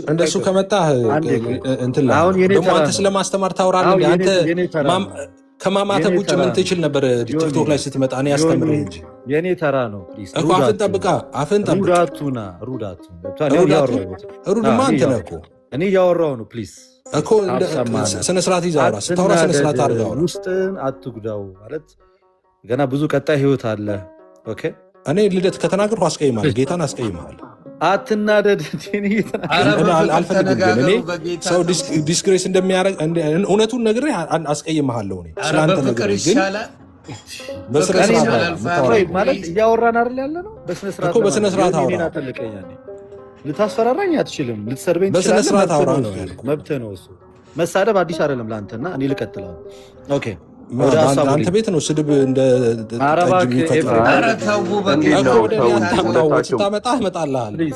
እንደሱ ከመጣህ እንትን ደግሞ አንተ ስለማስተማር ታወራለህ። አንተ ከማማተብ ውጭ ምን ትችል ነበር? ቲክቶክ ላይ ስትመጣ እኔ ያስተምር እንጂ የኔ ተራ ነው እኮ። አፍን ጠብቃ፣ አፍን ጠብቃ። ሩድማ አንተ ነህ እኮ። እኔ እያወራሁ ነው። ፕሊዝ እኮ ስነ ስርዓት ይዘህ አውራ። ስታወራ ስነ ስርዓት አድርገህ አውራ። ውስጥህን አትጉዳው ማለት ገና ብዙ ቀጣይ ህይወት አለ። ኦኬ እኔ ልደት ከተናገርኩ አስቀይምሃለሁ። ጌታን አስቀይምሃለሁ። አትናደድ። አልፈልግም ግን እኔ ሰው ዲስግሬስ እንደሚያደርግ እውነቱን ነግሬህ አስቀይምሃለሁ። እኔ ስለአንተ ነገር ግን ማለት እያወራን አይደል ያለ ነው። በስነ ስርዓት አውራ። ልታስፈራራኝ አትችልም። ልትሰርበኝ በስነ ስርዓት አውራ ነው ያልኩህ። መብትህ ነው እሱ። መሳደብ አዲስ አይደለም ለአንተና እኔ ልቀጥለው። ኦኬ አንተ ቤት ነው ስድብ እንደ ስታመጣ እመጣልሃለሁ።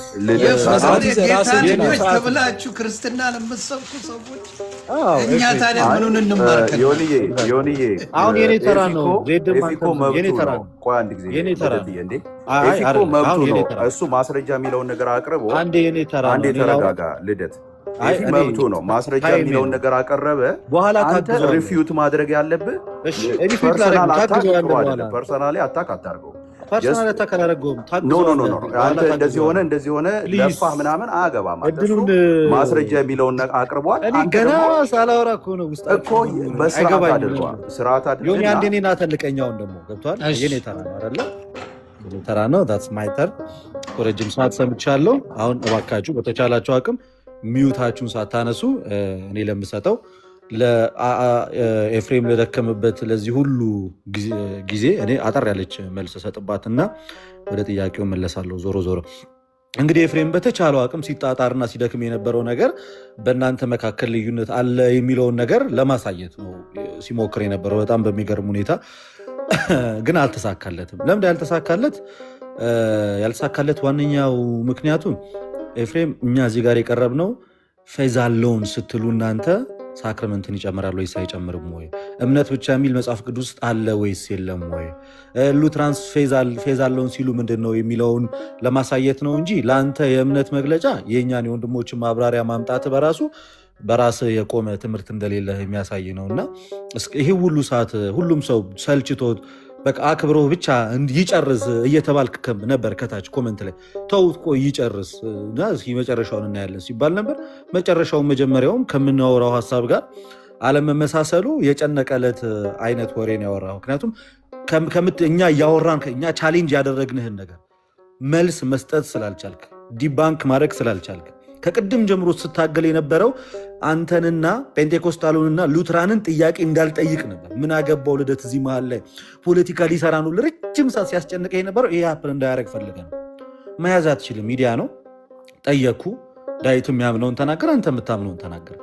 ተብላችሁ ክርስትና ለምትሰብኩ ሰዎች እኛ ታዲያ ምኑን እንማርከን? አሁን የኔ ተራ ነው። እሱ ማስረጃ የሚለውን ነገር አቅርቦ አንዴ የኔ ተራ አንዴ ተረጋጋ ልደት መብቱ ነው። ማስረጃ የሚለውን ነገር አቀረበ። በኋላ ሪፊዩት ማድረግ ያለብህ ፐርሰናሊ አታክ አታርገው። አንተ እንደዚህ ሆነ ለፋህ ምናምን አያገባም። ማስረጃ የሚለውን አቅርቧል። ገና ሳላወራ እኮ ነው ውስጥ እኮ በስርዓት አድርጓል። ስርዓት አድርጓል። አንዴ እኔን አተልቀኛውን ደግሞ ገብቷል። የኔ ተራ ነው አይደለ? ተራ ነው። ዳትስ ማይ ተር። ረጅም ሰዓት ሰምቻለሁ። አሁን እባካችሁ በተቻላችሁ አቅም ሚዩታችሁን ሳታነሱ እኔ ለምሰጠው ለኤፍሬም ለደከምበት ለዚህ ሁሉ ጊዜ እኔ አጠር ያለች መልስ ሰጥባትና ወደ ጥያቄው መለሳለሁ። ዞሮ እንግዲህ ኤፍሬም በተቻለው አቅም ሲጣጣርና ሲደክም የነበረው ነገር በእናንተ መካከል ልዩነት አለ የሚለውን ነገር ለማሳየት ነው ሲሞክር የነበረው በጣም በሚገርም ሁኔታ። ግን አልተሳካለትም። ለምንድን ያልተሳካለት ዋነኛው ምክንያቱ ኤፍሬም እኛ እዚህ ጋር የቀረብነው ፌዝ አለውን ስትሉ እናንተ ሳክረመንትን ይጨምራል ወይስ አይጨምርም ወይ? እምነት ብቻ የሚል መጽሐፍ ቅዱስ ውስጥ አለ ወይስ የለም ወይ? ሉትራንስ ፌዝ አለውን ሲሉ ምንድን ነው የሚለውን ለማሳየት ነው እንጂ ለአንተ የእምነት መግለጫ የእኛን የወንድሞችን ማብራሪያ ማምጣት በራስ የቆመ ትምህርት እንደሌለ የሚያሳይ ነው። እና ይህ ሁሉ ሰዓት ሁሉም ሰው ሰልችቶት በቃ አክብሮ ብቻ ይጨርስ እየተባልክ ነበር። ከታች ኮመንት ላይ ተውት እኮ ይጨርስ እና መጨረሻውን እናያለን ሲባል ነበር። መጨረሻውን መጀመሪያውም ከምናወራው ሀሳብ ጋር አለመመሳሰሉ የጨነቀለት አይነት ወሬ ነው ያወራው። ምክንያቱም እኛ እያወራን እኛ ቻሌንጅ ያደረግንህን ነገር መልስ መስጠት ስላልቻልክ፣ ዲባንክ ማድረግ ስላልቻልክ ከቅድም ጀምሮ ስታገል የነበረው አንተንና ፔንቴኮስታሉንና ሉትራንን ጥያቄ እንዳልጠይቅ ነበር። ምን አገባው ልደት እዚህ መሃል ላይ ፖለቲካ ሊሰራ ነው ለረጅም ሰዓት ሲያስጨንቀ የነበረው ይሄ ሀፕን እንዳያደረግ ፈልገ ነው። መያዝ አትችልም። ሚዲያ ነው። ጠየኩ። ዳዊቱ የሚያምነውን ተናገር፣ አንተ የምታምነውን ተናገር።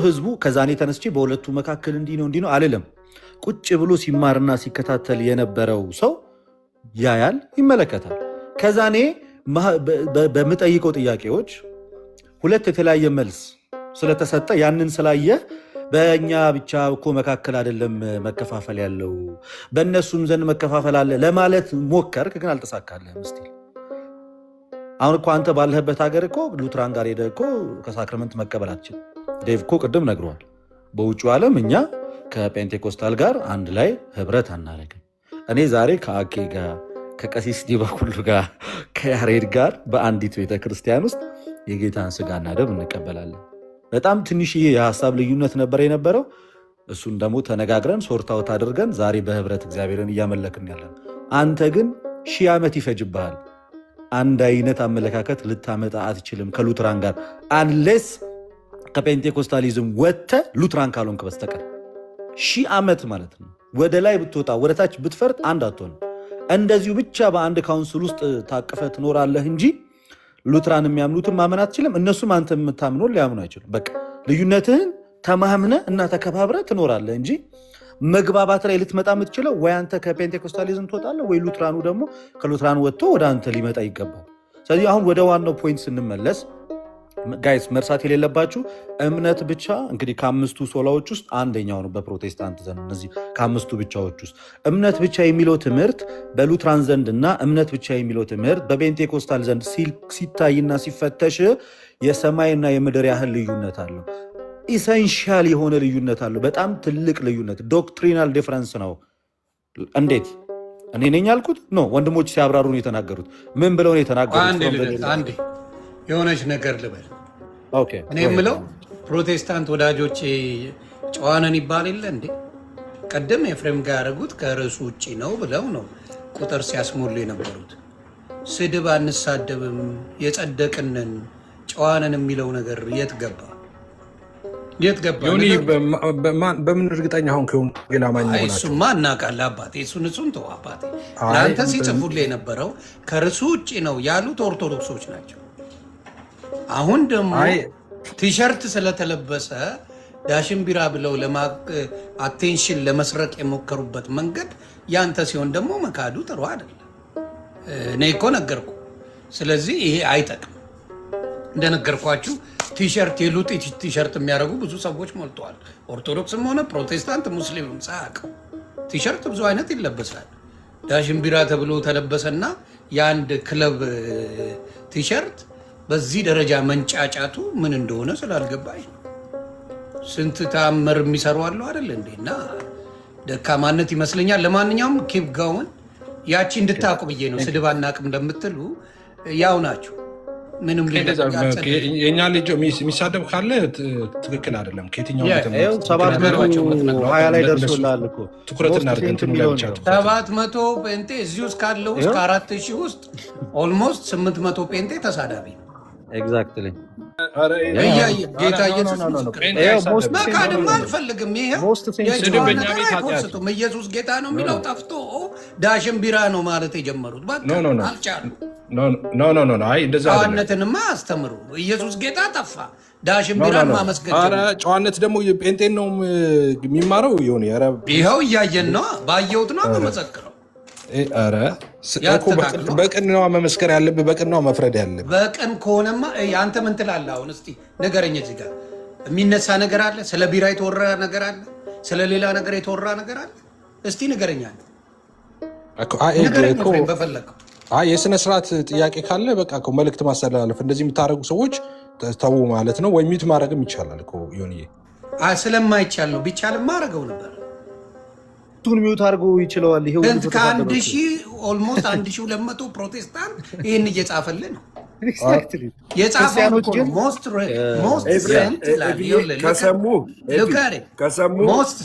ህዝቡ ከዛኔ ተነስቼ በሁለቱ መካከል እንዲህ ነው አልልም። ቁጭ ብሎ ሲማርና ሲከታተል የነበረው ሰው ያያል፣ ይመለከታል። ከዛኔ በምጠይቀው ጥያቄዎች ሁለት የተለያየ መልስ ስለተሰጠ ያንን ስላየ በእኛ ብቻ እኮ መካከል አይደለም መከፋፈል ያለው በእነሱም ዘንድ መከፋፈል አለ ለማለት ሞከርክ፣ ግን አልተሳካልህም። እስቲ አሁን እኮ አንተ ባለህበት ሀገር እኮ ሉትራን ጋር ሄደህ እኮ ከሳክረመንት መቀበል አትችልም። ዴቭ እኮ ቅድም ነግሯል። በውጭው ዓለም እኛ ከፔንቴኮስታል ጋር አንድ ላይ ህብረት አናደርግም። እኔ ዛሬ ከአኬ ጋር ከቀሲስ ዲባኩሉ ጋር ከያሬድ ጋር በአንዲት ቤተክርስቲያን ውስጥ የጌታን ስጋና ደም እንቀበላለን። በጣም ትንሽዬ የሀሳብ ልዩነት ነበር የነበረው። እሱን ደግሞ ተነጋግረን ሶርታውት አድርገን ዛሬ በህብረት እግዚአብሔርን እያመለክን ያለን። አንተ ግን 1000 ዓመት ይፈጅብሃል። አንድ አይነት አመለካከት ልታመጣ አትችልም ከሉትራን ጋር አንሌስ ከፔንቴኮስታሊዝም ወጥተህ ሉትራን ካልሆንክ በስተቀር 1000 ዓመት ማለት ነው። ወደ ላይ ብትወጣ ወደ ታች ብትፈርጥ አንድ አትሆንም። እንደዚሁ ብቻ በአንድ ካውንስል ውስጥ ታቅፈ ትኖራለህ እንጂ ሉትራን የሚያምኑትን ማመን አትችልም። እነሱም አንተ የምታምነውን ሊያምኑ አይችሉም። በቃ ልዩነትህን ተማምነ እና ተከባብረ ትኖራለህ እንጂ መግባባት ላይ ልትመጣ የምትችለው ወይ አንተ ከፔንቴኮስታሊዝም ትወጣለህ ወይ ሉትራኑ ደግሞ ከሉትራኑ ወጥቶ ወደ አንተ ሊመጣ ይገባል። ስለዚህ አሁን ወደ ዋናው ፖይንት ስንመለስ ጋይስ መርሳት የሌለባችሁ እምነት ብቻ እንግዲህ ከአምስቱ ሶላዎች ውስጥ አንደኛው ነው በፕሮቴስታንት ዘንድ። እነዚህ ከአምስቱ ብቻዎች ውስጥ እምነት ብቻ የሚለው ትምህርት በሉትራን ዘንድ እና እምነት ብቻ የሚለው ትምህርት በፔንቴኮስታል ዘንድ ሲታይና ሲፈተሽ የሰማይና የምድር ያህል ልዩነት አለው። ኢሰንሻል የሆነ ልዩነት አለው። በጣም ትልቅ ልዩነት፣ ዶክትሪናል ዲፍረንስ ነው። እንዴት እኔ ነኝ ያልኩት? ኖ ወንድሞች ሲያብራሩ ነው የተናገሩት። ምን ብለው ነው የተናገሩት? አንዴ የሆነች ነገር ልበል። እኔ የምለው ፕሮቴስታንት ወዳጆቼ ጨዋነን ይባል የለ እንዴ? ቀደም ኤፍሬም ጋር ያደረጉት ከርዕሱ ውጭ ነው ብለው ነው ቁጥር ሲያስሞሉ የነበሩት። ስድብ አንሳደብም፣ የጸደቅንን ጨዋነን የሚለው ነገር የት ገባ? የት ገባ? በምን እርግጠኛ አሁን ከሆኑ ገላማኝ ሆናቸው እሱማ እናውቃለን አባቴ። እሱን ተው አባቴ። ለአንተ ሲጽፉልህ የነበረው ከርዕሱ ውጭ ነው ያሉት ኦርቶዶክሶች ናቸው። አሁን ደግሞ ቲሸርት ስለተለበሰ ዳሽን ቢራ ብለው አቴንሽን ለመስረቅ የሞከሩበት መንገድ ያንተ ሲሆን ደግሞ መካዱ ጥሩ አይደለም። እኔ እኮ ነገርኩ። ስለዚህ ይሄ አይጠቅም። እንደነገርኳችሁ ቲሸርት የሉጥ ቲሸርት የሚያደርጉ ብዙ ሰዎች ሞልተዋል። ኦርቶዶክስም ሆነ ፕሮቴስታንት ሙስሊምም ሳያውቀው ቲሸርት ብዙ አይነት ይለበሳል። ዳሽን ቢራ ተብሎ ተለበሰና የአንድ ክለብ ቲሸርት በዚህ ደረጃ መንጫጫቱ ምን እንደሆነ ስላልገባኝ ስንት ተአምር የሚሰሩ አሉ አይደል እንዴ? እና ደካማነት ይመስለኛል። ለማንኛውም ኪፕ ጋውን ያቺ እንድታውቁ ብዬ ነው። ስድብ አናውቅም እንደምትሉ ያው ናቸው። ምንም የእኛ ልጅ የሚሳደብ ካለ ትክክል አይደለም። ከየትኛው 720 ላይ ደርሶላል እኮ ትኩረት እናድርግ። 700 ጴንጤ እዚህ ውስጥ ካለው ውስጥ ከ4000 ውስጥ ኦልሞስት 800 ጴንጤ ተሳዳቢ ነው። ኤግዛክትሊ ጌታ ኢየሱስ መካድም አልፈልግም። ይሄውስጡም ኢየሱስ ጌታ ነው የሚለው ጠፍቶ ዳሽን ቢራ ነው ማለት የጀመሩት አልቻሉም። ጨዋነትንማ አስተምሩ። ኢየሱስ ጌታ ጠፋ፣ ዳሽን ቢራን ማመስገን። ጨዋነት ደግሞ ጴንጤን ነው የሚማረው። ይኸው እያየን ነው፣ ባየሁት ነው መመሰክረው። በቅን ነው መመስከር ያለብህ፣ በቅን ነው መፍረድ ያለብህ። በቅን ከሆነማ አንተ ምን ትላለህ? አሁን እስቲ ንገረኝ። እዚህ ጋር የሚነሳ ነገር አለ? ስለ ቢራ የተወራ ነገር አለ? ስለ ሌላ ነገር የተወራ ነገር አለ? እስቲ ንገረኝ። በፈለግከው የስነ ስርዓት ጥያቄ ካለ በቃ መልእክት ማስተላለፍ። እንደዚህ የምታደርጉ ሰዎች ተው ማለት ነው። ወይ ሚት ማድረግም ይቻላል እኮ ዮኒዬ። ስለማይቻል ነው። ቢቻልም ማድረገው ነበር። ሚዩት አድርጎ ይችለዋል። ይሄው ኦልሞስት 1200 ፕሮቴስታንት ይህን እየጻፈልን ነው። ሞስት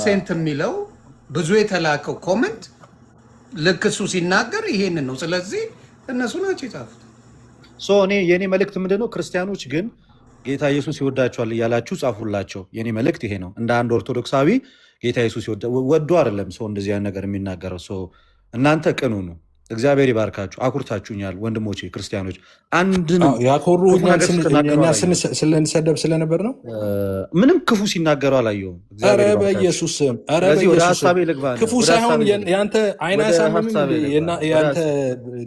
ሴንት የሚለው ብዙ የተላከው ኮመንት ልክ እሱ ሲናገር ይሄንን ነው። ስለዚህ እነሱ ናቸው የጻፉት። እኔ የኔ መልእክት ምንድነው? ክርስቲያኖች ግን ጌታ ኢየሱስ ይወዳቸዋል እያላችሁ ጻፉላቸው። የኔ መልእክት ይሄ ነው። እንደ አንድ ኦርቶዶክሳዊ ጌታ ኢየሱስ ወዶ አይደለም ሰው እንደዚህ አይነት ነገር የሚናገረው። እናንተ ቅኑ ነው። እግዚአብሔር ይባርካችሁ። አኩርታችሁኛል ወንድሞቼ ክርስቲያኖች። አንድ ነው ያኮሩ እኛ ስንሰደብ ስለነበር ነው። ምንም ክፉ ሲናገሩ አላየሁም። በኢየሱስ ወደ ሀሳቤ ልግባ። ክፉ ሳይሆን የአንተ አይነ ሳምም የአንተ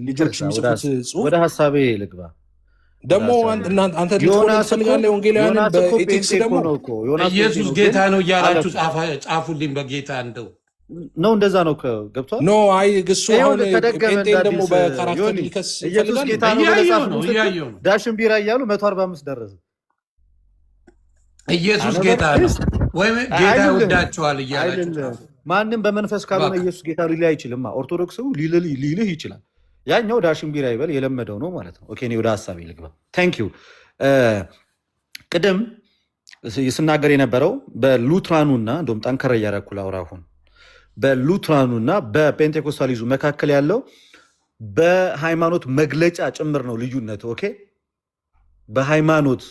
ልጆች የሚጽፉት ጽሁፍ። ወደ ሀሳቤ ልግባ። ደግሞ አንተ ትፈልጋለህ ወንጌላውያንን በኤቲክስ ደግሞ ኢየሱስ ጌታ ነው እያላችሁ ጻፉልኝ። በጌታ እንደው ነው እንደዛ ነው ገብቷል። ኖ አይ ግሱ አሁን ጴንጤን ደግሞ በካራክተር ሊከስ ኢየሱስ ጌታ ነው ዳሽን ቢራ እያሉ 145 ደረሰ። ኢየሱስ ጌታ ነው ወይም ጌታ ይወዳቸዋል እያላችሁ ማንም በመንፈስ ካልሆነ ኢየሱስ ጌታ ሊልህ አይችልም። ኦርቶዶክሱ ሊልህ ይችላል። ያኛው ዳሽን ቢራ ይበል የለመደው ነው ማለት ነው። ኦኬ እኔ ወደ ሀሳቤ ልግባ። ታንክ ዩ። ቅድም ስናገር የነበረው በሉትራኑና እንደውም ጠንከረ እያደረኩ ላውራ አሁን በሉትራኑና በፔንቴኮስታሊዝሙ መካከል ያለው በሃይማኖት መግለጫ ጭምር ነው ልዩነት። ኦኬ በሃይማኖት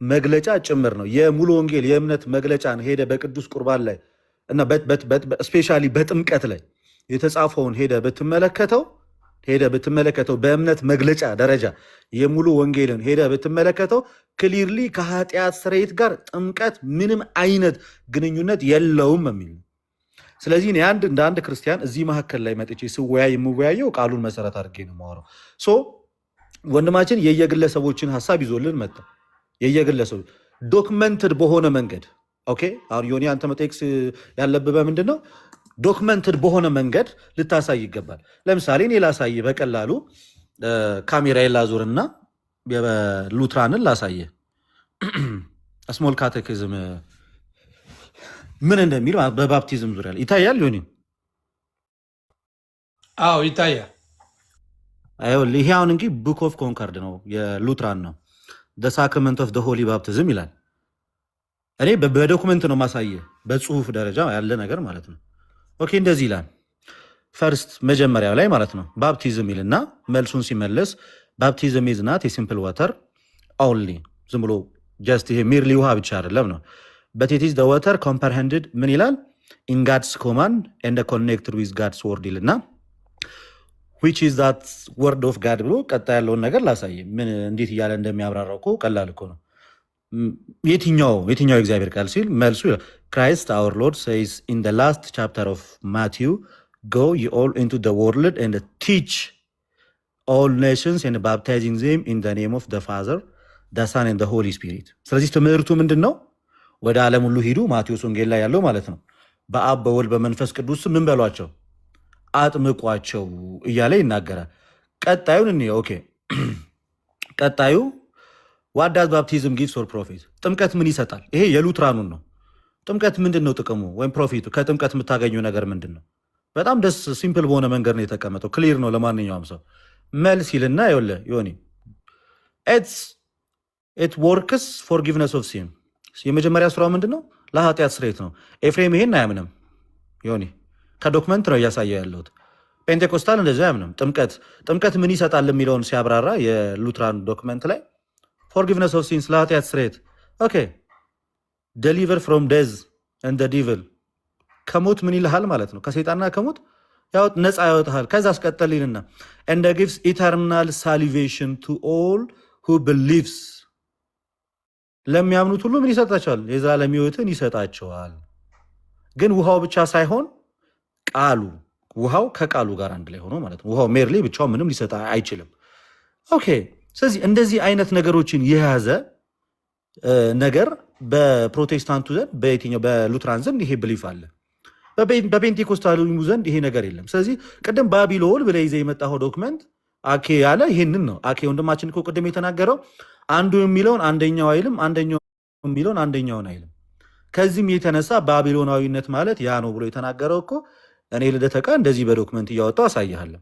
መግለጫ ጭምር ነው። የሙሉ ወንጌል የእምነት መግለጫን ሄደ በቅዱስ ቁርባን ላይ እና ስፔሻሊ በጥምቀት ላይ የተጻፈውን ሄደ ብትመለከተው በእምነት መግለጫ ደረጃ የሙሉ ወንጌልን ሄደ ብትመለከተው ክሊርሊ ከኃጢአት ስርየት ጋር ጥምቀት ምንም አይነት ግንኙነት የለውም የሚል ነው። ስለዚህ እንደ አንድ ክርስቲያን እዚህ መካከል ላይ መጥቼ ስወያይ የምወያየው ቃሉን መሰረት አድርጌ ነው የማወራው። ወንድማችን የየግለሰቦችን ሀሳብ ይዞልን መጣ። የየግለሰቦች ዶክመንትድ በሆነ መንገድ ኦኬ። አሁን ዮኒ አንተ መጠየቅ ያለብህ ምንድን ነው? ዶክመንትድ በሆነ መንገድ ልታሳይ ይገባል። ለምሳሌ እኔ ላሳይ በቀላሉ ካሜራዬን ላዙርና ሉትራንን ላሳየ ስሞል ካቴኪዝም ምን እንደሚል በባፕቲዝም ዙሪያ ይታያል። ዮኒ አዎ ይታያል። ይሄ አሁን እንግዲህ ቡክ ኦፍ ኮንካርድ ነው፣ የሉትራን ነው። ሳክረመንት ኦፍ ሆሊ ባፕቲዝም ይላል። እኔ በዶክመንት ነው ማሳየ፣ በጽሁፍ ደረጃ ያለ ነገር ማለት ነው። ኦኬ እንደዚህ ይላል። ፈርስት መጀመሪያ ላይ ማለት ነው ባፕቲዝም ይልና መልሱን ሲመለስ ባፕቲዝም ኢዝ ናት የሲምፕል ዋተር ኦንሊ፣ ዝም ብሎ ጀስት ይሄ ሚርሊ ውሃ ብቻ አይደለም ነው። በት ኢት ኢዝ ዘ ዋተር ኮምፕሬሄንድድ ምን ይላል ኢን ጋድስ ኮማንድ ኤንድ ኮኔክትድ ዊዝ ጋድስ ወርድ ይልና ዊች ኢዝ ዛት ወርድ ኦፍ ጋድ ብሎ ቀጣይ ያለውን ነገር ላሳየ። ምን እንዴት እያለ እንደሚያብራራው እኮ ቀላል እኮ ነው። የትኛው የእግዚአብሔር ቃል ሲል መልሱ ክራይስት አወር ሎርድ ሴይዝ ኢን ዘ ላስት ቻፕተር ኦፍ ማቲው ጎ ዩ ኦል ኢንቱ ዘ ወርልድ ኤንድ ቲች ኦል ኔሽንስ ኤንድ ባፕታይዚንግ ዜም ኢን ዘ ኔም ኦፍ ዘ ፋዘር ዘ ሳን ኤንድ ዘ ሆሊ ስፒሪት። ስለዚህ ትምህርቱ ምንድን ነው? ወደ ዓለም ሁሉ ሂዱ፣ ማቴዎስ ወንጌል ላይ ያለው ማለት ነው። በአብ በወልድ በመንፈስ ቅዱስ ምን በሏቸው? አጥምቋቸው እያለ ይናገራል። ቀጣዩን እኔ ኦኬ ቀጣዩ ዋት ዳዝ ባፕቲዝም ጊቭስ ኦር ፕሮፊት? ጥምቀት ምን ይሰጣል? ይሄ የሉትራኑን ነው። ጥምቀት ምንድን ነው ጥቅሙ ወይም ፕሮፊቱ? ከጥምቀት የምታገኘው ነገር ምንድን ነው? በጣም ደስ ሲምፕል በሆነ መንገድ ነው የተቀመጠው። ክሊር ነው ለማንኛውም ሰው። መልስ ይልና ይኸውልህ ዮኒ ኢት ወርክስ ፎርጊቭነስ ኦፍ ሲን። የመጀመሪያ ስራው ምንድን ነው? ለኃጢአት ስርየት ነው። ኤፍሬም ይሄን አያምንም። ዮኒ ከዶክመንት ነው እያሳየው ያለሁት። ፔንቴኮስታል እንደዚ አያምንም። ጥምቀት ምን ይሰጣል የሚለውን ሲያብራራ የሉትራን ዶክመንት ላይ ፎርጊቭነስ ኦፍ ሲንስ ለኃጢአት ስርየት ኦኬ ደሊቨር ፍሮም ዴዝ ኤንድ ዲቪል ከሞት ምን ይልሃል ማለት ነው? ከሰይጣንና ከሞት ነፃ ያወጣሃል። ከዛ አስቀጠል ይልና ኤንድ ጊቭስ ኢተርናል ሳሊቬሽን ቱ ኦል ሁ ብሊቭስ ለሚያምኑት ሁሉ ምን ይሰጣቸዋል? የዘላለም ሕይወትን ይሰጣቸዋል። ግን ውሃው ብቻ ሳይሆን ቃሉ፣ ውሃው ከቃሉ ጋር አንድ ላይ ሆኖ ማለት ነው። ውሃው ሜርሊ ብቻው ምንም ሊሰጥ አይችልም። ኦኬ ስለዚህ እንደዚህ አይነት ነገሮችን የያዘ ነገር በፕሮቴስታንቱ ዘንድ በየትኛው በሉትራን ዘንድ ይሄ ብሊፍ አለ። በፔንቴኮስታሉ ዘንድ ይሄ ነገር የለም። ስለዚህ ቅድም ባቢሎን ብለህ ይዘህ የመጣኸው ዶክመንት አኬ ያለ ይሄንን ነው። አኬ ወንድማችን እኮ ቅድም የተናገረው አንዱ የሚለውን አንደኛው አይልም፣ አንደኛው የሚለውን አንደኛውን አይልም። ከዚህም የተነሳ ባቢሎናዊነት ማለት ያ ነው ብሎ የተናገረው እኮ እኔ ልደተ ቀን እንደዚህ በዶክመንት እያወጣው አሳይሃለሁ።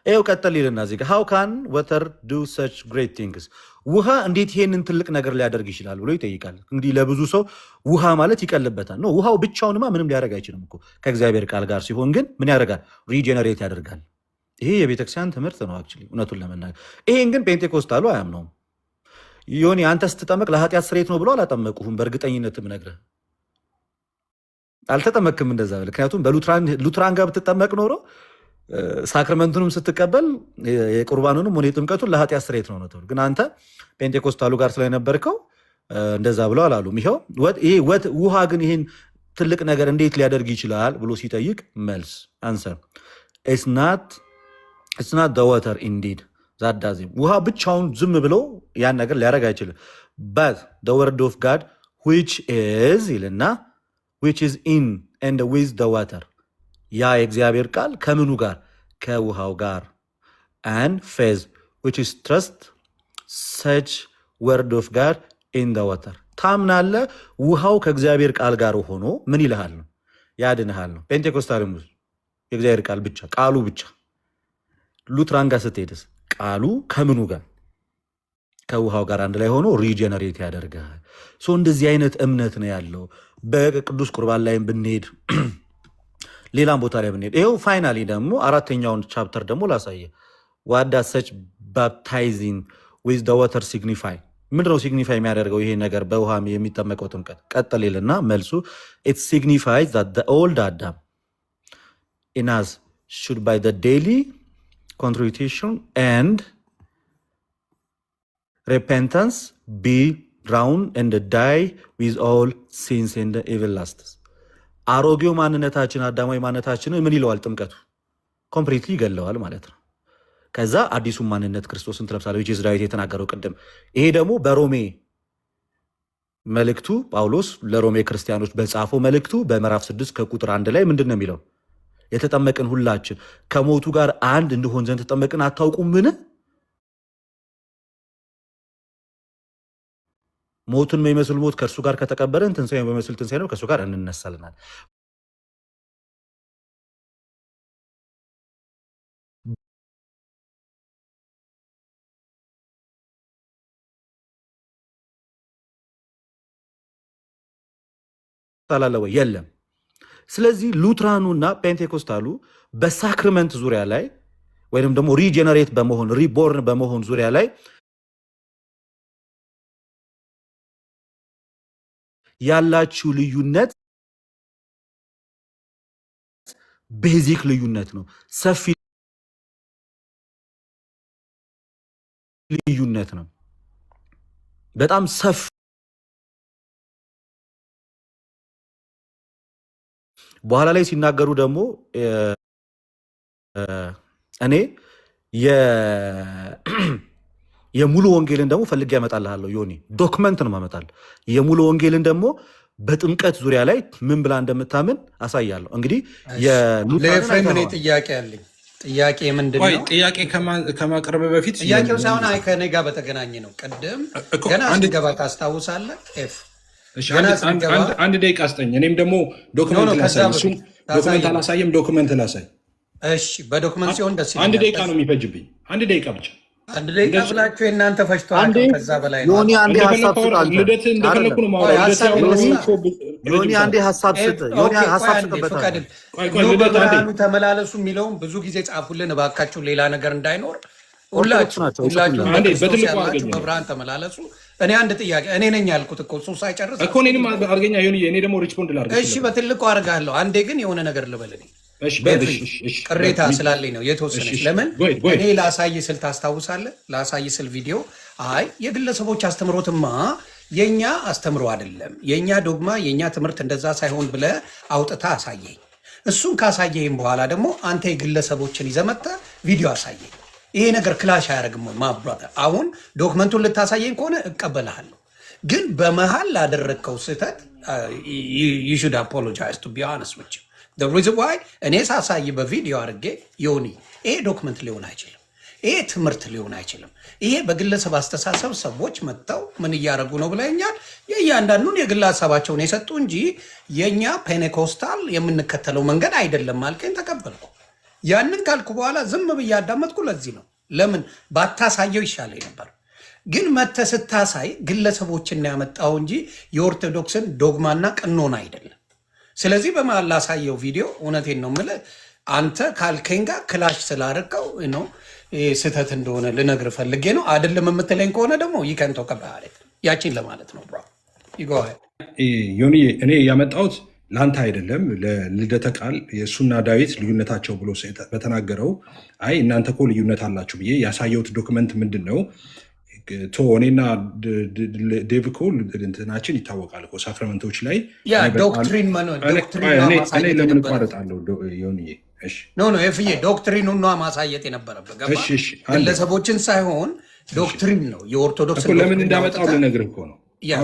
ይኸው ቀጠል ይልና እዚህ ጋር ሃው ካን ወተር ዱ ሰች ግሬት ቲንግስ፣ ውሃ እንዴት ይሄንን ትልቅ ነገር ሊያደርግ ይችላል ብሎ ይጠይቃል። እንግዲህ ለብዙ ሰው ውሃ ማለት ይቀልበታል። ነው ውሃው ብቻውንማ ምንም ሊያደርግ አይችልም እኮ። ከእግዚአብሔር ቃል ጋር ሲሆን ግን ምን ያደርጋል? ሪጀነሬት ያደርጋል። ይሄ የቤተክርስቲያን ትምህርት ነው አክቹዋሊ እውነቱን ለመናገር። ይሄን ግን ፔንቴኮስታሉ አያምነውም። ዮኒ አንተ ስትጠመቅ ለኃጢአት ስርየት ነው ብሎ አላጠመቁህም። በእርግጠኝነት ምነግርህ አልተጠመክም እንደዛ። ምክንያቱም በሉትራን ጋር ብትጠመቅ ኖሮ ሳክረመንቱንም ስትቀበል የቁርባኑንም ሆነ የጥምቀቱን ለኃጢአት ስርየት ነው ነው። ግን አንተ ፔንቴኮስታሉ ጋር ስለነበርከው እንደዛ ብለው አላሉም። ይኸው ውሃ ግን ይህን ትልቅ ነገር እንዴት ሊያደርግ ይችላል ብሎ ሲጠይቅ መልስ አንሰር ኢትስ ናት ዘ ዋተር ኢንዲድ ዛት ዳዝ ኢት። ውሃ ብቻውን ዝም ብሎ ያን ነገር ሊያደርግ አይችልም። በት ዘ ወርድ ኦፍ ጋድ ዊች ኢዝ ይልና ዊች ኢዝ ኢን ኤንድ ዊዝ ዘ ዋተር፣ ያ የእግዚአብሔር ቃል ከምኑ ጋር? ከውሃው ጋር። and faith which is trust such word of God in the water። ታምናለህ ውሃው ከእግዚአብሔር ቃል ጋር ሆኖ ምን ይልሃል ነው? ያድንሃል ነው። ፔንቴኮስታልም የእግዚአብሔር ቃል ብቻ፣ ቃሉ ብቻ። ሉትራን ጋር ስትሄድስ ቃሉ ከምኑ ጋር? ከውሃው ጋር አንድ ላይ ሆኖ ሪጀነሬት ያደርጋል። እንደዚህ አይነት እምነት ነው ያለው። በቅዱስ ቁርባን ላይም ብንሄድ ሌላም ቦታ ላይ ብንሄድ ይኸው ፋይናሊ ደግሞ አራተኛውን ቻፕተር ደግሞ ላሳየ። what does such baptizing with the water signify? ምንድነው ሲግኒፋይ የሚያደርገው ይሄ ነገር በውሃ የሚጠመቀው ጥምቀት? ቀጥል ይልና መልሱ it signifies that the old Adam in us should by the daily contrition and repentance be drowned and die with all sins and evil lusts። አሮጌው ማንነታችን አዳማዊ ማንነታችንን ምን ይለዋል? ጥምቀቱ ኮምፕሊትሊ ይገለዋል ማለት ነው። ከዛ አዲሱን ማንነት ክርስቶስን ትለብሳለህ ዳዊት የተናገረው ቅድም። ይሄ ደግሞ በሮሜ መልእክቱ ጳውሎስ ለሮሜ ክርስቲያኖች በጻፈው መልእክቱ በምዕራፍ 6 ከቁጥር 1 ላይ ምንድን ነው የሚለው? የተጠመቅን ሁላችን ከሞቱ ጋር አንድ እንድሆን ዘንድ ተጠመቅን አታውቁምን? ሞትን በሚመስል ሞት ከእርሱ ጋር ከተቀበርን ትንሣኤን በሚመስል ትንሣኤ ነው ከእሱ ጋር እንነሳልናል። ታላለወ የለም። ስለዚህ ሉትራኑና ፔንቴኮስታሉ በሳክራመንት ዙሪያ ላይ ወይንም ደግሞ ሪጀነሬት በመሆን ሪቦርን በመሆን ዙሪያ ላይ ያላችሁ ልዩነት ቤዚክ ልዩነት ነው። ሰፊ ልዩነት ነው። በጣም ሰፊ በኋላ ላይ ሲናገሩ ደግሞ እኔ የሙሉ ወንጌልን ደግሞ ፈልጌ ያመጣልሃለሁ ዮኒ ዶክመንት ነው ማመጣል። የሙሉ ወንጌልን ደግሞ በጥምቀት ዙሪያ ላይ ምን ብላ እንደምታምን አሳያለሁ። እንግዲህ ለኤፍሬም እኔ ጥያቄ አለኝ። ጥያቄ ምንድን ነው? ጥያቄ ከማቅረብ በፊት ጥያቄው ሳይሆን ከእኔ ጋር በተገናኘ ነው። ቅድም ገና ስንገባ ታስታውሳለህ? አንድ ደቂቃ ስጠኝ። እኔም ደግሞ ዶክመንት ላሳይ። እሱም ዶክመንት አላሳየም፣ ዶክመንት ላሳይ። እሺ፣ በዶክመንት ሲሆን ደስ ይላል። አንድ ደቂቃ ነው የሚፈጅብኝ። አንድ ደቂቃ ብቻ። አንድ ደቂቃ ብላችሁ የእናንተ ፈጅቷል። ከዛ በላይ ነው። ዮኒ አንዴ ሀሳብ ስጥ። ልደት እንደፈለኩ ነው ማውራት። ዮኒ አንዴ ሀሳብ ስጥ። ዮኒ ሀሳብ ስጥበታል። በብርሃኑ ተመላለሱ የሚለውን ብዙ ብዙ ጊዜ ጻፉልን እባካችሁ፣ ሌላ ነገር እንዳይኖር። ሁላችሁ በብርሃን ተመላለሱ። እኔ አንድ ጥያቄ እኔ ነኝ ያልኩት እኮ እሱ ሳይጨርስ እኮ እኔንም አድርገኛ ዮኒ፣ እኔ ደግሞ ሪስፖንድ ላድርግ። እሺ፣ በትልቁ አድርጋለሁ። አንዴ ግን የሆነ ነገር ልበልኝ። ቅሬታ ስላለኝ ነው የተወሰነች። ለምን እኔ ላሳይ ስል ታስታውሳለህ? ላሳይ ስል ቪዲዮ አይ የግለሰቦች አስተምሮትማ የኛ አስተምሮ አይደለም፣ የኛ ዶግማ፣ የኛ ትምህርት እንደዛ ሳይሆን ብለህ አውጥታ አሳየኝ። እሱን ካሳየኝ በኋላ ደግሞ አንተ የግለሰቦችን ይዘህ መጥተህ ቪዲዮ አሳየኝ። ይሄ ነገር ክላሽ አያደርግም ወይ? ማብራሪያ አሁን ዶክመንቱን ልታሳየኝ ከሆነ እቀበልሃለሁ፣ ግን በመሃል ላደረግከው ስህተት you should apologize to be honest with you. the reason why እኔ ሳሳይ በቪዲዮ አድርጌ ዮኒ ይሄ ዶክመንት ሊሆን አይችልም፣ ይሄ ትምህርት ሊሆን አይችልም፣ ይሄ በግለሰብ አስተሳሰብ ሰዎች መጥተው ምን እያደረጉ ነው ብለኛል። የእያንዳንዱን የግል ሀሳባቸውን የሰጡ እንጂ የእኛ ፔኔኮስታል የምንከተለው መንገድ አይደለም አልከኝ፣ ተቀበልኩ። ያንን ካልኩ በኋላ ዝም ብዬ አዳመጥኩ። ለዚህ ነው ለምን ባታሳየው ይሻለኝ ነበር። ግን መተህ ስታሳይ ግለሰቦችን ያመጣው እንጂ የኦርቶዶክስን ዶግማና ቀኖና አይደለም። ስለዚህ በመሀል ላሳየው ቪዲዮ እውነቴን ነው የምልህ፣ አንተ ካልከኝ ጋር ክላሽ ስላደረገው ነው ስህተት እንደሆነ ልነግርህ ፈልጌ ነው። አይደለም የምትለኝ ከሆነ ደግሞ ይከንተው ከባህል ያቺን ለማለት ነው። ብራ ይጎሃል ዮኒ፣ እኔ ያመጣሁት ለአንተ አይደለም፣ ለልደተ ቃል የእሱና ዳዊት ልዩነታቸው ብሎ በተናገረው አይ እናንተ እኮ ልዩነት አላችሁ ብዬ ያሳየሁት ዶክመንት ምንድን ነው? እኔና ዴቭ እኮ እንትናችን ይታወቃል እኮ ሳክራመንቶች ላይ እኔ ለምን እቋረጣለሁ? ዮኒዬ ፍዬ ዶክትሪኑን ነዋ ማሳየት የነበረበት ግለሰቦችን ሳይሆን ዶክትሪን ነው የኦርቶዶክስ። ለምን እንዳመጣው ልነግርህ እኮ ነው።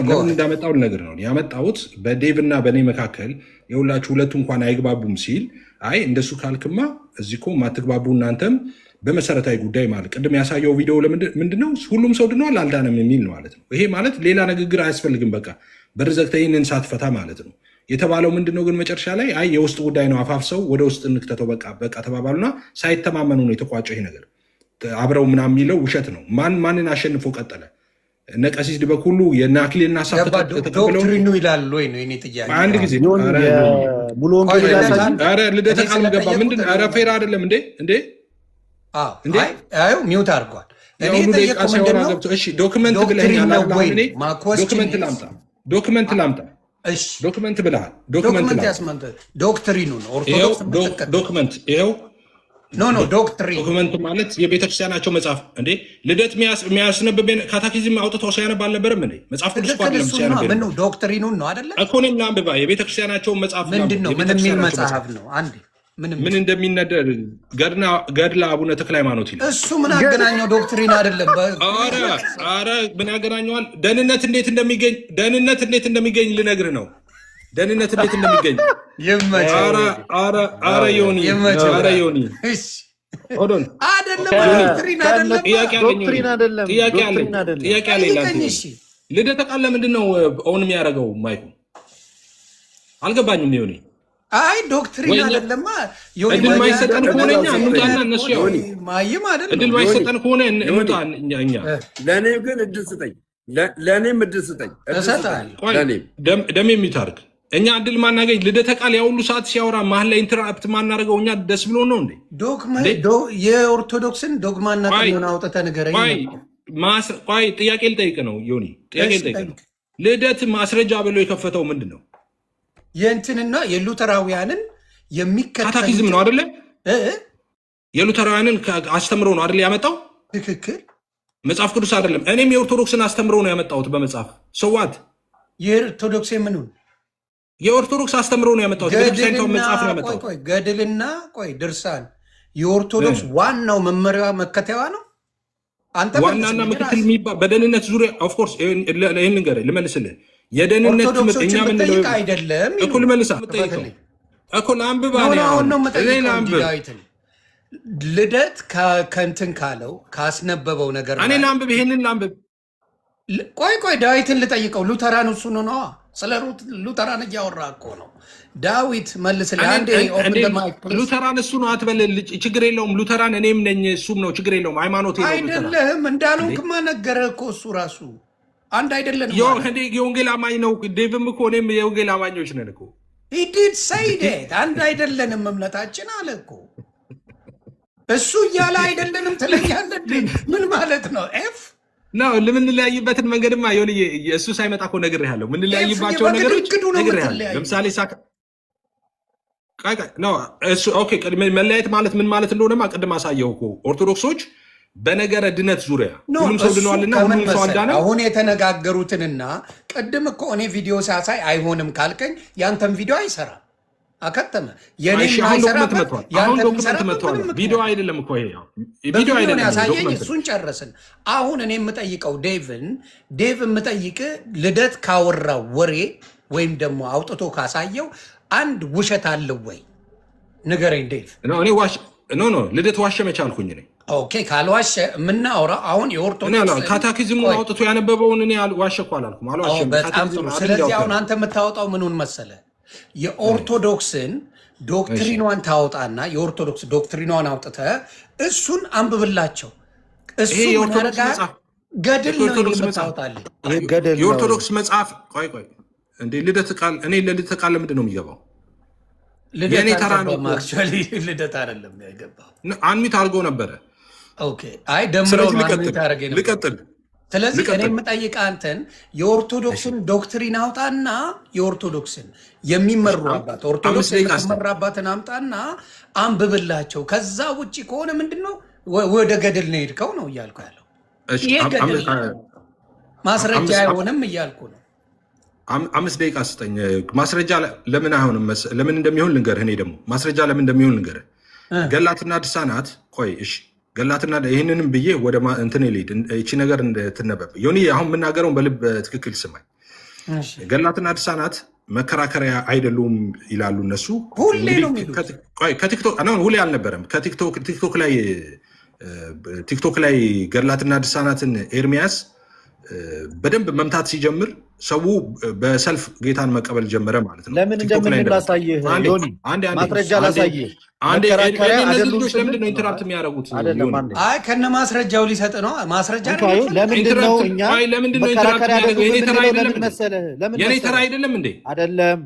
ለምን እንዳመጣው ልነግርህ ነው። ያመጣሁት በዴቭ እና በእኔ መካከል የሁላችሁ ሁለቱ እንኳን አይግባቡም ሲል አይ እንደሱ ካልክማ እዚህ እኮ ማትግባቡ እናንተም በመሰረታዊ ጉዳይ ማለት ቅድም ያሳየው ቪዲዮ ምንድነው? ሁሉም ሰው ድኗል አልዳነም የሚል ነው ማለት ነው። ይሄ ማለት ሌላ ንግግር አያስፈልግም። በቃ በር ዘግተህ ይህንን ሳትፈታ ማለት ነው የተባለው። ምንድነው ግን መጨረሻ ላይ አይ የውስጥ ጉዳይ ነው አፋፍሰው ወደ ውስጥ እንክተተው በቃ ተባባሉና ሳይተማመኑ ነው የተቋጨው። ይሄ ነገር አብረው ምናምን የሚለው ውሸት ነው። ማንን አሸንፎ ቀጠለ? እነ ቀሲስ ድበኩሉ የአክሊልና ሀሳብ ዶክትሪኑ ይላል ወይ ነው የኔ ጥያቄ። አንድ ጊዜ ሙሉ ወንጌል ልደተ ቃል ገባ ምንድን ፌር አይደለም እንዴ? ሚውት አድርጓል። ዶክመንት ብለኸኛል። ዶክመንት ላምጣ። ዶክመንት ብለሃል። ዶክትሪኑ ነው ኦርቶዶክስ ዶክመንት ይኸው ዶክትሪን ማለት የቤተክርስቲያናቸው መጽሐፍ እንዴ ልደት የሚያስነብብ ካታኪዝም አውጥተው ሲያነብ አልነበረም እንዴ? መጽሐፍ ቅዱስ ዶክትሪኑን ነው አይደለ? እኮ እኔም ላንብባ የቤተክርስቲያናቸውን መጽሐፍ ምንድን ነው? ምን የሚል መጽሐፍ ነው? አንዴ ምን እንደሚነደር ገድለ አቡነ ተክለ ሃይማኖት ይላል። እሱ ምን አገናኘው? ዶክትሪን አይደለም። ኧረ ምን ያገናኘዋል? ደህንነት እንዴት እንደሚገኝ ልነግርህ ነው። ደህንነት እንዴት እንደሚገኝ ኧረ ዮኒ ጥያቄ አለኝ። ልደተ ቃል ለምንድን ነው ኦን የሚያደርገው? ማይኩ አልገባኝም ዮኒ። አይ ዶክትሪን አይደለማ። እድል ማይሰጠን ከሆነ እኛ እንውጣና እነሱ ያው እድል ማይሰጠን ከሆነ እንውጣ እኛ። ለእኔም ግን እድል ስጠኝ፣ ለእኔም እድል ስጠኝ። ደም የሚታርግ እኛ እድል ማናገኝ። ልደተ ቃል ያ ሁሉ ሰዓት ሲያወራ መሀል ላይ ኢንተራፕት ማናደርገው እኛ ደስ ብሎ ነው እንዴ? የኦርቶዶክስን ዶግማና ቀኖና አውጥተህ ንገረኝ። ቆይ ጥያቄ ልጠይቅ ነው ዮኒ፣ ጥያቄ ልጠይቅ ነው። ልደት ማስረጃ ብሎ የከፈተው ምንድን ነው? የእንትንና የሉተራውያንን የሚከተል ካታኪዝም ነው አይደለ? የሉተራውያንን አስተምሮ ነው አይደለ ያመጣው? ትክክል። መጽሐፍ ቅዱስ አይደለም። እኔም የኦርቶዶክስን አስተምሮ ነው ያመጣሁት በመጽሐፍ ሰዋት። የኦርቶዶክስ ምኑን? የኦርቶዶክስ አስተምሮ ነው ያመጣሁት። ቤተክርስቲያኒቷን መጽሐፍ ነው ያመጣሁት። ገድልና ድርሳን የኦርቶዶክስ ዋናው መመሪያ መከተያዋ ነው። ዋናና ምክትል የሚባል በደህንነት ዙሪያ ኦፍኮርስ ይህን ንገረኝ ልመልስልህ። የደህንነት ትምህርት እኛ ምንለው አይደለም እኮ ልመልሳ እኮ ለአንብባ ልደት ከእንትን ካለው ካስነበበው ነገር እኔ ለአንብብ ይሄንን ለአንብብ። ቆይ ዳዊትን ልጠይቀው። ሉተራን እሱ ነው። ስለ ሉተራን እያወራ እኮ ነው ዳዊት። መልስልህ አንዴ። ሉተራን እሱ ነው አትበል፣ ችግር የለውም። ሉተራን እኔም ነኝ እሱም ነው፣ ችግር የለውም። ሃይማኖት አይደለህም እንዳልሆንክማ ነገረህ እኮ እሱ ራሱ አንድ አይደለም። የወንጌል አማኝ ነው ዴቭም እኮ እኔም የወንጌል አማኞች ነን እኮ። ሂድድ ሰይዴት አንድ አይደለንም እምነታችን አለ እኮ እሱ እያለ አይደለንም ትለኛለህ። ምን ማለት ነው? ኤፍ ነው ለምንለያይበትን መንገድማ ሆን እሱ ሳይመጣ እኮ ነግሬሃለሁ። ምንለያይባቸው ነገሮች ነግሬሃለሁ። ለምሳሌ መለያየት ማለት ምን ማለት እንደሆነማ ቅድም አሳየው እኮ። ኦርቶዶክሶች በነገረ ድነት ዙሪያ ሁሉም ሰው ድነዋልና ሁሉም ሰው አልዳነ። አሁን የተነጋገሩትንና ቅድም እኮ እኔ ቪዲዮ ሳሳይ አይሆንም ካልከኝ ያንተን ቪዲዮ አይሰራ አከተመ። አሁን ዶክመንት መጥቷል። ቪዲዮ አይደለም እኮ ይሄ ቪዲዮ አይደለም። ያሳየኝ እሱን ጨረስን። አሁን እኔ የምጠይቀው ዴቭ የምጠይቅ ልደት ካወራው ወሬ ወይም ደግሞ አውጥቶ ካሳየው አንድ ውሸት አለው ወይ ንገረኝ ዴቭ። ልደት ዋሸ መቻልኩኝ ነኝ። ኦኬ ካልዋሸ የምናወራ አሁን የኦርቶዶክስ ካታኪዝሙን አውጥቶ ያነበበውን እኔ ዋሸ እኮ አላልኩም። በጣም ጥሩ። ስለዚህ አሁን አንተ የምታወጣው ምኑን መሰለ? የኦርቶዶክስን ዶክትሪኗን ታወጣና የኦርቶዶክስ ዶክትሪኗን አውጥተ እሱን አንብብላቸው። እሱ ገድል ነው የምታወጣልህ። የኦርቶዶክስ መጽሐፍ ቆይ እንዴ ልደት ቃል እኔ ለልደት ቃል ለምንድን ነው የሚገባው? የኔ ተራ ነው። ልደት አይደለም ያገባው። አንሚት አድርጎ ነበረ። ኦኬ አይ ደምረው ልቀጥል። ስለዚህ እኔ የምጠይቅህ አንተን የኦርቶዶክስን ዶክትሪን አውጣና የኦርቶዶክስን የሚመሩባት ኦርቶዶክስ የሚመራባትን አምጣና አንብብላቸው። ከዛ ውጭ ከሆነ ምንድነው ወደ ገድል ነው ሄድከው ነው እያልኩ ያለው። ይሄ ገድል ማስረጃ አይሆንም እያልኩ ነው። 5 ደቂቃ ስጠኝ። ማስረጃ ለምን አይሆንም? ለምን እንደሚሆን ልንገርህ። እኔ ደግሞ ማስረጃ ለምን እንደሚሆን ልንገርህ። ገላትና ድርሳናት ቆይ እሺ፣ ገላትና ይህንንም ብዬ ወደ እንትን ልሂድ። ይቺ ነገር እንድትነበብ ዮኒ፣ አሁን የምናገረውን በልብ ትክክል ስማኝ። ገላትና ድርሳናት መከራከሪያ አይደሉም ይላሉ እነሱ። ሁሌ አልነበረም። ቲክቶክ ላይ ገላትና ድርሳናትን ኤርሚያስ በደንብ መምታት ሲጀምር ሰው በሰልፍ ጌታን መቀበል ጀመረ ማለት ነው። ለምን እንደምን ላሳይህ ዮኒ፣ ማስረጃ ላሳይህ። ልጆች ለምንድን ነው ኢንተራፕት የሚያደርጉት? አይ ከነ ማስረጃው ሊሰጥ ነው። ማስረጃ ለምንድን ነው እኛ መከራከሪያ አደረገው? የኔ ተራ አይደለም እንዴ? አይደለም።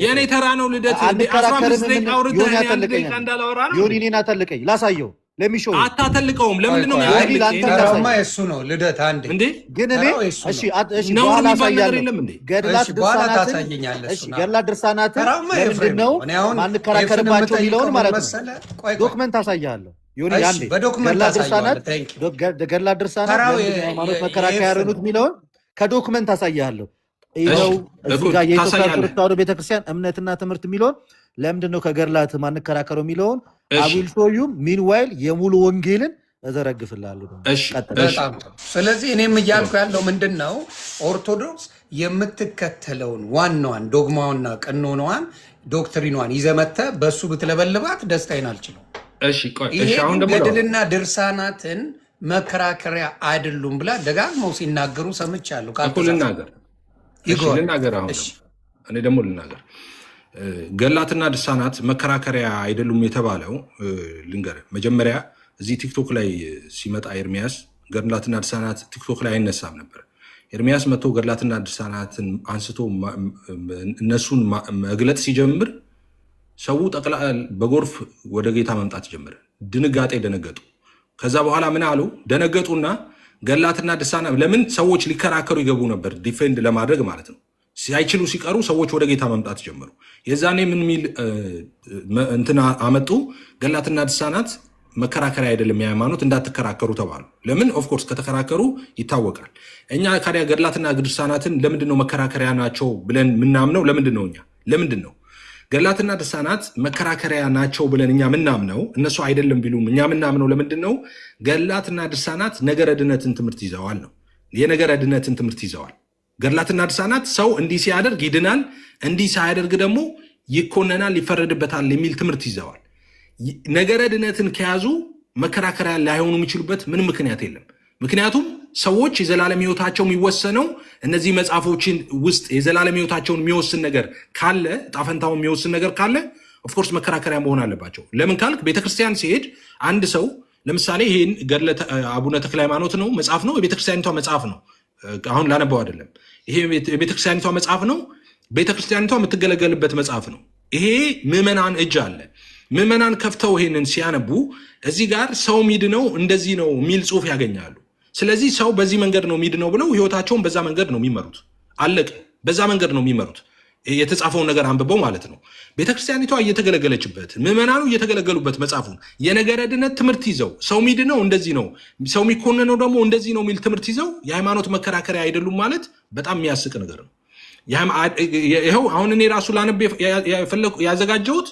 የኔ ተራ ነው ልደት። 15 ደቂቃ አውርተህ አንድ ደቂቃ እንዳላወራ ነው ዮኒ። እኔን አተልቀኝ ላሳየው። አታተልቀውም። ለምንድን ነው እሱ ነው ልደት? አንዴ እንዴ ግን እኔ በኋላ አሳያለሁ። ገድላት ድርሳናትን ለምንድን ነው ማንከራከርባቸው የሚለውን ማለት ነው ዶክመንት አሳያለሁ። ገድላት ድርሳናት ሃይማኖት መከራከሪያ ያሉት የሚለውን ከዶክመንት አሳያለሁ። ይኸው እዚህ ጋር የኢትዮጵያ ኦርቶዶክስ ተዋሕዶ ቤተክርስቲያን እምነትና ትምህርት የሚለውን ለምንድን ነው ከገድላት ማንከራከረው የሚለውን አዊል ሾዩም ሚንዋይል የሙሉ ወንጌልን እዘረግፍላለሁ። በጣም ስለዚህ እኔም እያልኩ ያለው ምንድን ነው ኦርቶዶክስ የምትከተለውን ዋናዋን ዶግማዋንና ቀኖናዋን ዶክትሪኗን ይዘመተ በሱ ብትለበልባት ደስታዬን አልችለው። ይሄ ገድልና ድርሳናትን መከራከሪያ አይደሉም ብላ ደጋግመው ሲናገሩ ሰምቻለሁ። ልናገር አሁን እኔ ደግሞ ልናገር ገድላትና ድርሳናት መከራከሪያ አይደሉም የተባለው ልንገር። መጀመሪያ እዚህ ቲክቶክ ላይ ሲመጣ ኤርሚያስ ገድላትና ድርሳናት ቲክቶክ ላይ አይነሳም ነበር። ኤርሚያስ መጥቶ ገድላትና ድርሳናትን አንስቶ እነሱን መግለጥ ሲጀምር ሰው ጠቅላላ በጎርፍ ወደ ጌታ መምጣት ጀመረ። ድንጋጤ ደነገጡ። ከዛ በኋላ ምን አሉ? ደነገጡና ገድላትና ድርሳናት ለምን ሰዎች ሊከራከሩ ይገቡ ነበር፣ ዲፌንድ ለማድረግ ማለት ነው። ሳይችሉ ሲቀሩ ሰዎች ወደ ጌታ መምጣት ጀመሩ። የዛኔ ምን ሚል እንትና አመጡ? ገድላትና ድርሳናት መከራከሪያ አይደለም የሃይማኖት እንዳትከራከሩ ተባሉ። ለምን? ኦፍኮርስ ከተከራከሩ ይታወቃል። እኛ ካዲያ ገድላትና ድርሳናትን ለምንድነው መከራከሪያ ናቸው ብለን ምናምነው? ለምንድን ነው ገድላትና ድርሳናት መከራከሪያ ናቸው ብለን እኛ ምናምነው? እነሱ አይደለም ቢሉም እኛ ምናምነው ለምንድን ነው? ገድላትና ድርሳናት ነገረ ድነትን ትምህርት ይዘዋል ነው። የነገረ ድነትን ትምህርት ይዘዋል። ገድላትና ድርሳናት ሰው እንዲህ ሲያደርግ ይድናል፣ እንዲህ ሳያደርግ ደግሞ ይኮነናል፣ ይፈረድበታል የሚል ትምህርት ይዘዋል። ነገረ ድነትን ከያዙ መከራከሪያ ላይሆኑ የሚችሉበት ምንም ምክንያት የለም። ምክንያቱም ሰዎች የዘላለም ሕይወታቸው የሚወሰነው እነዚህ መጽሐፎችን ውስጥ የዘላለም ሕይወታቸውን የሚወስን ነገር ካለ ጣፈንታውን የሚወስን ነገር ካለ ኦፍኮርስ መከራከሪያ መሆን አለባቸው። ለምን ካልክ ቤተክርስቲያን ሲሄድ አንድ ሰው ለምሳሌ ይህን ገድለ አቡነ ተክለ ሃይማኖት ነው መጽሐፍ ነው፣ የቤተክርስቲያኒቷ መጽሐፍ ነው። አሁን ላነበው አይደለም። ይሄ የቤተክርስቲያኒቷ መጽሐፍ ነው፣ ቤተክርስቲያኒቷ የምትገለገልበት መጽሐፍ ነው። ይሄ ምዕመናን እጅ አለ። ምዕመናን ከፍተው ይሄንን ሲያነቡ እዚህ ጋር ሰው ሚድነው እንደዚህ ነው የሚል ጽሑፍ ያገኛሉ። ስለዚህ ሰው በዚህ መንገድ ነው ሚድነው ብለው ህይወታቸውን በዛ መንገድ ነው የሚመሩት። አለቀ። በዛ መንገድ ነው የሚመሩት የተጻፈውን ነገር አንብበው ማለት ነው። ቤተክርስቲያኒቷ እየተገለገለችበት ምዕመናኑ እየተገለገሉበት መጽሐፉን የነገረ ድነት ትምህርት ይዘው ሰው ሚድነው እንደዚህ ነው፣ ሰው የሚኮነነው ደግሞ እንደዚህ ነው የሚል ትምህርት ይዘው የሃይማኖት መከራከሪያ አይደሉም ማለት በጣም የሚያስቅ ነገር ነው። ይኸው አሁን እኔ ራሱ ላነብ ያዘጋጀሁት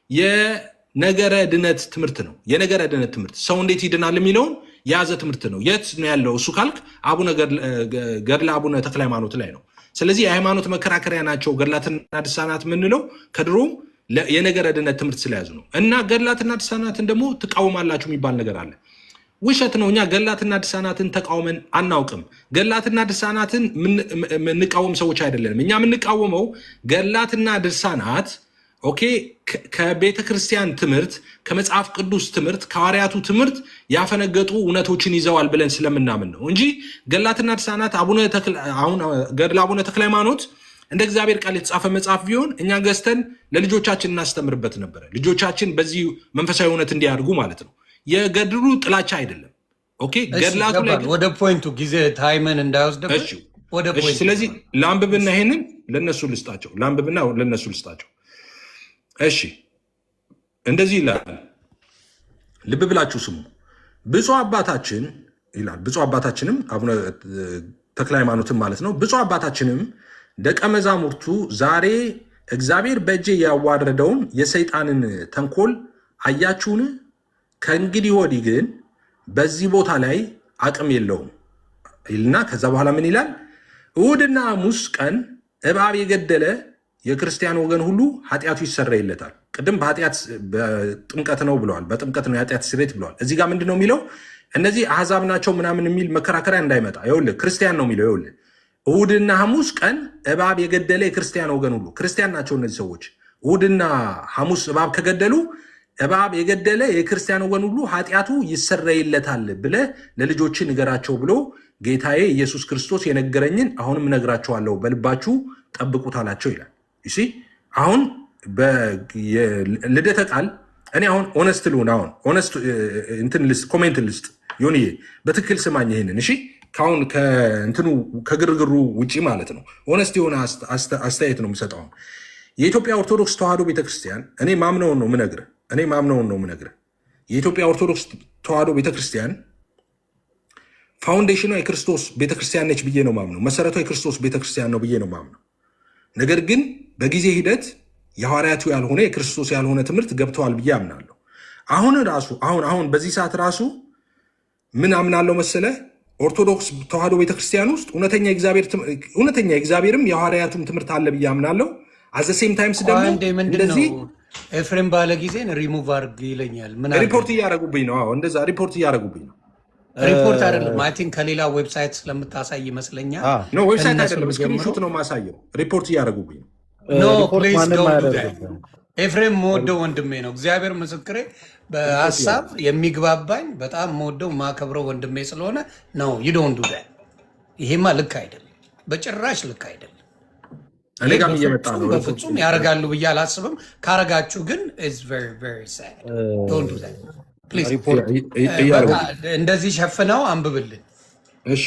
የነገረ ድነት ትምህርት ነው። የነገረ ድነት ትምህርት ሰው እንዴት ይድናል የሚለውን የያዘ ትምህርት ነው። የት ነው ያለው እሱ ካልክ ገድለ አቡነ ተክለ ሃይማኖት ላይ ነው። ስለዚህ የሃይማኖት መከራከሪያ ናቸው ገድላትና ድርሳናት የምንለው ከድሮም የነገረ ድነት ትምህርት ስለያዙ ነው። እና ገድላትና ድርሳናትን ደግሞ ትቃወማላችሁ የሚባል ነገር አለ። ውሸት ነው። እኛ ገድላትና ድርሳናትን ተቃውመን አናውቅም። ገድላትና ድርሳናትን የምንቃወም ሰዎች አይደለንም። እኛ የምንቃወመው ገድላትና ድርሳናት ኦኬ ከቤተ ክርስቲያን ትምህርት ከመጽሐፍ ቅዱስ ትምህርት ከሐዋርያቱ ትምህርት ያፈነገጡ እውነቶችን ይዘዋል ብለን ስለምናምን ነው እንጂ ገድላትና ድርሳናት ገድለ አቡነ ተክለ ሃይማኖት እንደ እግዚአብሔር ቃል የተጻፈ መጽሐፍ ቢሆን እኛ ገዝተን ለልጆቻችን እናስተምርበት ነበረ። ልጆቻችን በዚህ መንፈሳዊ እውነት እንዲያድጉ ማለት ነው። የገድሉ ጥላቻ አይደለም። ኦኬ ገድላቱ ላይ ወደ ፖይንቱ ጊዜ ታይመን እንዳይወስደበት ወደ ፖይንቱ። ስለዚህ ላንብብና ይሄንን ለነሱ ልስጣቸው። እሺ እንደዚህ ይላል። ልብ ብላችሁ ስሙ። ብፁዕ አባታችን ይላል። ብፁዕ አባታችንም አቡነ ተክለ ሃይማኖትም ማለት ነው። ብፁዕ አባታችንም ደቀ መዛሙርቱ ዛሬ እግዚአብሔር በእጄ ያዋረደውን የሰይጣንን ተንኮል አያችሁን? ከእንግዲህ ወዲህ ግን በዚህ ቦታ ላይ አቅም የለውም ይልና ከዛ በኋላ ምን ይላል? እሑድና ሐሙስ ቀን እባብ የገደለ የክርስቲያን ወገን ሁሉ ኃጢአቱ ይሰረይለታል። ቅድም በጥምቀት ነው ብለዋል። በጥምቀት ነው የኃጢአት ስርየት ብለዋል። እዚህ ጋር ምንድን ነው የሚለው? እነዚህ አሕዛብ ናቸው ምናምን የሚል መከራከሪያ እንዳይመጣ። ይኸውልህ ክርስቲያን ነው የሚለው። ይኸውልህ እሑድና ሐሙስ ቀን እባብ የገደለ የክርስቲያን ወገን ሁሉ ክርስቲያን ናቸው እነዚህ ሰዎች። እሑድና ሐሙስ እባብ ከገደሉ እባብ የገደለ የክርስቲያን ወገን ሁሉ ኃጢአቱ ይሰረይለታል ብለህ ለልጆች ንገራቸው ብሎ ጌታዬ ኢየሱስ ክርስቶስ የነገረኝን አሁንም እነግራቸዋለሁ፣ በልባችሁ ጠብቁት አላቸው ይላል። እሺ አሁን ልደተ ቃል እኔ አሁን ኦነስት ልሁን። አሁን ኦነስት እንትን ልስጥ፣ ኮሜንት ልስጥ። ዮኒዬ በትክክል ስማኝ ይሄንን። እሺ ካሁን ከእንትኑ ከግርግሩ ውጪ ማለት ነው። ኦነስት የሆነ አስተያየት ነው የምሰጠው። የኢትዮጵያ ኦርቶዶክስ ተዋሕዶ ቤተክርስቲያን እኔ ማምነውን ነው የምነግርህ። የኢትዮጵያ ኦርቶዶክስ ተዋሕዶ ቤተክርስቲያን ፋውንዴሽኗ የክርስቶስ ቤተክርስቲያን ነች ብዬ ነው ማምነው። መሰረቷ የክርስቶስ ቤተክርስቲያን ነው ብዬ ነው ማምነው። ነገር ግን በጊዜ ሂደት የሐዋርያቱ ያልሆነ የክርስቶስ ያልሆነ ትምህርት ገብተዋል ብዬ አምናለሁ። አሁን በዚህ ሰዓት ራሱ ምን አምናለሁ መሰለ? ኦርቶዶክስ ተዋህዶ ቤተክርስቲያን ውስጥ እውነተኛ የእግዚአብሔርም የሐዋርያቱም ትምህርት አለ ብዬ አምናለሁ። አዘሴም ታይምስ ደግሞ እንደዚህ ኤፍሬም ባለ ጊዜን ሪሙቭ አድርግ ይለኛል። ሪፖርት እያደረጉብኝ ነው። እንደዛ ሪፖርት እያደረጉብኝ ነው። ሪፖርት አይደለም አይ ቲንክ ከሌላ ዌብሳይት ስለምታሳይ ይመስለኛል። ኖ ዌብሳይት አይደለም፣ ስክሪንሾት ነው ማሳየው። ሪፖርት እያደረጉብኝ ነው። ኖ ፕሊዝ ዶንት ዱ ዳት። ኤፍሬም መወደው ወንድሜ ነው፣ እግዚአብሔር ምስክሬ። በሀሳብ የሚግባባኝ በጣም መወደው ማከብረው ወንድሜ ስለሆነ ነው። ዩ ዶንት ዱ ዳት። ይሄማ ልክ አይደለም፣ በጭራሽ ልክ አይደለም። እኔ ጋር እየመጣ ነው። በፍጹም ያደርጋሉ ብዬ አላስብም። ካረጋችሁ ግን ኢትስ ቬሪ ቬሪ ሳድ። ዶንት ዱ ዳት ፕሊዝ። እንደዚህ ሸፍነው አንብብልን። እሺ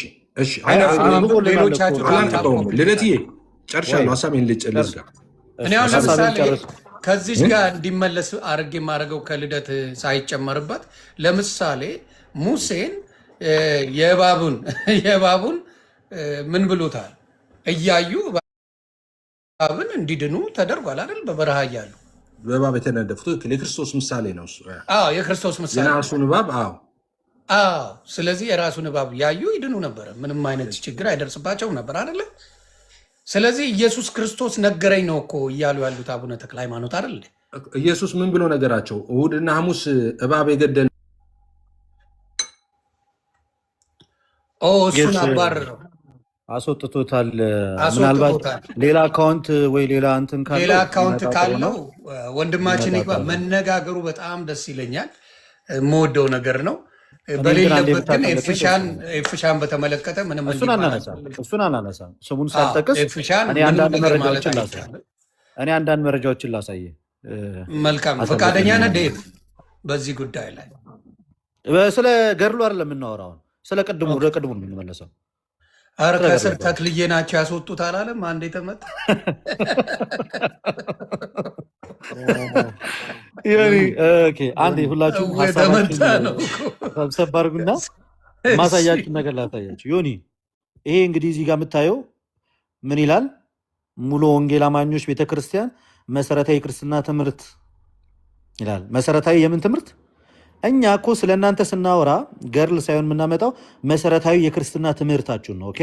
ሌሎቻችሁ ልደትዬ ጨርሻለሁ። ሀሳቤን ልዝጋ። እኔ አሁን ለምሳሌ ከዚች ጋር እንዲመለስ አድርጌ የማደርገው ከልደት ሳይጨመርበት፣ ለምሳሌ ሙሴን የእባቡን ምን ብሎታል? እያዩ እባብን እንዲድኑ ተደርጓል አይደል? በበረሃ እያሉ በእባብ የተነደፉት የክርስቶስ ምሳሌ ነው እሱ። የክርስቶስ ምሳሌ የራሱን እባብ። ስለዚህ የራሱን እባብ ያዩ ይድኑ ነበረ። ምንም አይነት ችግር አይደርስባቸውም ነበር አይደለ? ስለዚህ ኢየሱስ ክርስቶስ ነገረኝ ነው እኮ እያሉ ያሉት አቡነ ተክለ ሃይማኖት አይደል? ኢየሱስ ምን ብሎ ነገራቸው? እሑድና ሐሙስ እባብ የገደለ እሱን አባረረው፣ አስወጥቶታል። ምናልባት ሌላ አካውንት ወይ ሌላ እንትን ካለው ሌላ አካውንት ካለው ወንድማችን መነጋገሩ በጣም ደስ ይለኛል። የምወደው ነገር ነው። በሌለበት ግን ኤፍሻን በተመለከተ ምንም እሱን አናነሳም። ስሙን ሳልጠቅስ እኔ አንዳንድ መረጃዎችን ላሳየ። መልካም ፈቃደኛ ነህ ዴቭ? በዚህ ጉዳይ ላይ ስለ ገድሉ አይደለም የምናወራው፣ ስለ ቅድሙ ወደ ቅድሙ ነው የምንመለሰው። ኧረ ከስር ተክልዬ ናቸው ያስወጡት አላለም? አንዴ ተመጣ አንዴ ሁላችሁም ሰብሰብ አድርጉና ማሳያችሁ ነገር ላሳያችሁ። ዮኒ ይሄ እንግዲህ እዚህ ጋር የምታየው ምን ይላል? ሙሉ ወንጌል አማኞች ቤተክርስቲያን መሰረታዊ የክርስትና ትምህርት ይላል። መሰረታዊ የምን ትምህርት? እኛ እኮ ስለ እናንተ ስናወራ ገርል ሳይሆን የምናመጣው መሰረታዊ የክርስትና ትምህርታችሁን ነው። ኦኬ።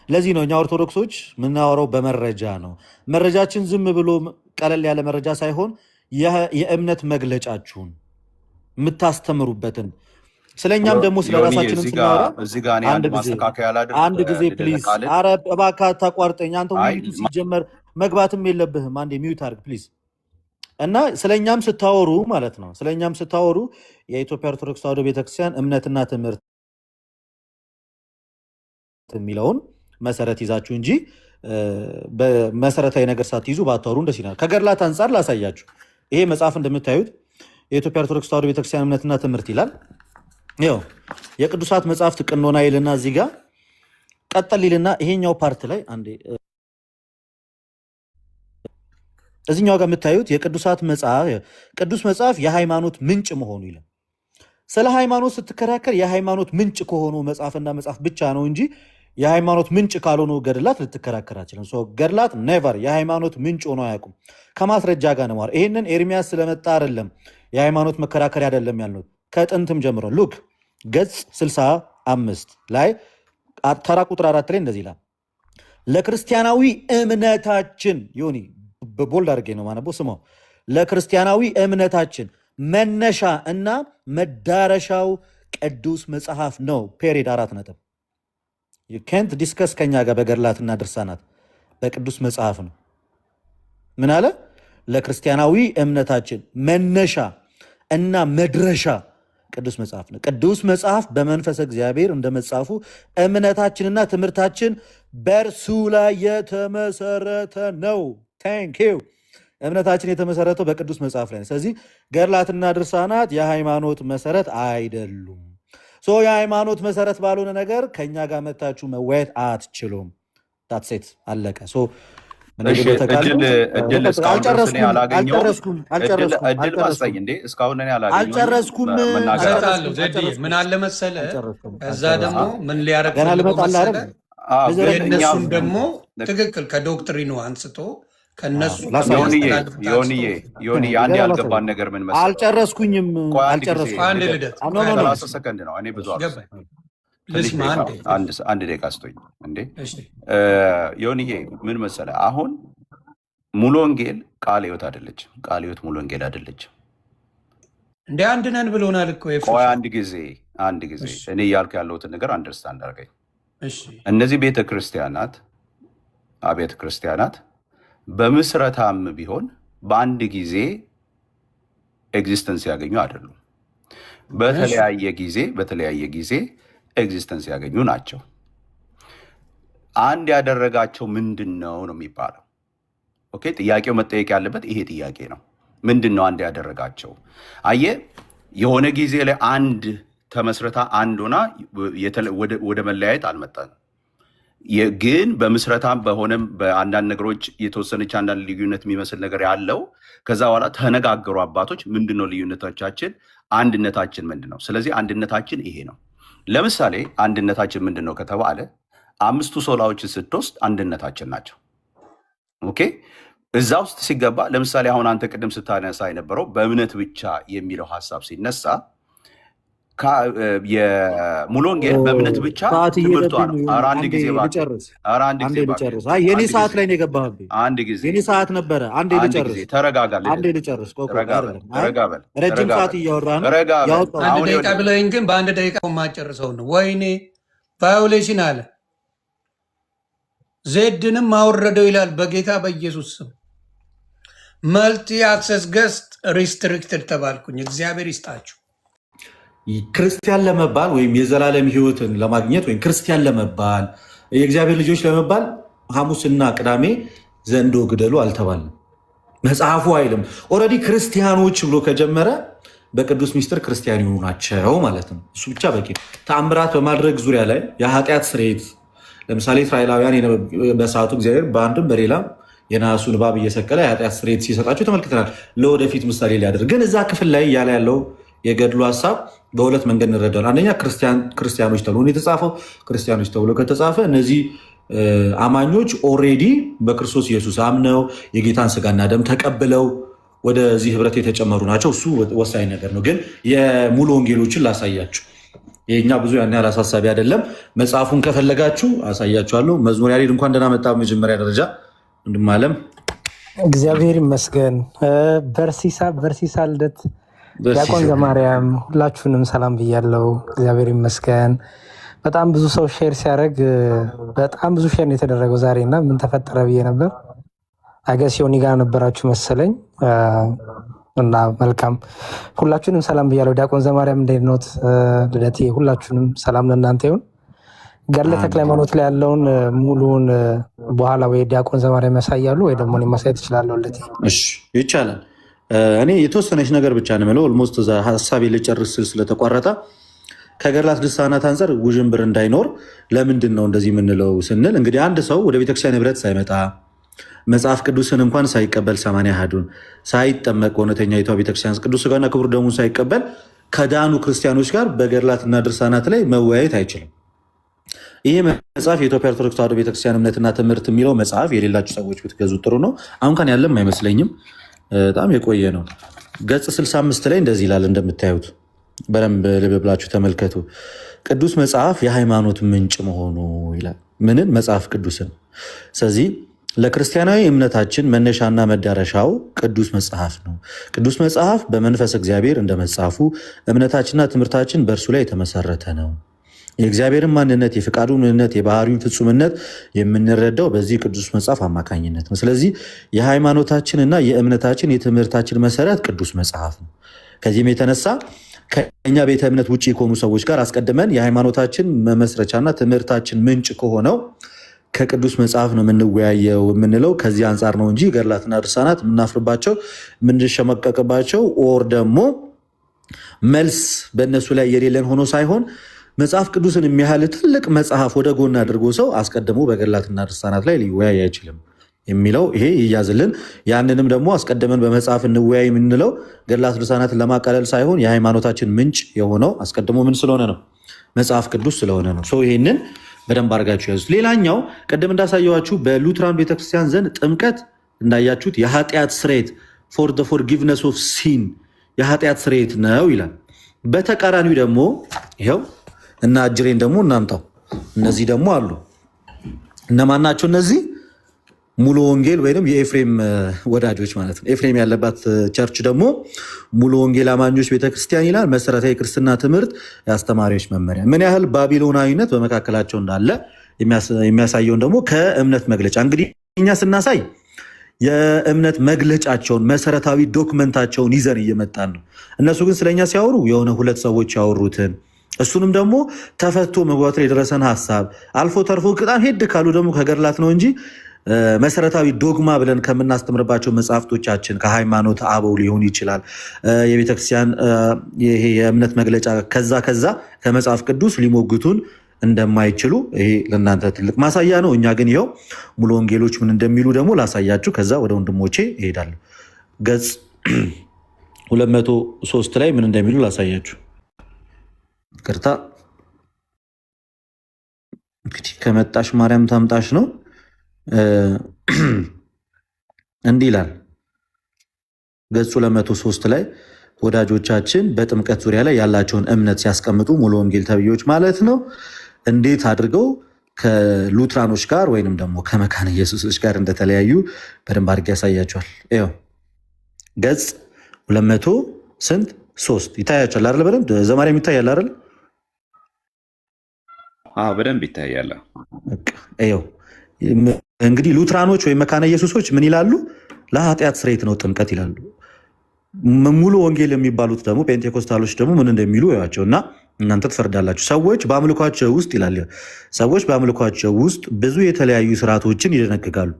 ለዚህ ነው እኛ ኦርቶዶክሶች የምናወራው በመረጃ ነው። መረጃችን ዝም ብሎ ቀለል ያለ መረጃ ሳይሆን የእምነት መግለጫችሁን የምታስተምሩበትን፣ ስለኛም ደግሞ ስለ ራሳችንም ስናወራ አንድ ጊዜ ፕሊዝ፣ ኧረ እባክህ አታቋርጠኝ አንተ። ውይይቱ ሲጀመር መግባትም የለብህም። አንዴ ሚዩት አድርግ ፕሊዝ። እና ስለኛም ስታወሩ ማለት ነው፣ ስለኛም ስታወሩ የኢትዮጵያ ኦርቶዶክስ ተዋሕዶ ቤተክርስቲያን እምነትና ትምህርት የሚለውን መሰረት ይዛችሁ እንጂ በመሰረታዊ ነገር ሳትይዙ ባታወሩ ደስ ይላል። ከገድላት አንጻር ላሳያችሁ። ይሄ መጽሐፍ እንደምታዩት የኢትዮጵያ ኦርቶዶክስ ተዋሕዶ ቤተክርስቲያን እምነትና ትምህርት ይላል። ይኸው የቅዱሳት መጽሐፍት ቅኖና ይልና እዚህ ጋር ቀጠል ይልና ይሄኛው ፓርት ላይ አንዴ እዚህኛው ጋር የምታዩት የቅዱሳት መጽሐፍ ቅዱስ መጽሐፍ የሃይማኖት ምንጭ መሆኑ ይላል። ስለ ሃይማኖት ስትከራከር የሃይማኖት ምንጭ ከሆኑ መጽሐፍና መጽሐፍ ብቻ ነው እንጂ የሃይማኖት ምንጭ ካልሆኑ ገድላት ልትከራከር አትችልም። ገድላት ኔቨር የሃይማኖት ምንጭ ሆኖ አያውቁም። ከማስረጃ ጋር ነው። ይህንን ኤርሚያስ ስለመጣ አይደለም የሃይማኖት መከራከሪያ አይደለም ያልነው፣ ከጥንትም ጀምሮ ሉክ ገጽ 65 ላይ ተራ ቁጥር 4 ላይ እንደዚህ ይላል። ለክርስቲያናዊ እምነታችን ዮኒ በቦልድ አድርጌ ነው ማነበው፣ ስማው። ለክርስቲያናዊ እምነታችን መነሻ እና መዳረሻው ቅዱስ መጽሐፍ ነው። ፔሪድ 4 ነጥብ። ኬንት ዲስከስ ከኛ ጋር በገድላትና ድርሳናት በቅዱስ መጽሐፍ ነው። ምን አለ? ለክርስቲያናዊ እምነታችን መነሻ እና መድረሻ ቅዱስ መጽሐፍ ነው። ቅዱስ መጽሐፍ በመንፈስ እግዚአብሔር እንደመጻፉ እምነታችንና ትምህርታችን በእርሱ ላይ የተመሰረተ ነው። ታንኪዩ። እምነታችን የተመሰረተው በቅዱስ መጽሐፍ ላይ ነው። ስለዚህ ገድላትና ድርሳናት የሃይማኖት መሰረት አይደሉም። የሃይማኖት መሰረት ባልሆነ ነገር ከኛ ጋር መታችሁ መወያየት አትችሉም። ታትሴት አለቀ። እድል እስካሁን ድረስ እኔ አላገኘሁም። እድል ማስጠኝ እንዴ እስካሁን እኔ አላገኘሁም። አልጨረስኩም። ምን አለ መሰለህ፣ እዛ ደግሞ ምን ሊያረግ መሰለህ፣ እነሱም ደግሞ ትክክል ከዶክትሪኑ አንስቶ ከነሱ ዮኒ አንድ ያልገባን ነገር ምን መሰለህ፣ አልጨረስኩኝም። አንድ ልደት 30 ሰከንድ ነው። እኔ ብዙ አንድ ደቂቃ ስቶኝ እንዴ ዮኒዬ ምን መሰለህ፣ አሁን ሙሉ ወንጌል ቃለ ሕይወት አይደለችም። ቃለ ሕይወት ሙሉ ወንጌል አይደለችም። እንደ አንድ ነን ብሎናል እኮ። ቆይ አንድ ጊዜ እኔ እያልኩ ያለሁትን ነገር አንደርስታንድ አድርገኝ። እነዚህ አብያተ ክርስቲያናት በምስረታም ቢሆን በአንድ ጊዜ ኤግዚስተንስ ያገኙ አይደሉም። በተለያየ ጊዜ ኤግዚስተንስ ያገኙ ናቸው። አንድ ያደረጋቸው ምንድን ነው የሚባለው? ኦኬ፣ ጥያቄው መጠየቅ ያለበት ይሄ ጥያቄ ነው። ምንድን ነው አንድ ያደረጋቸው? አየህ፣ የሆነ ጊዜ ላይ አንድ ተመስረታ አንድ ሆና ወደ መለያየት አልመጣንም። ግን በምስረታም በሆነም በአንዳንድ ነገሮች የተወሰነች አንዳንድ ልዩነት የሚመስል ነገር ያለው ከዛ በኋላ ተነጋገሩ አባቶች። ምንድነው ልዩነቶቻችን? አንድነታችን ምንድን ነው? ስለዚህ አንድነታችን ይሄ ነው። ለምሳሌ አንድነታችን ምንድን ነው ከተባለ 5ቱ ሶላዎችን ስትወስድ አንድነታችን ናቸው። ኦኬ፣ እዛ ውስጥ ሲገባ ለምሳሌ አሁን አንተ ቅድም ስታነሳ የነበረው በእምነት ብቻ የሚለው ሀሳብ ሲነሳ የሙሉ ወንጌል በእምነት ብቻ ትምህርቷ ነው። አንድ ጊዜ የኔ ሰዓት ላይ ነው የገባህብኝ። አንድ ጊዜ የኔ ሰዓት ነበረ። አንዴ ልጨርስ። አንዴ ልጨርስ። ረጅም ሰዓት እያወራህ ነው። አንድ ደቂቃ ብለኸኝ ግን በአንድ ደቂቃ የማጨርሰው ነው። ወይኔ ቫዮሌሽን አለ። ዜድንም አወረደው ይላል በጌታ በኢየሱስ ስም። መልቲ አክሰስ ገስት ሪስትሪክትድ ተባልኩኝ። እግዚአብሔር ይስጣችሁ። ክርስቲያን ለመባል ወይም የዘላለም ሕይወትን ለማግኘት ወይም ክርስቲያን ለመባል የእግዚአብሔር ልጆች ለመባል ሐሙስና ቅዳሜ ዘንዶ ግደሉ አልተባልም። መጽሐፉ አይልም። ኦልሬዲ ክርስቲያኖች ብሎ ከጀመረ በቅዱስ ሚስጥር ክርስቲያን የሆኑ ናቸው ማለት ነው። እሱ ብቻ በቂ። ተአምራት በማድረግ ዙሪያ ላይ የኃጢአት ስርየት፣ ለምሳሌ እስራኤላውያን በሰዓቱ እግዚአብሔር በአንድም በሌላም የናሱን እባብ እየሰቀለ የኃጢአት ስርየት ሲሰጣቸው ተመልክተናል። ለወደፊት ምሳሌ ሊያደርግ ግን እዛ ክፍል ላይ እያለ ያለው የገድሉ ሀሳብ በሁለት መንገድ እንረዳለን። አንደኛ ክርስቲያኖች ተብሎ የተጻፈው ክርስቲያኖች ተብሎ ከተጻፈ እነዚህ አማኞች ኦልሬዲ በክርስቶስ ኢየሱስ አምነው የጌታን ስጋና ደም ተቀብለው ወደዚህ ህብረት የተጨመሩ ናቸው። እሱ ወሳኝ ነገር ነው። ግን የሙሉ ወንጌሎችን ላሳያችሁ። የኛ ብዙ ያን ያህል አሳሳቢ አይደለም። መጽሐፉን ከፈለጋችሁ አሳያችኋለሁ። መዝሙር ያሬድ እንኳን ደህና መጣ። መጀመሪያ ደረጃ ወንድም አለም እግዚአብሔር ይመስገን። በርሲሳ ልደት ዲያቆን ዘማርያም ሁላችሁንም ሰላም ብያለው። እግዚአብሔር ይመስገን። በጣም ብዙ ሰው ሼር ሲያደርግ በጣም ብዙ ሼር ነው የተደረገው ዛሬ እና ምን ተፈጠረ ብዬ ነበር። አገስ ዮኒ ጋር ነበራችሁ መሰለኝ እና መልካም ሁላችሁንም ሰላም ብያለው። ዲያቆን ዘማርያም እንዴት ኖት? ልደቴ ሁላችሁንም ሰላም ለእናንተ ይሁን። ገድለ ተክለ ሃይማኖት ላይ ያለውን ሙሉውን በኋላ ወይ ዲያቆን ዘማርያም ያሳያሉ ወይ ደግሞ ማሳየት እችላለሁ። ልደቴ እሺ ይቻላል። እኔ የተወሰነች ነገር ብቻ ነው የምለው። ኦልሞስት እዛ ሀሳቤ ልጨርስ ስለተቋረጠ ከገድላት ድርሳናት አንጻር ውዥንብር እንዳይኖር ለምንድን ነው እንደዚህ የምንለው ስንል እንግዲህ አንድ ሰው ወደ ቤተክርስቲያን ህብረት ሳይመጣ መጽሐፍ ቅዱስን እንኳን ሳይቀበል 80 አሐዱን ሳይጠመቅ እውነተኛይቷ ቤተክርስቲያን ቅዱስ ሥጋውና ክቡር ደሙን ሳይቀበል ከዳኑ ክርስቲያኖች ጋር በገድላትና ድርሳናት ላይ መወያየት አይችልም። ይሄ መጽሐፍ የኢትዮጵያ ኦርቶዶክስ ተዋሕዶ ቤተክርስቲያን እምነትና ትምህርት የሚለው መጽሐፍ የሌላችሁ ሰዎች ብትገዙ ጥሩ ነው። አሁን ካን ያለም አይመስለኝም። በጣም የቆየ ነው። ገጽ 65 ላይ እንደዚህ ይላል። እንደምታዩት በደንብ ልብ ብላችሁ ተመልከቱ። ቅዱስ መጽሐፍ የሃይማኖት ምንጭ መሆኑ ይላል። ምንን? መጽሐፍ ቅዱስን። ስለዚህ ለክርስቲያናዊ እምነታችን መነሻና መዳረሻው ቅዱስ መጽሐፍ ነው። ቅዱስ መጽሐፍ በመንፈስ እግዚአብሔር እንደመጻፉ እምነታችንና ትምህርታችን በእርሱ ላይ የተመሰረተ ነው። የእግዚአብሔርን ማንነት፣ የፍቃዱን ምንነት፣ የባህሪውን ፍጹምነት የምንረዳው በዚህ ቅዱስ መጽሐፍ አማካኝነት ነው። ስለዚህ የሃይማኖታችንና የእምነታችን የትምህርታችን መሰረት ቅዱስ መጽሐፍ ነው። ከዚህም የተነሳ ከኛ ቤተ እምነት ውጭ ከሆኑ ሰዎች ጋር አስቀድመን የሃይማኖታችን መመስረቻና ትምህርታችን ምንጭ ከሆነው ከቅዱስ መጽሐፍ ነው የምንወያየው የምንለው ከዚህ አንጻር ነው እንጂ ገድላትና ድርሳናት የምናፍርባቸው የምንሸመቀቅባቸው ኦር ደግሞ መልስ በእነሱ ላይ የሌለን ሆኖ ሳይሆን መጽሐፍ ቅዱስን የሚያህል ትልቅ መጽሐፍ ወደ ጎን አድርጎ ሰው አስቀድሞ በገድላትና ድርሳናት ላይ ሊወያይ አይችልም። የሚለው ይሄ ይያዝልን። ያንንም ደግሞ አስቀድመን በመጽሐፍ እንወያይ የምንለው ገድላት ድርሳናትን ለማቃለል ሳይሆን የሃይማኖታችን ምንጭ የሆነው አስቀድሞ ምን ስለሆነ ነው? መጽሐፍ ቅዱስ ስለሆነ ነው። ይህንን በደንብ አድርጋችሁ ያዙት። ሌላኛው ቅድም እንዳሳየዋችሁ በሉትራን ቤተክርስቲያን ዘንድ ጥምቀት እንዳያችሁት የኃጢአት ስርየት ፎር ዘ ፎርጊቭነስ ኦፍ ሲን የኃጢአት ስርየት ነው ይላል። በተቃራኒው ደግሞ ይኸው እና አጅሬን ደግሞ እናምጣው። እነዚህ ደግሞ አሉ። እነማን ናቸው እነዚህ? ሙሉ ወንጌል ወይም የኤፍሬም ወዳጆች ማለት ነው። ኤፍሬም ያለባት ቸርች ደግሞ ሙሉ ወንጌል አማኞች ቤተክርስቲያን ይላል። መሰረታዊ ክርስትና ትምህርት የአስተማሪዎች መመሪያ። ምን ያህል ባቢሎናዊነት በመካከላቸው እንዳለ የሚያሳየውን ደግሞ ከእምነት መግለጫ እንግዲህ እኛ ስናሳይ የእምነት መግለጫቸውን መሰረታዊ ዶክመንታቸውን ይዘን እየመጣን ነው። እነሱ ግን ስለኛ ሲያወሩ የሆነ ሁለት ሰዎች ያወሩትን እሱንም ደግሞ ተፈቶ መግባቱ የደረሰን ሀሳብ አልፎ ተርፎ በጣም ሄድ ካሉ ደግሞ ከገድላት ነው እንጂ መሰረታዊ ዶግማ ብለን ከምናስተምርባቸው መጽሐፍቶቻችን ከሃይማኖት አበው ሊሆን ይችላል የቤተክርስቲያን ይሄ የእምነት መግለጫ ከዛ ከመጽሐፍ ቅዱስ ሊሞግቱን እንደማይችሉ ይሄ ለእናንተ ትልቅ ማሳያ ነው። እኛ ግን ይኸው ሙሉ ወንጌሎች ምን እንደሚሉ ደግሞ ላሳያችሁ። ከዛ ወደ ወንድሞቼ እሄዳለሁ። ገጽ 203 ላይ ምን እንደሚሉ ላሳያችሁ። ቅርታ እንግዲህ ከመጣሽ ማርያም ታምጣሽ ነው። እንዲህ ይላል ገጽ 203 ላይ ወዳጆቻችን በጥምቀት ዙሪያ ላይ ያላቸውን እምነት ሲያስቀምጡ ሙሉ ወንጌል ተብዮች ማለት ነው እንዴት አድርገው ከሉትራኖች ጋር ወይንም ደግሞ ከመካነ ኢየሱሶች ጋር እንደተለያዩ በደንብ አድርጌ ያሳያቸዋል። ይኸው ገጽ 203 ይታያቸዋል አይደል? በደንብ ዘማሪያም ይታያል አይደል? በደንብ ይታያል። ይኸው እንግዲህ ሉትራኖች ወይም መካነ ኢየሱሶች ምን ይላሉ? ለኃጢአት ስርየት ነው ጥምቀት ይላሉ። ሙሉ ወንጌል የሚባሉት ደግሞ ፔንቴኮስታሎች ደግሞ ምን እንደሚሉ ያቸው እና እናንተ ትፈርዳላችሁ። ሰዎች በአምልኳቸው ውስጥ ይላል ሰዎች በአምልኳቸው ውስጥ ብዙ የተለያዩ ስርዓቶችን ይደነግጋሉ።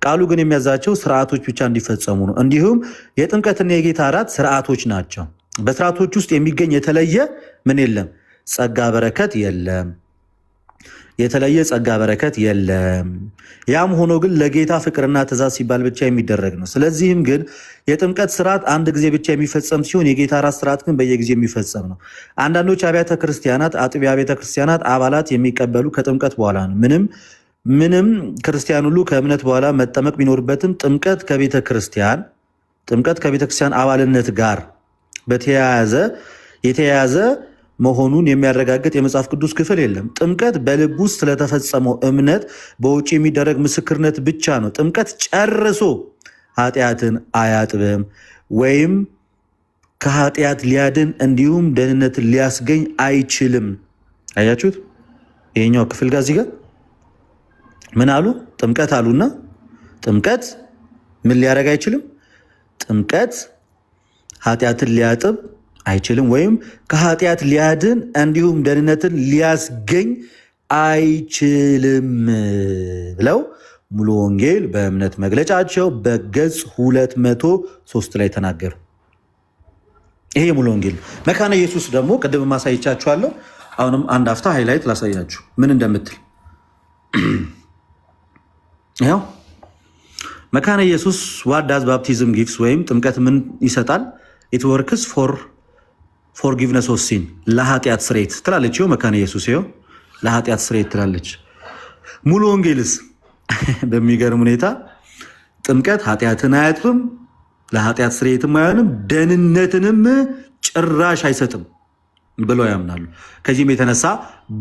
ቃሉ ግን የሚያዛቸው ስርዓቶች ብቻ እንዲፈጸሙ ነው። እንዲሁም የጥምቀትና የጌታ እራት ስርዓቶች ናቸው። በስርዓቶች ውስጥ የሚገኝ የተለየ ምን የለም? ጸጋ በረከት የለም። የተለየ ጸጋ በረከት የለም። ያም ሆኖ ግን ለጌታ ፍቅርና ትእዛዝ ሲባል ብቻ የሚደረግ ነው። ስለዚህም ግን የጥምቀት ስርዓት አንድ ጊዜ ብቻ የሚፈጸም ሲሆን የጌታ እራት ስርዓት ግን በየጊዜው የሚፈጸም ነው። አንዳንዶች አብያተ ክርስቲያናት አጥቢያ ቤተ ክርስቲያናት አባላት የሚቀበሉ ከጥምቀት በኋላ ነው። ምንም ክርስቲያን ሁሉ ከእምነት በኋላ መጠመቅ ቢኖርበትም ጥምቀት ከቤተ ክርስቲያን አባልነት ጋር የተያያዘ መሆኑን የሚያረጋግጥ የመጽሐፍ ቅዱስ ክፍል የለም። ጥምቀት በልብ ውስጥ ስለተፈጸመው እምነት በውጭ የሚደረግ ምስክርነት ብቻ ነው። ጥምቀት ጨርሶ ኃጢአትን አያጥብም ወይም ከኃጢአት ሊያድን እንዲሁም ደህንነትን ሊያስገኝ አይችልም። አያችሁት? ይሄኛው ክፍል ጋር እዚህ ጋር ምን አሉ? ጥምቀት አሉና ጥምቀት ምን ሊያደርግ አይችልም? ጥምቀት ኃጢአትን ሊያጥብ አይችልም ወይም ከኃጢአት ሊያድን እንዲሁም ደህንነትን ሊያስገኝ አይችልም ብለው ሙሉ ወንጌል በእምነት መግለጫቸው በገጽ 203 ላይ ተናገሩ። ይሄ ሙሉ ወንጌል። መካነ ኢየሱስ ደግሞ ቅድም ማሳይቻችኋለሁ። አሁንም አንድ አፍታ ሃይላይት ላሳያችሁ ምን እንደምትል። ይኸው መካነ ኢየሱስ ዋት ዳዝ ባፕቲዝም ጊቭስ ወይም ጥምቀት ምን ይሰጣል? ኢት ወርክስ ፎርጊቭነስ ኦፍ ሲን ለኃጢአት ስርየት ትላለች። ይኸው መካነ ኢየሱስ ይኸው ለኃጢአት ስርየት ትላለች። ሙሉ ወንጌልስ በሚገርም ሁኔታ ጥምቀት ኃጢአትን አያጥብም፣ ለኃጢአት ስርየትም አይሆንም፣ ደህንነትንም ጭራሽ አይሰጥም ብለው ያምናሉ። ከዚህም የተነሳ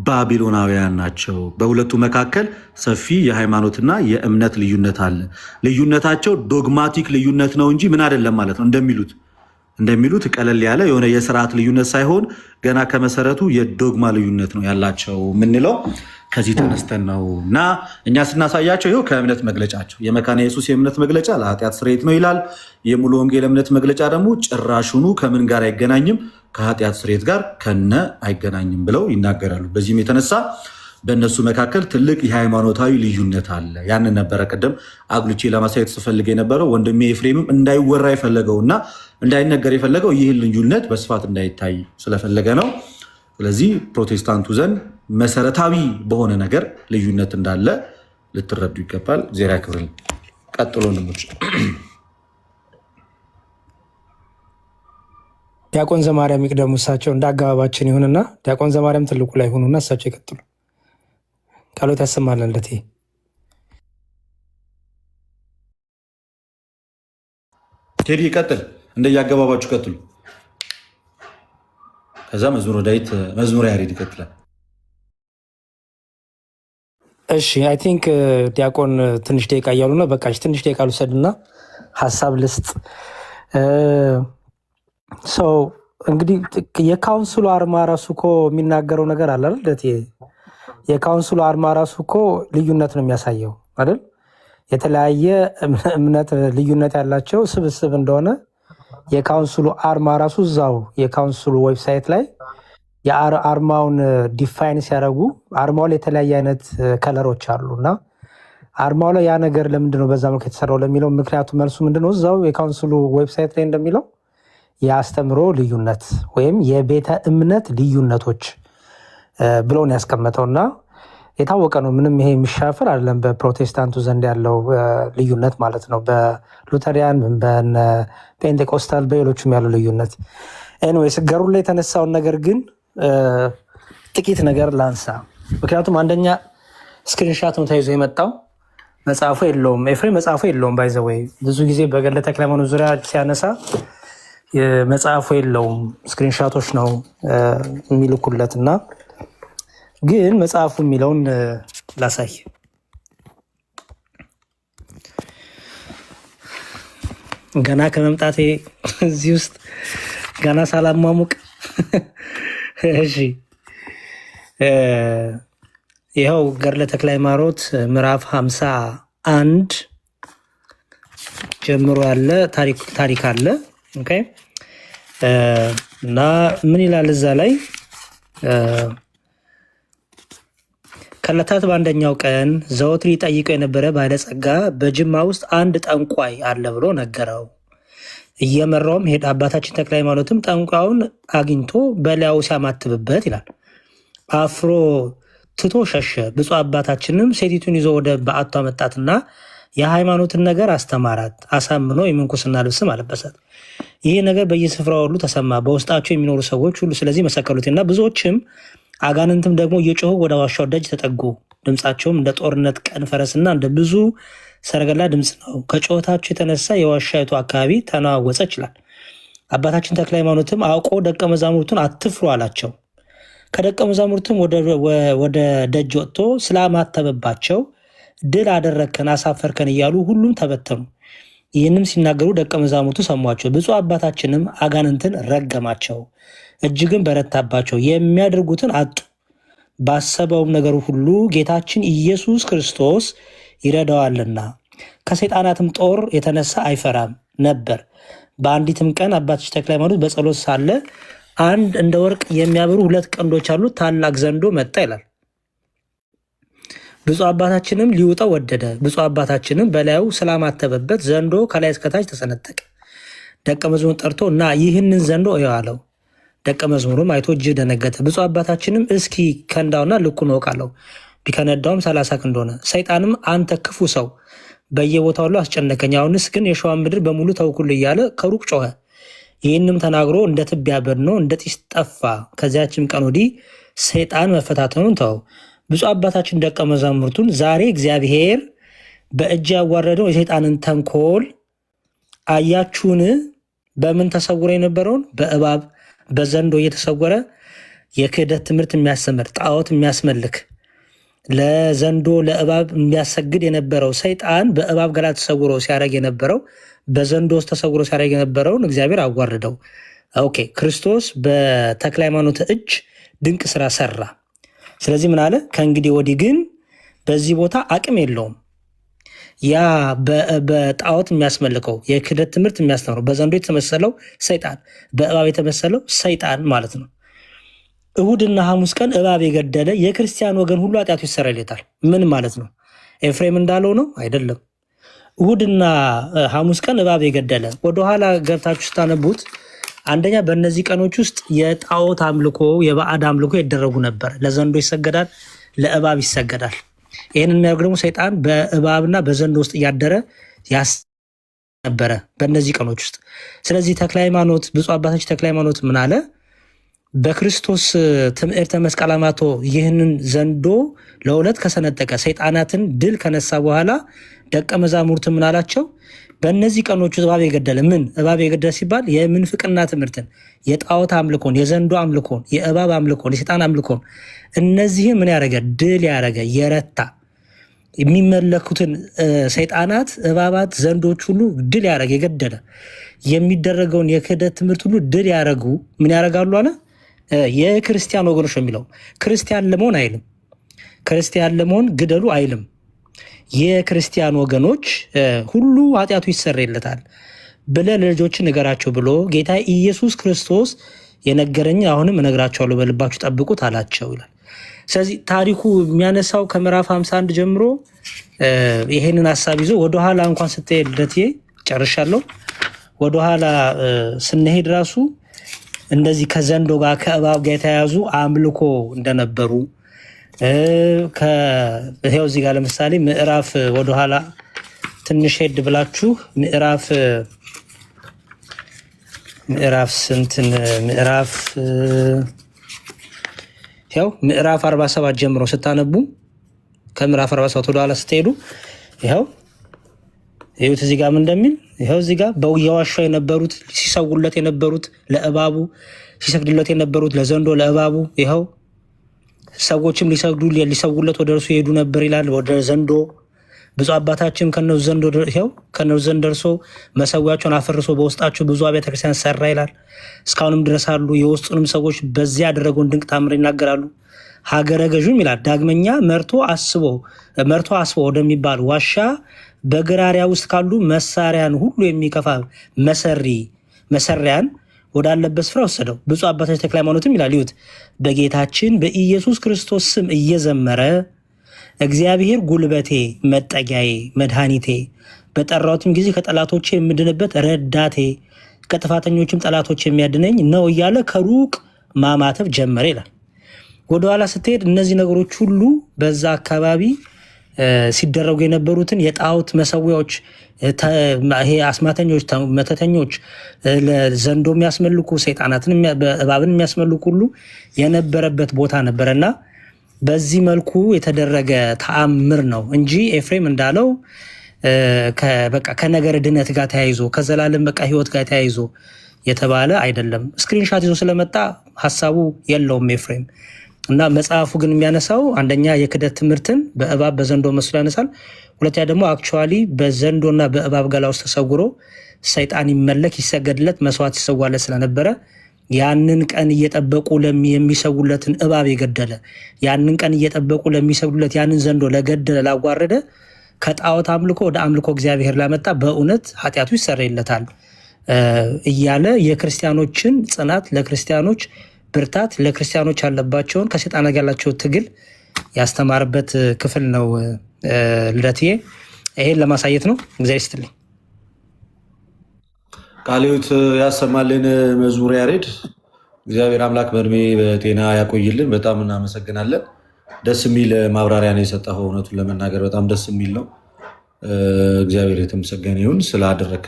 ባቢሎናውያን ናቸው። በሁለቱ መካከል ሰፊ የሃይማኖትና የእምነት ልዩነት አለ። ልዩነታቸው ዶግማቲክ ልዩነት ነው እንጂ ምን አይደለም ማለት ነው። እንደሚሉት ቀለል ያለ የሆነ የስርዓት ልዩነት ሳይሆን ገና ከመሰረቱ የዶግማ ልዩነት ነው ያላቸው የምንለው ከዚህ ተነስተን ነው። እና እኛ ስናሳያቸው ይኸው ከእምነት መግለጫቸው የመካነ ኢየሱስ የእምነት መግለጫ ለኃጢአት ስርየት ነው ይላል። የሙሉ ወንጌል እምነት መግለጫ ደግሞ ጭራሹኑ ከምን ጋር አይገናኝም? ከኃጢአት ስርየት ጋር ከነ አይገናኝም ብለው ይናገራሉ። በዚህም የተነሳ በእነሱ መካከል ትልቅ የሃይማኖታዊ ልዩነት አለ። ያንን ነበረ ቅድም አጉልቼ ለማሳየት ስፈልግ የነበረው። ወንድሜ ኤፍሬምም እንዳይወራ የፈለገው እና እንዳይነገር የፈለገው ይህን ልዩነት በስፋት እንዳይታይ ስለፈለገ ነው። ስለዚህ ፕሮቴስታንቱ ዘንድ መሰረታዊ በሆነ ነገር ልዩነት እንዳለ ልትረዱ ይገባል። ዜራ ክብር ቀጥሎ ወንድሞች ዲያቆን ዘማርያም ይቅደሙ። እሳቸው እንደ አገባባችን ይሁንና ዲያቆን ዘማርያም ትልቁ ላይ ሆኑና እሳቸው ይቀጥሉ። ቃሎት ያሰማልን። ለቴ ቴዲ ይቀጥል፣ እንደየአገባባችሁ ቀጥሉ። ከዛ መዝሙረ ዳዊት መዝሙረ ያሬድ ይቀጥላል። እሺ አይ ቲንክ ዲያቆን ትንሽ ደቂቃ እያሉ ነው። በቃ ትንሽ ደቂቃ ልውሰድና ሀሳብ ልስጥ። ሰው እንግዲህ የካውንስሉ አርማ ራሱ እኮ የሚናገረው ነገር አለ አይደል? የካውንስሉ አርማ ራሱ እኮ ልዩነት ነው የሚያሳየው አይደል? የተለያየ እምነት ልዩነት ያላቸው ስብስብ እንደሆነ የካውንስሉ አርማ ራሱ እዛው የካውንስሉ ዌብሳይት ላይ የአርማውን ዲፋይን ሲያደርጉ አርማው ላይ የተለያየ አይነት ከለሮች አሉ እና አርማው ላይ ያ ነገር ለምንድነው በዛ መልኩ የተሰራው ለሚለው ምክንያቱ መልሱ ምንድነው? እዛው የካውንስሉ ዌብሳይት ላይ እንደሚለው የአስተምሮ ልዩነት ወይም የቤተ እምነት ልዩነቶች ብሎን ያስቀመጠውና የታወቀ ነው። ምንም ይሄ የሚሻፍር አይደለም። በፕሮቴስታንቱ ዘንድ ያለው ልዩነት ማለት ነው። በሉተሪያን፣ በፔንቴኮስታል፣ በሌሎችም ያለው ልዩነት። ኤኒዌይስ ገሩ ላይ የተነሳውን ነገር ግን ጥቂት ነገር ላንሳ። ምክንያቱም አንደኛ ስክሪንሻት ነው ተይዞ የመጣው መጽሐፉ የለውም። ኤፍሬም መጽሐፉ የለውም። ባይዘወይ ብዙ ጊዜ በገድለ ተክለ ሃይማኖት ዙሪያ ሲያነሳ መጽሐፉ የለውም፣ ስክሪንሻቶች ነው የሚልኩለት እና ግን መጽሐፉ የሚለውን ላሳይ። ገና ከመምጣቴ እዚህ ውስጥ ገና ሳላሟሙቅ እሺ፣ ይኸው ገድለ ተክለ ሃይማኖት ምዕራፍ 51 ጀምሮ ያለ ታሪክ አለ። ኦኬ እና ምን ይላል እዛ ላይ? ከዕለታት በአንደኛው ቀን ዘወትር ይጠይቀው የነበረ ባለጸጋ በጅማ ውስጥ አንድ ጠንቋይ አለ ብሎ ነገረው። እየመራውም ሄደ። አባታችን ተክለ ሃይማኖትም ጠንቋዩን አግኝቶ በላዩ ሲያማትብበት ይላል አፍሮ ትቶ ሸሸ። ብፁዕ አባታችንም ሴቲቱን ይዞ ወደ በዓቱ አመጣትና የሃይማኖትን ነገር አስተማራት። አሳምኖ የምንኩስና ልብስም አለበሳት። ይህ ነገር በየስፍራው ሁሉ ተሰማ። በውስጣቸው የሚኖሩ ሰዎች ሁሉ ስለዚህ መሰከሩትና ብዙዎችም አጋንንትም ደግሞ እየጮሁ ወደ ዋሻው ደጅ ተጠጉ። ድምፃቸውም እንደ ጦርነት ቀን ፈረስና እንደ ብዙ ሰረገላ ድምፅ ነው። ከጩኸታቸው የተነሳ የዋሻይቱ አካባቢ ተነዋወጸ ይችላል። አባታችን ተክለ ሃይማኖትም አውቆ ደቀ መዛሙርቱን አትፍሩ አላቸው። ከደቀ መዛሙርቱም ወደ ደጅ ወጥቶ ስላማተበባቸው ድል አደረግከን፣ አሳፈርከን እያሉ ሁሉም ተበተኑ። ይህንም ሲናገሩ ደቀ መዛሙርቱ ሰሟቸው። ብፁዕ አባታችንም አጋንንትን ረገማቸው፣ እጅግን በረታባቸው፣ የሚያደርጉትን አጡ። ባሰበውም ነገር ሁሉ ጌታችን ኢየሱስ ክርስቶስ ይረዳዋልና ከሰይጣናትም ጦር የተነሳ አይፈራም ነበር። በአንዲትም ቀን አባታችን ተክለ ሃይማኖት በጸሎት ሳለ አንድ እንደ ወርቅ የሚያበሩ 2 ቀንዶች ያሉት ታላቅ ዘንዶ መጣ ይላል። ብፁዕ አባታችንም ሊውጠው ወደደ። ብፁዕ አባታችንም በላዩ ስላማተበበት ዘንዶ ከላይ እስከታች ተሰነጠቀ። ደቀ መዝሙሩን ጠርቶ እና ይህንን ዘንዶ እየው አለው። ደቀ መዝሙሩም አይቶ እጅግ ደነገጠ። ብፁዕ አባታችንም እስኪ ከንዳውና ልኩን እወቃለሁ። ቢከነዳውም 30 ክንድ ሆነ። ሰይጣንም አንተ ክፉ ሰው በየቦታው ሁሉ አስጨነቀኝ፣ አሁንስ ግን የሸዋን ምድር በሙሉ ተውኩል እያለ ከሩቅ ጮኸ። ይህንም ተናግሮ እንደ ትቢያ በድኖ እንደ ጢስ ጠፋ። ከዚያችም ቀን ወዲህ ሰይጣን መፈታተኑን ተው። ብፁዕ አባታችን ደቀ መዛሙርቱን ዛሬ እግዚአብሔር በእጅ ያዋረደው የሰይጣንን ተንኮል አያችሁን? በምን ተሰውሮ የነበረውን በእባብ በዘንዶ እየተሰወረ የክህደት ትምህርት የሚያስተምር ጣዖት የሚያስመልክ ለዘንዶ ለእባብ የሚያሰግድ የነበረው ሰይጣን በእባብ ገላ ተሰውሮ ሲያደርግ የነበረው በዘንዶ ውስጥ ተሰውሮ ሲያደርግ የነበረውን እግዚአብሔር አዋረደው። ኦኬ፣ ክርስቶስ በተክለ ሃይማኖት እጅ ድንቅ ስራ ሰራ። ስለዚህ ምን አለ? ከእንግዲህ ወዲህ ግን በዚህ ቦታ አቅም የለውም። ያ በጣዖት የሚያስመልከው የክህደት ትምህርት የሚያስተምረው በዘንዶ የተመሰለው ሰይጣን፣ በእባብ የተመሰለው ሰይጣን ማለት ነው። እሁድና ሐሙስ ቀን እባብ የገደለ የክርስቲያን ወገን ሁሉ ኃጢአቱ ይሰረይለታል። ምን ማለት ነው? ኤፍሬም እንዳለው ነው? አይደለም። እሁድና ሐሙስ ቀን እባብ የገደለ ወደኋላ ገብታችሁ ስታነቡት አንደኛ በእነዚህ ቀኖች ውስጥ የጣዖት አምልኮ የባዕድ አምልኮ ይደረጉ ነበር። ለዘንዶ ይሰገዳል፣ ለእባብ ይሰገዳል። ይህንን የሚያደርግ ደግሞ ሰይጣን በእባብና በዘንዶ ውስጥ እያደረ ነበረ በእነዚህ ቀኖች ውስጥ። ስለዚህ ተክለ ሃይማኖት ብፁዕ አባታችን ተክለ ሃይማኖት ምን አለ? በክርስቶስ ትምህርተ መስቀል አማቶ ይህንን ዘንዶ ለሁለት ከሰነጠቀ ሰይጣናትን ድል ከነሳ በኋላ ደቀ መዛሙርት ምን አላቸው? በእነዚህ ቀኖች እባብ የገደለ ምን እባብ የገደለ ሲባል የምንፍቅና ትምህርትን፣ የጣዖት አምልኮን፣ የዘንዶ አምልኮን፣ የእባብ አምልኮን፣ የሰይጣን አምልኮን እነዚህ ምን ያደረገ ድል ያደረገ የረታ የሚመለኩትን ሰይጣናት፣ እባባት፣ ዘንዶች ሁሉ ድል ያደረገ የገደለ የሚደረገውን የክህደት ትምህርት ሁሉ ድል ያደረጉ ምን ያደርጋሉ አለ? የክርስቲያን ወገኖች ነው የሚለው። ክርስቲያን ለመሆን አይልም። ክርስቲያን ለመሆን ግደሉ አይልም። የክርስቲያን ወገኖች ሁሉ ኃጢአቱ ይሰረይለታል ብለህ ለልጆች ንገራቸው ብሎ ጌታ ኢየሱስ ክርስቶስ የነገረኝ አሁንም እነግራቸዋለሁ በልባችሁ ጠብቁት አላቸው ይላል። ስለዚህ ታሪኩ የሚያነሳው ከምዕራፍ 51 ጀምሮ ይሄንን ሀሳብ ይዞ ወደኋላ እንኳን ስትሄድ ልደትዬ ጨርሻለሁ። ወደኋላ ስንሄድ ራሱ እንደዚህ ከዘንዶ ጋር ከእባብ ጋር የተያያዙ አምልኮ እንደነበሩ ይሄው እዚህ ጋር ለምሳሌ ምዕራፍ ወደኋላ ትንሽ ሄድ ብላችሁ ምዕራፍ ስንትን ምዕራፍ 47 ጀምሮ ስታነቡ ከምዕራፍ 47 ወደኋላ ስትሄዱ ይኸው እዚህ ጋር ምን እንደሚል ይኸው እዚህ ጋር በየዋሻው የነበሩት ሲሰውለት የነበሩት ለእባቡ ሲሰግድለት የነበሩት ለዘንዶ ለእባቡ ይኸው ሰዎችም ሊሰውለት ወደ እርሱ ይሄዱ ነበር ይላል። ወደ ዘንዶ ብዙ አባታችን ከነሱ ዘንድ ደርሶ መሰዊያቸውን አፈርሶ በውስጣቸው ብዙ አብያተ ክርስቲያን ሰራ ይላል። እስካሁንም ድረስ አሉ። የውስጡንም ሰዎች በዚያ ያደረገውን ድንቅ ታምር ይናገራሉ። ሀገረ ገዥም ይላል ዳግመኛ መርቶ አስቦ ወደሚባል ዋሻ በግራሪያ ውስጥ ካሉ መሳሪያን ሁሉ የሚከፋ መሰሪያን ወዳለበት ስፍራ ወሰደው። ብፁዕ አባታችን ተክለ ሃይማኖትም ይላል ይሁት በጌታችን በኢየሱስ ክርስቶስ ስም እየዘመረ እግዚአብሔር ጉልበቴ፣ መጠጊያዬ፣ መድኃኒቴ በጠራሁትም ጊዜ ከጠላቶቼ የምድንበት ረዳቴ፣ ከጥፋተኞችም ጠላቶች የሚያድነኝ ነው እያለ ከሩቅ ማማተብ ጀመረ ይላል። ወደኋላ ስትሄድ እነዚህ ነገሮች ሁሉ በዛ አካባቢ ሲደረጉ የነበሩትን የጣዖት መሰዊያዎች፣ ይሄ አስማተኞች፣ መተተኞች፣ ለዘንዶ የሚያስመልኩ ሰይጣናትን እባብን የሚያስመልኩ ሁሉ የነበረበት ቦታ ነበረና በዚህ መልኩ የተደረገ ተአምር ነው እንጂ ኤፍሬም እንዳለው በቃ ከነገር ድነት ጋር ተያይዞ ከዘላለም በቃ ህይወት ጋር ተያይዞ የተባለ አይደለም። ስክሪንሻት ይዞ ስለመጣ ሀሳቡ የለውም ኤፍሬም። እና መጽሐፉ ግን የሚያነሳው አንደኛ የክደት ትምህርትን በእባብ በዘንዶ መስሎ ያነሳል። ሁለተኛ ደግሞ አክቹዋሊ በዘንዶና በእባብ ገላ ውስጥ ተሰውሮ ሰይጣን ይመለክ ይሰገድለት መስዋዕት ይሰዋለት ስለነበረ ያንን ቀን እየጠበቁ የሚሰውለትን እባብ የገደለ ያንን ቀን እየጠበቁ ለሚሰግዱለት ያንን ዘንዶ ለገደለ ላዋረደ ከጣዖት አምልኮ ወደ አምልኮ እግዚአብሔር ላመጣ በእውነት ኃጢአቱ ይሰረይለታል እያለ የክርስቲያኖችን ጽናት፣ ለክርስቲያኖች ብርታት፣ ለክርስቲያኖች ያለባቸውን ከሰይጣን ጋር ያላቸው ትግል ያስተማርበት ክፍል ነው። ልደትዬ ይሄን ለማሳየት ነው። እግዚአብሔር ይስጥልኝ። ቃለ ሕይወት ያሰማልን። መዝሙር ያሬድ እግዚአብሔር አምላክ በእድሜ በጤና ያቆይልን። በጣም እናመሰግናለን። ደስ የሚል ማብራሪያ ነው የሰጠኸው። እውነቱን ለመናገር በጣም ደስ የሚል ነው። እግዚአብሔር የተመሰገነ ይሁን ስላደረግ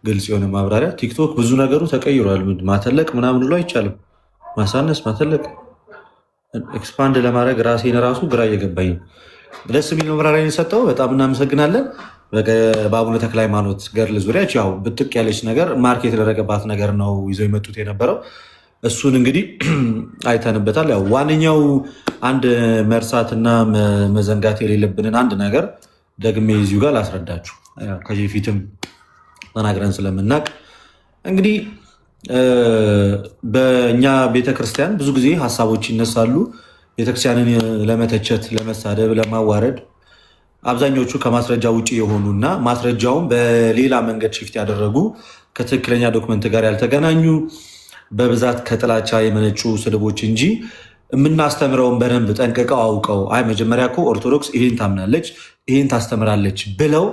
ግልጽ የሆነ ማብራሪያ። ቲክቶክ ብዙ ነገሩ ተቀይሯል። ማተለቅ ምናምን ብሎ አይቻልም። ማሳነስ፣ ማተለቅ፣ ኤክስፓንድ ለማድረግ ራሴን ራሱ ግራ እየገባኝ ነው። ደስ የሚል ማብራሪያ የሰጠው በጣም እናመሰግናለን። በአቡነ ተክለ ሃይማኖት ገድል ዙሪያ ያው ብጥቅ ያለች ነገር ማርክ የተደረገባት ነገር ነው ይዘው የመጡት የነበረው። እሱን እንግዲህ አይተንበታል። ያው ዋነኛው አንድ መርሳትና መዘንጋት የሌለብንን አንድ ነገር ደግሜ እዚሁ ጋር ላስረዳችሁ። ከዚህ ፊትም ተናግረን ስለምናውቅ እንግዲህ በእኛ ቤተክርስቲያን ብዙ ጊዜ ሀሳቦች ይነሳሉ። ቤተክርስቲያንን ለመተቸት፣ ለመሳደብ፣ ለማዋረድ አብዛኞቹ ከማስረጃ ውጭ የሆኑና ማስረጃውን በሌላ መንገድ ሽፍት ያደረጉ ከትክክለኛ ዶክመንት ጋር ያልተገናኙ በብዛት ከጥላቻ የመነጩ ስድቦች እንጂ የምናስተምረውን በደንብ ጠንቅቀው አውቀው አይ መጀመሪያ እኮ ኦርቶዶክስ ይህን ታምናለች ይህን ታስተምራለች ብለው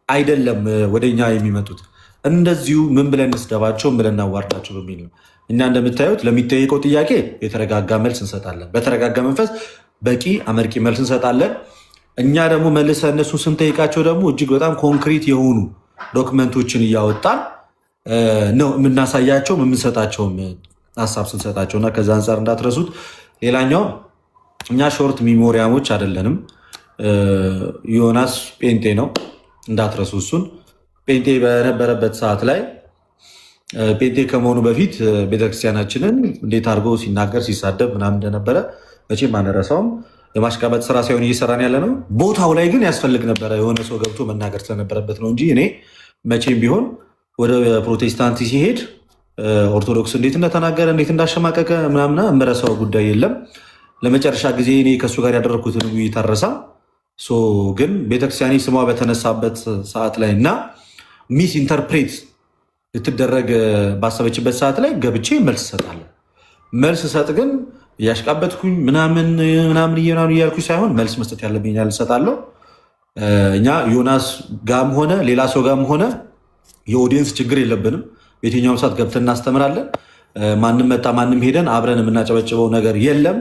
አይደለም ወደኛ የሚመጡት። እንደዚሁ ምን ብለን እንስደባቸው ምን ብለን እናዋርዳቸው በሚል ነው። እኛ እንደምታዩት ለሚጠየቀው ጥያቄ የተረጋጋ መልስ እንሰጣለን። በተረጋጋ መንፈስ በቂ አመርቂ መልስ እንሰጣለን። እኛ ደግሞ መልሰ እነሱ ስንጠይቃቸው ደግሞ እጅግ በጣም ኮንክሪት የሆኑ ዶክመንቶችን እያወጣን ነው የምናሳያቸው የምንሰጣቸውም ሀሳብ ስንሰጣቸው እና ከዛ አንጻር እንዳትረሱት። ሌላኛው እኛ ሾርት ሚሞሪያሞች አይደለንም። ዮናስ ጴንጤ ነው እንዳትረሱ እሱን። ጴንጤ በነበረበት ሰዓት ላይ ጴንጤ ከመሆኑ በፊት ቤተክርስቲያናችንን እንዴት አድርጎ ሲናገር ሲሳደብ ምናምን እንደነበረ መቼም አንረሳውም። የማሽቃበጥ ስራ ሳይሆን እየሰራን ያለ ነው። ቦታው ላይ ግን ያስፈልግ ነበረ የሆነ ሰው ገብቶ መናገር ስለነበረበት ነው እንጂ እኔ መቼም ቢሆን ወደ ፕሮቴስታንት ሲሄድ ኦርቶዶክስ እንዴት እንደተናገረ እንዴት እንዳሸማቀቀ ምናምና እምረሳው ጉዳይ የለም። ለመጨረሻ ጊዜ እኔ ከእሱ ጋር ያደረግኩትን ውይይት አልረሳም። ግን ቤተክርስቲያኔ ስሟ በተነሳበት ሰዓት ላይ እና ሚስ ኢንተርፕሬት ልትደረግ ባሰበችበት ሰዓት ላይ ገብቼ መልስ እሰጣለሁ። መልስ እሰጥ ግን እያሽቃበትኩኝ ምናምን እያልኩኝ ሳይሆን መልስ መስጠት ያለብኝ እሰጣለሁ። እኛ ዮናስ ጋም ሆነ ሌላ ሰው ጋም ሆነ የኦዲየንስ ችግር የለብንም። በየትኛውም ሰዓት ገብተን እናስተምራለን። ማንም መጣ ማንም ሄደን አብረን የምናጨበጭበው ነገር የለም።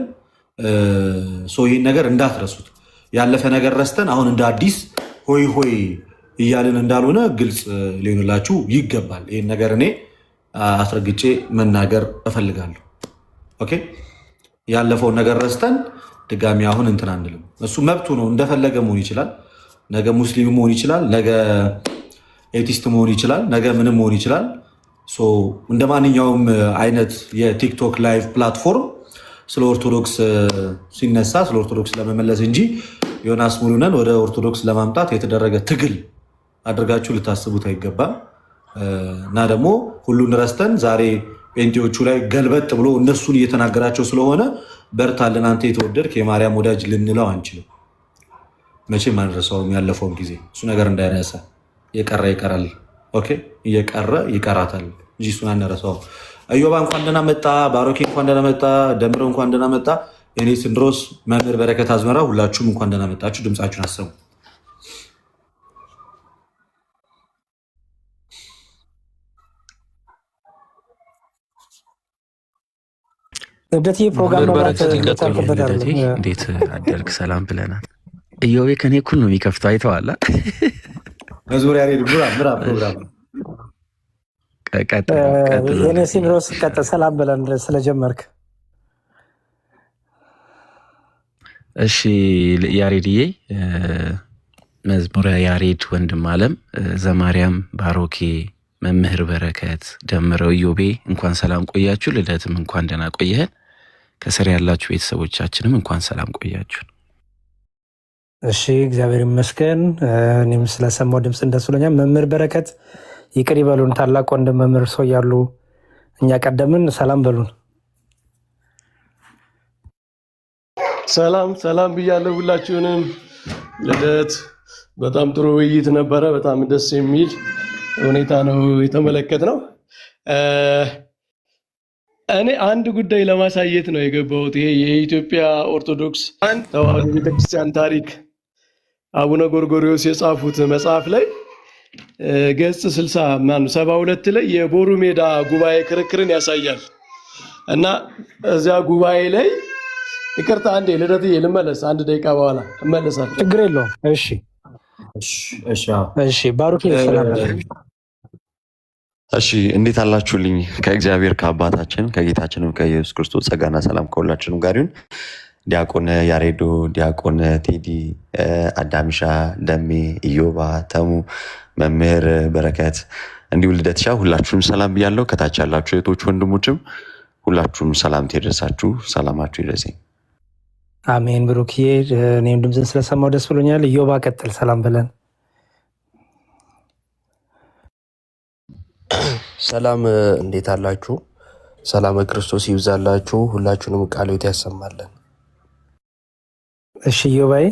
ይህን ነገር እንዳትረሱት። ያለፈ ነገር ረስተን አሁን እንደ አዲስ ሆይ ሆይ እያልን እንዳልሆነ ግልጽ ሊሆንላችሁ ይገባል። ይህን ነገር እኔ አስረግጬ መናገር እፈልጋለሁ። ኦኬ፣ ያለፈውን ነገር ረስተን ድጋሚ አሁን እንትን አንልም። እሱ መብቱ ነው፣ እንደፈለገ መሆን ይችላል። ነገ ሙስሊም መሆን ይችላል፣ ነገ ኤቲስት መሆን ይችላል፣ ነገ ምንም መሆን ይችላል። እንደ ማንኛውም አይነት የቲክቶክ ላይቭ ፕላትፎርም ስለ ኦርቶዶክስ ሲነሳ ስለ ኦርቶዶክስ ለመመለስ እንጂ ዮናስ ሙሉነን ወደ ኦርቶዶክስ ለማምጣት የተደረገ ትግል አድርጋችሁ ልታስቡት አይገባም። እና ደግሞ ሁሉን ረስተን ዛሬ ጴንጤዎቹ ላይ ገልበጥ ብሎ እነሱን እየተናገራቸው ስለሆነ በርታልን አንተ የተወደድክ የማርያም ወዳጅ ልንለው አንችልም። መቼም አንረሳውም ያለፈውን ጊዜ። እሱ ነገር እንዳይረሳ። የቀረ ይቀራል። ኦኬ፣ እየቀረ ይቀራታል እንጂ እሱን አንረሳውም። እዮባ እንኳን ደህና መጣ። ባሮኬ እንኳን ደህና መጣ። ደምረው እንኳን ደህና መጣ። እኔ ስንድሮስ፣ መምህር በረከት አዝመራ፣ ሁላችሁም እንኳን ደህና መጣችሁ። ድምፃችሁን አሰሙ። ልደት ፕሮግራም በረከት ይቀጥል። እንዴት አደርግ? ሰላም ብለናል። እዮቤ ከኔ እኩል ነው የሚከፍተው። አይተዋላ በዙሪያ ሬድ ብራ ፕሮግራም የኔ ሲንድሮስ ቀጥል። ሰላም ብለን ስለጀመርክ እሺ። ያሬድዬ መዝሙረ ያሬድ ወንድም አለም ዘማርያም ባሮኬ መምህር በረከት ደምረው እዮቤ እንኳን ሰላም ቆያችሁ። ልደትም እንኳን ደህና ቆየህን። ከስር ያላችሁ ቤተሰቦቻችንም እንኳን ሰላም ቆያችሁ። እሺ፣ እግዚአብሔር ይመስገን። እኔም ስለሰማው ድምፅ እንደሱ ብሎኛል። መምህር በረከት ይቅር ይበሉን። ታላቅ ወንድም መምህር ሰው ያሉ እኛ ቀደምን። ሰላም በሉን። ሰላም ብያለሁ ሁላችሁንም። ልደት በጣም ጥሩ ውይይት ነበረ። በጣም ደስ የሚል ሁኔታ ነው የተመለከትነው። እኔ አንድ ጉዳይ ለማሳየት ነው የገባሁት። ይሄ የኢትዮጵያ ኦርቶዶክስ ተዋሕዶ ቤተክርስቲያን ታሪክ አቡነ ጎርጎርዮስ የጻፉት መጽሐፍ ላይ ገጽ 72 ላይ የቦሩ ሜዳ ጉባኤ ክርክርን ያሳያል እና እዚያ ጉባኤ ላይ ይቅርታ አንዴ ልደትዬ ልመለስ፣ አንድ ደቂቃ በኋላ እመለሳለሁ። ችግር የለውም። እሺ ባሩኬ ሰላም። እሺ እንዴት አላችሁልኝ? ከእግዚአብሔር ከአባታችን ከጌታችንም ከኢየሱስ ክርስቶስ ጸጋና ሰላም ከሁላችንም ጋር ይሁን። ዲያቆን ያሬዶ፣ ዲያቆን ቴዲ፣ አዳሚሻ፣ ደሜ፣ ኢዮባ፣ ተሙ፣ መምህር በረከት እንዲሁ ልደትሻ ሁላችሁም ሰላም ብያለሁ። ከታች ያላችሁ እህቶች ወንድሞችም ሁላችሁም ሰላምታ ይድረሳችሁ። ሰላማችሁ ይድረሰኝ። አሜን። ብሩክዬ እኔም ድምፅን ስለሰማው ደስ ብሎኛል። ኢዮባ ቀጥል። ሰላም ብለን ሰላም እንዴት አላችሁ? ሰላም ክርስቶስ ይብዛላችሁ። ሁላችሁንም ቃል ሕይወት ያሰማለን። እሺ ኢዮባይ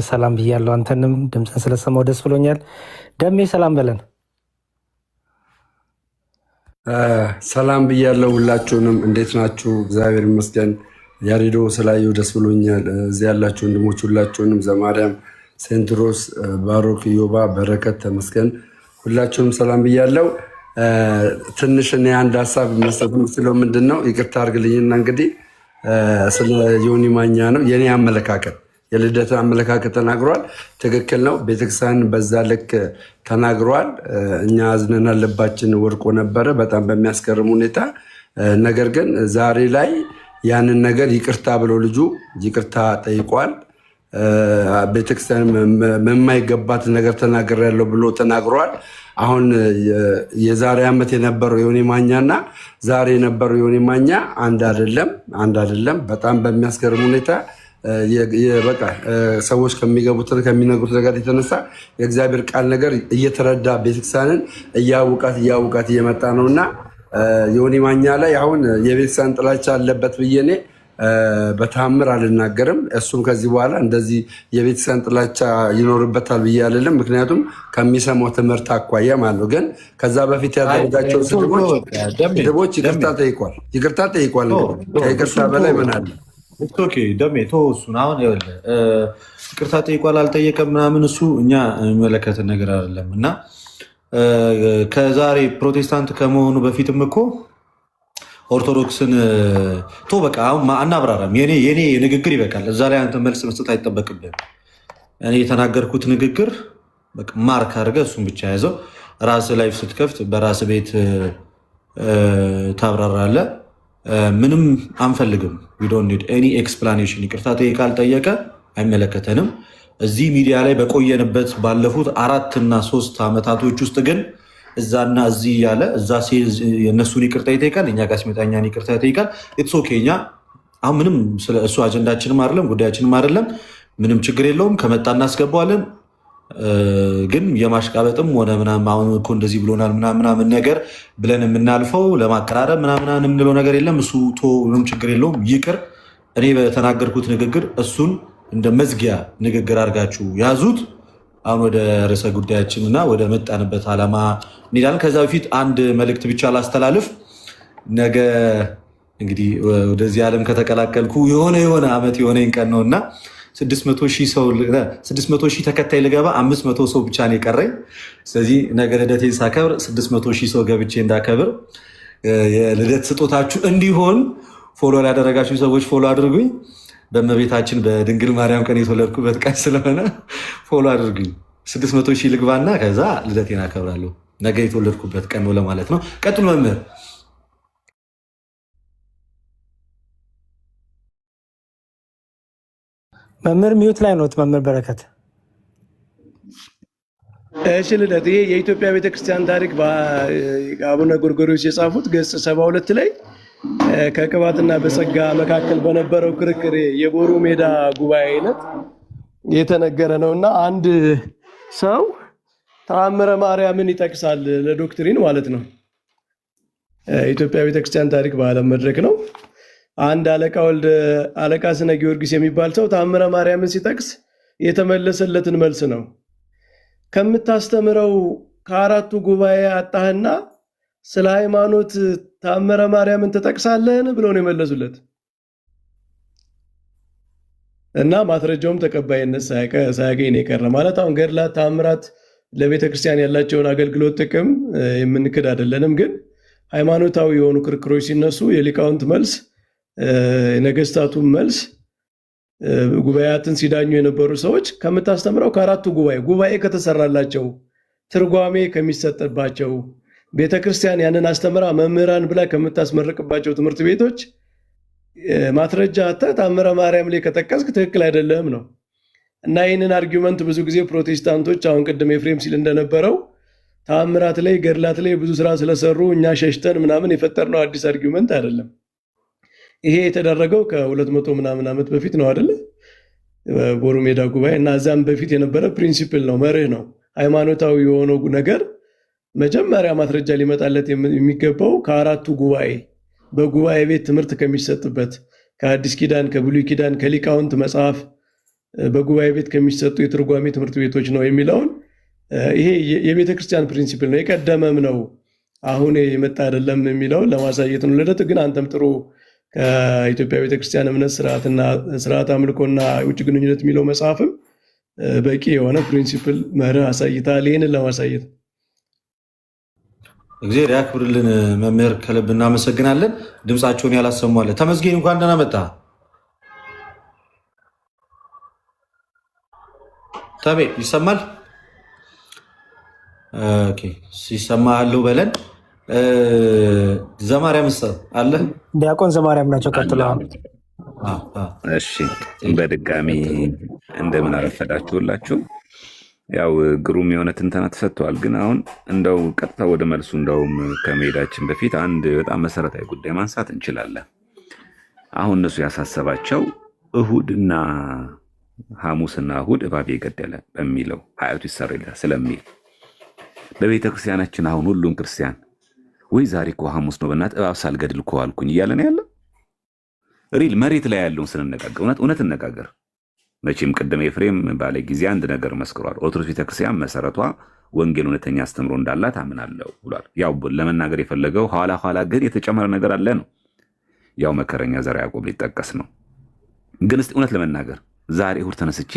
ሰላም ብያለሁ። አንተንም ድምፅን ስለሰማው ደስ ብሎኛል። ደሜ ሰላም በለን። ሰላም ብያለሁ ሁላችሁንም። እንዴት ናችሁ? እግዚአብሔር ይመስገን። ያሬዶ ስላየው ደስ ብሎኛል። እዚህ ያላችሁ ወንድሞች ሁላችሁንም፣ ዘማርያም፣ ሴንትሮስ፣ ባሮክ፣ ኢዮባ፣ በረከት፣ ተመስገን ሁላችሁንም ሰላም ብያለሁ። ትንሽ እኔ አንድ ሀሳብ መስጠት የምችለው ምንድን ነው፣ ይቅርታ አድርግልኝና እንግዲህ ስለ ዮኒ ማኛ ነው የኔ አመለካከት። የልደትን አመለካከት ተናግሯል። ትክክል ነው። ቤተክርስቲያን በዛ ልክ ተናግሯል። እኛ አዝነናል፣ ልባችን ወድቆ ነበረ በጣም በሚያስገርም ሁኔታ። ነገር ግን ዛሬ ላይ ያንን ነገር ይቅርታ ብሎ ልጁ ይቅርታ ጠይቋል። ቤተክርስቲያን የማይገባት ነገር ተናግሬያለሁ ብሎ ተናግሯል። አሁን የዛሬ ዓመት የነበረው ዮኒ ማኛና ዛሬ የነበረው ዮኒ ማኛ አንድ አይደለም። በጣም በሚያስገርም ሁኔታ በቃ ሰዎች ከሚገቡት ከሚነግሩት ነገር የተነሳ የእግዚአብሔር ቃል ነገር እየተረዳ ቤተክርስቲያንን እያውቃት እየመጣ ነውና ዮኒ ማኛ ላይ አሁን የቤተክርስቲያን ጥላቻ አለበት ብዬ እኔ በተአምር አልናገርም። እሱም ከዚህ በኋላ እንደዚህ የቤተክርስቲያን ጥላቻ ይኖርበታል ብዬ አልልም። ምክንያቱም ከሚሰማው ትምህርት አኳያ ማለት ነው። ግን ከዛ በፊት ያደረጋቸው ስድቦች ይቅርታ ጠይቋል። ከይቅርታ በላይ ምን አለ? ደሜ እሱን አሁን ይቅርታ ጠይቋል አልጠየቀም ምናምን እሱ እኛ የሚመለከትን ነገር አይደለም። እና ከዛሬ ፕሮቴስታንት ከመሆኑ በፊትም እኮ ኦርቶዶክስን በቃ አሁን አናብራራም። የኔ ንግግር ይበቃል። እዛ ላይ አንተ መልስ መስጠት አይጠበቅብን። እኔ የተናገርኩት ንግግር ማርክ አድርገህ እሱን ብቻ ያዘው። ራስ ላይፍ ስትከፍት በራስ ቤት ታብራራለህ። ምንም አንፈልግም። ኤኒ ኤክስፕላኔሽን። ይቅርታ ጠይቃ አልጠየቀ አይመለከተንም። እዚህ ሚዲያ ላይ በቆየንበት ባለፉት 4 እና 3 ዓመታቶች ውስጥ ግን እዛና እዚህ እያለ እዛ የእነሱን ይቅርታ ይጠይቃል፣ እኛ ጋር ሲመጣ እኛን ይቅርታ ይጠይቃል። ኢትስ ኦኬ። እኛ አሁን ምንም ስለ እሱ አጀንዳችንም አይደለም ጉዳያችንም አይደለም። ምንም ችግር የለውም። ከመጣ እናስገባዋለን። ግን የማሽቃበጥም ሆነ ምናምን አሁን እኮ እንደዚህ ብሎናል ምናምን ነገር ብለን የምናልፈው ለማቀራረብ ምናምን የምንለው ነገር የለም። እሱ ምንም ችግር የለውም። ይቅር። እኔ በተናገርኩት ንግግር እሱን እንደ መዝጊያ ንግግር አድርጋችሁ ያዙት። አሁን ወደ ርዕሰ ጉዳያችን እና ወደ መጣንበት ዓላማ እንሄዳለን። ከዛ በፊት አንድ መልእክት ብቻ ላስተላልፍ። ነገ እንግዲህ ወደዚህ ዓለም ከተቀላቀልኩ የሆነ ዓመት የሆነኝ ቀን ነው እና 600 ሺህ ተከታይ ልገባ 500 ሰው ብቻ ነው የቀረኝ። ስለዚህ ነገ ልደቴን ሳከብር 600 ሺህ ሰው ገብቼ እንዳከብር የልደት ስጦታችሁ እንዲሆን ፎሎ ያደረጋችሁ ሰዎች ፎሎ አድርጉኝ። በእመቤታችን በድንግል ማርያም ቀን የተወለድኩበት ቀን ስለሆነ ፎሎ አድርጉኝ። 600 ሺህ ልግባና ከዛ ልደቴን አከብራለሁ። ነገ የተወለድኩበት ቀን ነው ለማለት ነው። ቀጥሉ መምህር። መምህር ሚዩት ላይ ኖት። መምህር በረከት እሺ። ልደት ይሄ የኢትዮጵያ ቤተክርስቲያን ታሪክ አቡነ ጎርጎርዮስ የጻፉት ገጽ 72 ላይ ከቅባትና በጸጋ መካከል በነበረው ክርክር የቦሩ ሜዳ ጉባኤ አይነት የተነገረ ነው እና አንድ ሰው ተአምረ ማርያምን ይጠቅሳል ለዶክትሪን ማለት ነው። የኢትዮጵያ ቤተክርስቲያን ታሪክ በዓለም መድረክ ነው። አንድ አለቃ ስነ ጊዮርጊስ የሚባል ሰው ተአምረ ማርያምን ሲጠቅስ የተመለሰለትን መልስ ነው። ከምታስተምረው ከአራቱ ጉባኤ አጣህና ስለ ሃይማኖት ተአምረ ማርያምን ትጠቅሳለህን ብለው ነው የመለሱለት እና ማስረጃውም ተቀባይነት ሳያገኝ ነው የቀረ። ማለት አሁን ገድላት ተአምራት ለቤተክርስቲያን ያላቸውን አገልግሎት ጥቅም የምንክድ አይደለንም። ግን ሃይማኖታዊ የሆኑ ክርክሮች ሲነሱ የሊቃውንት መልስ፣ የነገስታቱን መልስ፣ ጉባኤያትን ሲዳኙ የነበሩ ሰዎች ከምታስተምረው ከአራቱ ጉባኤ ከተሰራላቸው ትርጓሜ ከሚሰጥባቸው ቤተክርስቲያን ያንን አስተምራ መምህራን ብላ ከምታስመርቅባቸው ትምህርት ቤቶች ማስረጃ ተአምረ ማርያም ላይ ከጠቀስክ ትክክል አይደለም ነው እና ይህንን አርጊመንት ብዙ ጊዜ ፕሮቴስታንቶች አሁን ቅድም ኤፍሬም ሲል እንደነበረው ተአምራት ላይ ገድላት ላይ ብዙ ስራ ስለሰሩ እኛ ሸሽተን ምናምን የፈጠርነው አዲስ አርጊመንት አይደለም። ይሄ የተደረገው ከ200 ምናምን ዓመት በፊት ነው አይደለ? ቦሩ ሜዳ ጉባኤ እና እዛም በፊት የነበረ ፕሪንሲፕል ነው፣ መርህ ነው። ሃይማኖታዊ የሆነው ነገር መጀመሪያ ማስረጃ ሊመጣለት የሚገባው ከአራቱ ጉባኤ በጉባኤ ቤት ትምህርት ከሚሰጥበት ከአዲስ ኪዳን ከብሉይ ኪዳን ከሊቃውንት መጽሐፍ በጉባኤ ቤት ከሚሰጡ የትርጓሜ ትምህርት ቤቶች ነው የሚለውን ይሄ የቤተ ክርስቲያን ፕሪንሲፕል ነው፣ የቀደመም ነው፣ አሁን የመጣ አይደለም የሚለውን ለማሳየት ነው። ልደት ግን አንተም ጥሩ ከኢትዮጵያ ቤተክርስቲያን እምነት ስርዓት አምልኮና የውጭ ግንኙነት የሚለው መጽሐፍም በቂ የሆነ ፕሪንሲፕል መርህ አሳይታል። ይህንን ለማሳየት እግዚአብሔር ያክብርልን። መምህር ከልብ እናመሰግናለን። ድምፃቸውን ያላሰሟለ ተመስገን እንኳን ደህና መጣ። ተቤ ይሰማል? ኦኬ ሲሰማሉ በለን። ዘማርያም አለ? ዲያቆን ዘማርያም ናቸው። ቀጥለዋል። እሺ በድጋሚ እንደምን አረፈዳችሁላችሁ። ያው ግሩም የሆነ ትንተና ተሰጥተዋል። ግን አሁን እንደው ቀጥታ ወደ መልሱ እንደውም ከመሄዳችን በፊት አንድ በጣም መሰረታዊ ጉዳይ ማንሳት እንችላለን። አሁን እነሱ ያሳሰባቸው እሁድና ሐሙስና እሁድ እባብ የገደለ በሚለው ኃጢአቱ ይሰረይለታል ስለሚል በቤተ ክርስቲያናችን አሁን ሁሉም ክርስቲያን ወይ ዛሬ እኮ ሐሙስ ነው በእናትህ እባብ ሳልገድል እኮ አልኩኝ እያለ ነው ያለው። ሪል መሬት ላይ ያለውን ስንነጋገር እውነት እነጋገር። መቼም ቅድም ኤፍሬም ባለ ጊዜ አንድ ነገር መስክሯል። ኦርቶዶክስ ቤተክርስቲያን መሰረቷ ወንጌል እውነተኛ አስተምሮ እንዳላት አምናለሁ ብሏል። ያው ለመናገር የፈለገው ኋላ ግን የተጨመረ ነገር አለ ነው። ያው መከረኛ ዘርዓ ያዕቆብ ሊጠቀስ ነው። ግን እስቲ እውነት ለመናገር ዛሬ እሁድ ተነስቼ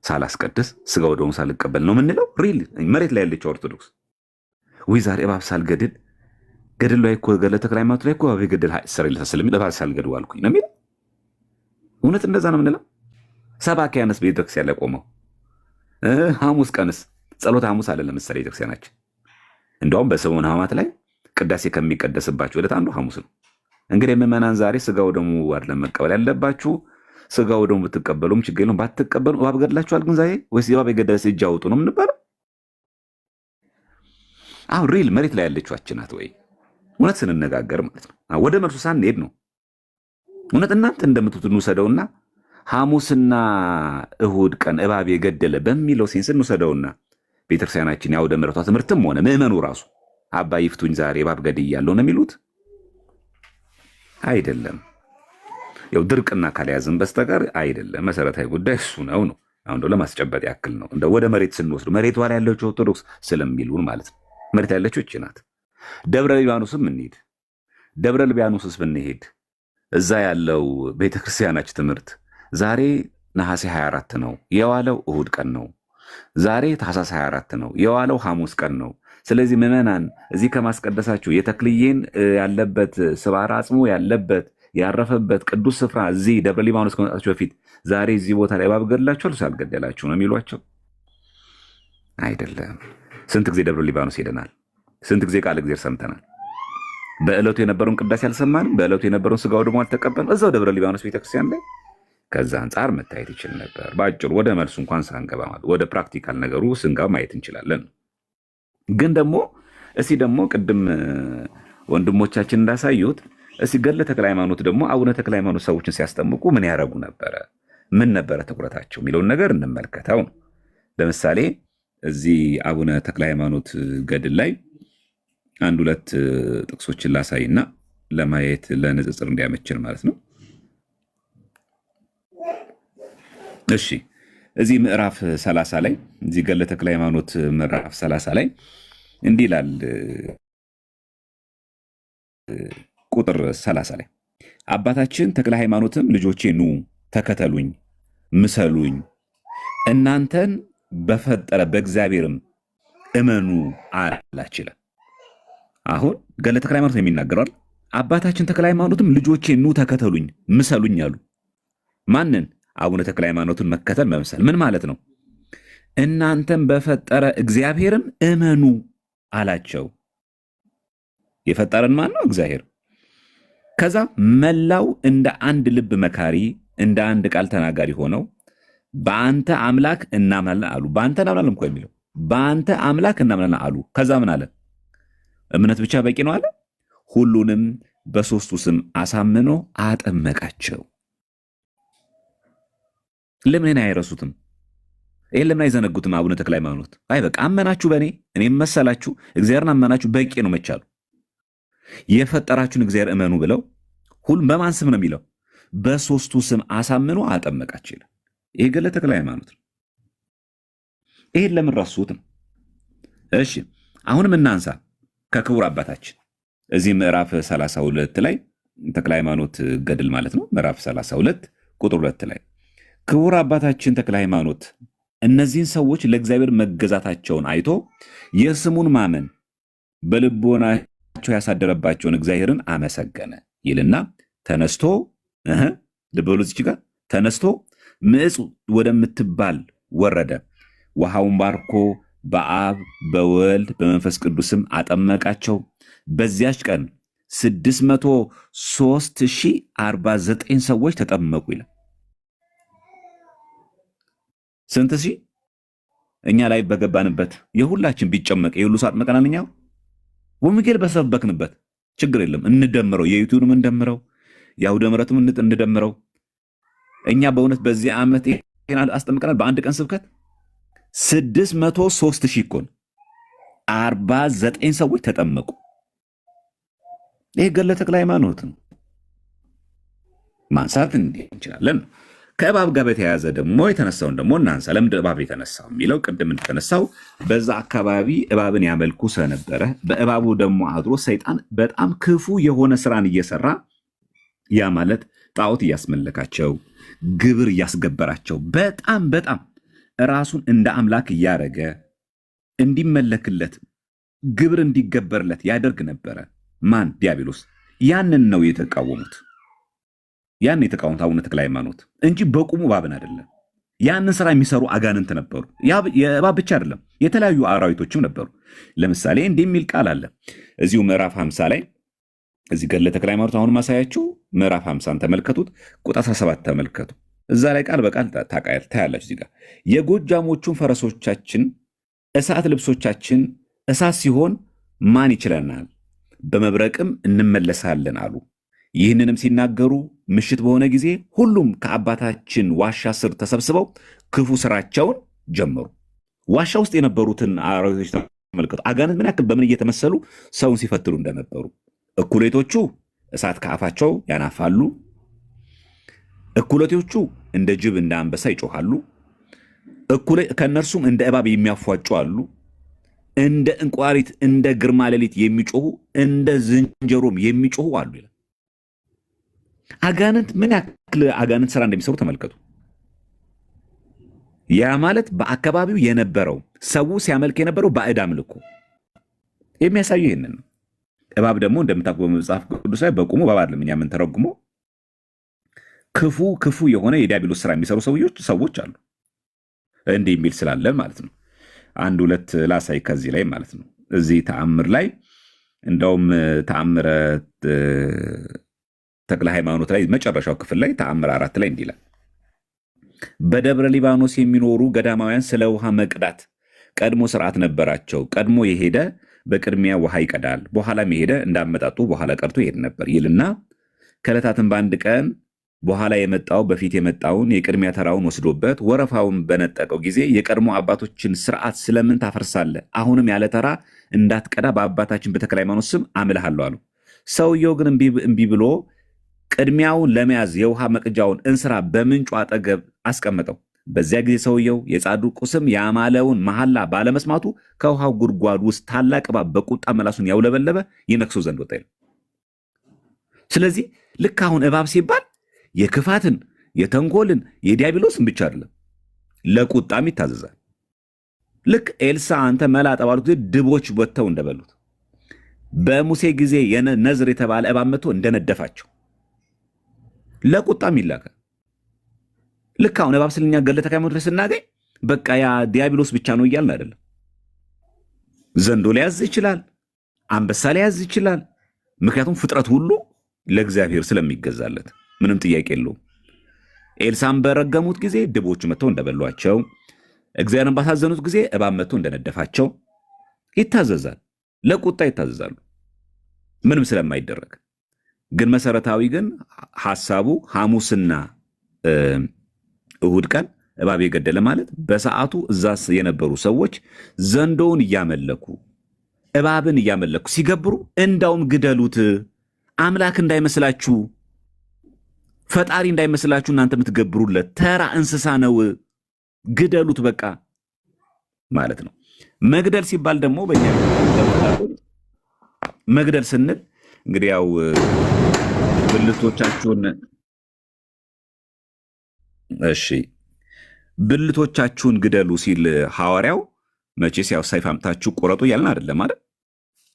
ሳላስቀድስ ስጋ ወደሙ ሳልቀበል ነው የምንለው? ሪል መሬት ላይ ያለችው ኦርቶዶክስ ወይ ዛሬ እባብ ሳልገድል ገድል ላይ እኮ ገድለ ተክለ ሃይማኖት ላይ እኮ እባብ የገደለ ይሰረይለታል ስለሚል እባብ ሳልገድል አልኩኝ ነው የሚለው። እውነት እንደዛ ነው የምንለው? ሰባክያንስ ቤተክርስቲያን ላይ ቆመው ሐሙስ ቀንስ ጸሎት ሐሙስ አለ ለምሳሌ ቤተክርስቲያናችን። እንደውም በሰሙነ ሕማማት ላይ ቅዳሴ ከሚቀደስባቸው ዕለት አንዱ ሐሙስ ነው። እንግዲህ ምዕመናን ዛሬ ስጋ ወደሙ አይደለም መቀበል ያለባችሁ። ስጋ ወደሙ ብትቀበሉም ችግር የለውም፣ ባትቀበሉ እባብ ገድላችኋል ግን ዛሬ ወይስ እባብ የገደለ እጅ አውጡ ነው የምንባለው? አሁን ሪል መሬት ላይ ያለችው ናት ወይ? እውነት ስንነጋገር ማለት ነው። ወደ መልሱ ሳንሄድ ነው። እውነት እናንተ እንደምትሉት እንውሰደውና ሐሙስና እሁድ ቀን እባብ የገደለ በሚለው ሴንስ እንውሰደውና ቤተክርስቲያናችን ያውደ ምሕረቷ ትምህርትም ሆነ ምዕመኑ ራሱ አባ ይፍቱኝ ዛሬ እባብ ገድያለሁ ነው የሚሉት? አይደለም። ያው ድርቅና ካልያዝን በስተቀር አይደለም። መሰረታዊ ጉዳይ እሱ ነው። አሁን ለማስጨበጥ ያክል ነው። እንደ ወደ መሬት ስንወስድ መሬቷ ላይ ያለችው ኦርቶዶክስ ስለሚሉን ማለት ነው። መሬት ያለችው እቺ ናት። ደብረ ሊባኖስም እንሂድ። ደብረ ሊባኖስስ ብንሄድ እዛ ያለው ቤተክርስቲያናችን ትምህርት ዛሬ ነሐሴ 24 ነው የዋለው እሁድ ቀን ነው። ዛሬ ታኅሳስ 24 ነው የዋለው ሐሙስ ቀን ነው። ስለዚህ ምዕመናን እዚህ ከማስቀደሳችሁ የተክልዬን ያለበት ስባራ አጽሙ ያለበት ያረፈበት ቅዱስ ስፍራ እዚህ ደብረ ሊባኖስ ከመጣችሁ በፊት ዛሬ እዚህ ቦታ ላይ እባብ ገድላችኋል ሳልገደላችሁ ነው የሚሏቸው? አይደለም። ስንት ጊዜ ደብረ ሊባኖስ ሄደናል። ስንት ጊዜ ቃል እግዚአብሔር ሰምተናል። በዕለቱ የነበረውን ቅዳሴ አልሰማንም። በዕለቱ የነበረውን ስጋ ወደሙ አልተቀበልንም። እዛው ደብረ ሊባኖስ ቤተክርስቲያን ላይ ከዛ አንጻር መታየት ይችል ነበር። በአጭሩ ወደ መልሱ እንኳን ሳንገባ ማለት ወደ ፕራክቲካል ነገሩ ስንገባ ማየት እንችላለን። ግን ደግሞ እስቲ ደግሞ ቅድም ወንድሞቻችን እንዳሳዩት እስቲ ገድለ ተክለ ሃይማኖት ደግሞ አቡነ ተክለ ሃይማኖት ሰዎችን ሲያስጠምቁ ምን ያደረጉ ነበረ? ምን ነበረ ትኩረታቸው የሚለውን ነገር እንመልከተው ነው። ለምሳሌ እዚህ አቡነ ተክለ ሃይማኖት ገድል ላይ አንድ ሁለት ጥቅሶችን ላሳይና ለማየት ለንጽጽር እንዲያመችን ማለት ነው። እሺ እዚህ ምዕራፍ 30 ላይ እዚህ ገድለ ተክለ ሃይማኖት ምዕራፍ 30 ላይ እንዲህ ይላል። ቁጥር 30 ላይ አባታችን ተክለ ሃይማኖትም ልጆቼ ኑ ተከተሉኝ፣ ምሰሉኝ፣ እናንተን በፈጠረ በእግዚአብሔርም እመኑ አላችሁ። አሁን ገድለ ተክለ ሃይማኖት የሚናገረው አባታችን ተክለ ሃይማኖትም ልጆቼ ኑ ተከተሉኝ፣ ምሰሉኝ አሉ። ማንን? አቡነ ተክለ ሃይማኖትን መከተል መምሰል ምን ማለት ነው? እናንተን በፈጠረ እግዚአብሔርም እመኑ አላቸው። የፈጠረን ማን ነው? እግዚአብሔር። ከዛ መላው እንደ አንድ ልብ መካሪ፣ እንደ አንድ ቃል ተናጋሪ ሆነው በአንተ አምላክ እናምናለን አሉ። በአንተ እናምናለን እኮ የሚለው በአንተ አምላክ እናምናለን አሉ። ከዛ ምን አለ? እምነት ብቻ በቂ ነው አለ። ሁሉንም በሶስቱ ስም አሳምኖ አጠመቃቸው። ለምን አይረሱትም? ይሄን ለምን አይዘነጉትም? አቡነ ተክለ ሃይማኖት አይ በቃ አመናችሁ በእኔ እኔም መሰላችሁ እግዚአብሔርን አመናችሁ በቂ ነው መቻሉ። የፈጠራችሁን እግዚአብሔር እመኑ ብለው ሁሉም በማን ስም ነው የሚለው? በሶስቱ ስም አሳምኖ አጠመቃቸው ይላል። ይሄ ገድለ ተክለ ሃይማኖት ነው። ይሄን ለምን ረሱትም? እሺ አሁንም እናንሳ ከክቡር አባታችን እዚህ ምዕራፍ 32 ላይ ተክለ ሃይማኖት ገድል ማለት ነው። ምዕራፍ 32 ቁጥር 2 ላይ ክቡር አባታችን ተክለ ሃይማኖት እነዚህን ሰዎች ለእግዚአብሔር መገዛታቸውን አይቶ የስሙን ማመን በልቦናቸው ያሳደረባቸውን እግዚአብሔርን አመሰገነ ይልና ተነስቶ ልብ በሉ እዚህ ጋር ተነስቶ ምዕፅ ወደምትባል ወረደ። ውሃውን ባርኮ በአብ በወልድ በመንፈስ ቅዱስም አጠመቃቸው። በዚያች ቀን 603,049 ሰዎች ተጠመቁ ይላል። ስንት ሺህ? እኛ ላይ በገባንበት የሁላችን ቢጨመቅ የሁሉ ሰው አጥመቀናል። እኛ ወንጌል በሰበክንበት ችግር የለም እንደምረው፣ የዩቲዩብንም እንደምረው፣ የአውደ ምሕረቱም እንደምረው። እኛ በእውነት በዚህ ዓመት አስጠምቀናል። በአንድ ቀን ስብከት 603,000 እኮ ነው። 49 ሰዎች ተጠመቁ። ይህ ገድለ ተክለ ሃይማኖት ነው። ማንሳት እንዲህ እንችላለን። ከእባብ ጋር በተያያዘ ደግሞ የተነሳውን ደግሞ እናንሳ። ለምንድን እባብ የተነሳው የሚለው ቅድም እንደተነሳው በዛ አካባቢ እባብን ያመልኩ ስለነበረ በእባቡ ደግሞ አድሮ ሰይጣን በጣም ክፉ የሆነ ስራን እየሰራ ያ ማለት ጣዖት እያስመለካቸው ግብር እያስገበራቸው በጣም ራሱን እንደ አምላክ እያረገ እንዲመለክለት ግብር እንዲገበርለት ያደርግ ነበረ። ማን? ዲያብሎስ። ያንን ነው የተቃወሙት። ያን የተቃወሙት አቡነ ተክለ ሃይማኖት እንጂ በቁሙ እባብን አይደለም። ያንን ስራ የሚሰሩ አጋንንት ነበሩ። የእባብ ብቻ አይደለም፣ የተለያዩ አራዊቶችም ነበሩ። ለምሳሌ እንዲህ የሚል ቃል አለ እዚሁ ምዕራፍ 50 ላይ። እዚህ ገድለ ተክለ ሃይማኖት አሁን ማሳያችሁ ምዕራፍ 50ን ተመልከቱት፣ ቁጥር 17 ተመልከቱ። እዛ ላይ ቃል በቃል ታያላችሁ። እዚህ ጋር የጎጃሞቹን ፈረሶቻችን እሳት ልብሶቻችን እሳት ሲሆን ማን ይችለናል? በመብረቅም እንመለሳለን አሉ። ይህንንም ሲናገሩ ምሽት በሆነ ጊዜ ሁሉም ከአባታችን ዋሻ ስር ተሰብስበው ክፉ ስራቸውን ጀመሩ። ዋሻ ውስጥ የነበሩትን አራዊቶች ተመልከቱ። አጋንንት ምን ያክል በምን እየተመሰሉ ሰውን ሲፈትሉ እንደነበሩ። እኩሌቶቹ እሳት ከአፋቸው ያናፋሉ፣ እኩሌቶቹ እንደ ጅብ እንደ አንበሳ ይጮሃሉ፣ ከእነርሱም እንደ እባብ የሚያፏጩ አሉ፣ እንደ እንቁራሪት እንደ ግርማ ሌሊት የሚጮሁ እንደ ዝንጀሮም የሚጮሁ አሉ ይላል። አጋንንት ምን ያክል አጋንንት ስራ እንደሚሰሩ ተመልከቱ። ያ ማለት በአካባቢው የነበረው ሰው ሲያመልክ የነበረው ባዕድ አምልኮ የሚያሳዩ ይህንን ነው። እባብ ደግሞ እንደምታውቁ በመጽሐፍ ቅዱስ ላይ በቁሙ እባብ አይደለም እኛ የምንተረጉመው፣ ክፉ የሆነ የዲያብሎስ ስራ የሚሰሩ ሰዎች አሉ። እንዲህ የሚል ስላለን ማለት ነው። አንድ ሁለት ላሳይ ከዚህ ላይ ማለት ነው። እዚህ ተአምር ላይ እንደውም ተአምረ ተክለ ሃይማኖት ላይ መጨረሻው ክፍል ላይ ተአምር 4 ላይ እንዲህ ይላል። በደብረ ሊባኖስ የሚኖሩ ገዳማውያን ስለ ውሃ መቅዳት ቀድሞ ስርዓት ነበራቸው። ቀድሞ የሄደ በቅድሚያ ውሃ ይቀዳል፣ በኋላም የሄደ እንዳመጣጡ በኋላ ቀርቶ ይሄድ ነበር ይልና ከዕለታትም በአንድ ቀን በኋላ የመጣው በፊት የመጣውን የቅድሚያ ተራውን ወስዶበት ወረፋውን በነጠቀው ጊዜ የቀድሞ አባቶችን ስርዓት ስለምን ታፈርሳለህ? አሁንም ያለ ተራ እንዳትቀዳ በአባታችን በተክለ ሃይማኖት ስም አምልሃለሁ አሉ። ሰውየው ግን እምቢ ብሎ ቅድሚያውን ለመያዝ የውሃ መቅጃውን እንስራ በምንጩ አጠገብ አስቀመጠው። በዚያ ጊዜ ሰውየው የጻድቁ ስም ያማለውን መሐላ ባለመስማቱ ከውሃው ጉድጓድ ውስጥ ታላቅ እባብ በቁጣ መላሱን ያውለበለበ ይነክሰው ዘንድ ወጣ ይላል። ስለዚህ ልክ አሁን እባብ ሲባል የክፋትን የተንኮልን የዲያብሎስን ብቻ አይደለም፣ ለቁጣም ይታዘዛል። ልክ ኤልሳ አንተ መላጣ ባሉት ጊዜ ድቦች ወጥተው እንደበሉት በሙሴ ጊዜ ነዝር የተባለ እባብ መጥቶ እንደነደፋቸው ለቁጣም ይላካል። ልክ አሁን እባብ ስለኛ ገድለ ተክለ ሃይማኖት ስናገኝ በቃ ያ ዲያብሎስ ብቻ ነው እያልን አይደለም። ዘንዶ ሊያዝ ይችላል፣ አንበሳ ሊያዝ ይችላል። ምክንያቱም ፍጥረት ሁሉ ለእግዚአብሔር ስለሚገዛለት ምንም ጥያቄ የለውም። ኤልሳን በረገሙት ጊዜ ድቦቹ መጥተው እንደበሏቸው፣ እግዚአብሔርን ባሳዘኑት ጊዜ እባብ መጥቶ እንደነደፋቸው ይታዘዛል። ለቁጣ ይታዘዛሉ ምንም ስለማይደረግ። ግን መሰረታዊ ግን ሐሳቡ ሐሙስና እሁድ ቀን እባብ የገደለ ማለት በሰዓቱ እዛ የነበሩ ሰዎች ዘንዶውን እያመለኩ እባብን እያመለኩ ሲገብሩ እንዳውም ግደሉት፣ አምላክ እንዳይመስላችሁ ፈጣሪ እንዳይመስላችሁ እናንተ የምትገብሩለት ተራ እንስሳ ነው፣ ግደሉት በቃ ማለት ነው። መግደል ሲባል ደግሞ በእኛ መግደል ስንል እንግዲህ ያው ብልቶቻችሁን ግደሉ ሲል ሐዋርያው መቼስ ያው ሰይፍ አምጥታችሁ ቁረጡ እያልን አይደለም አይደል?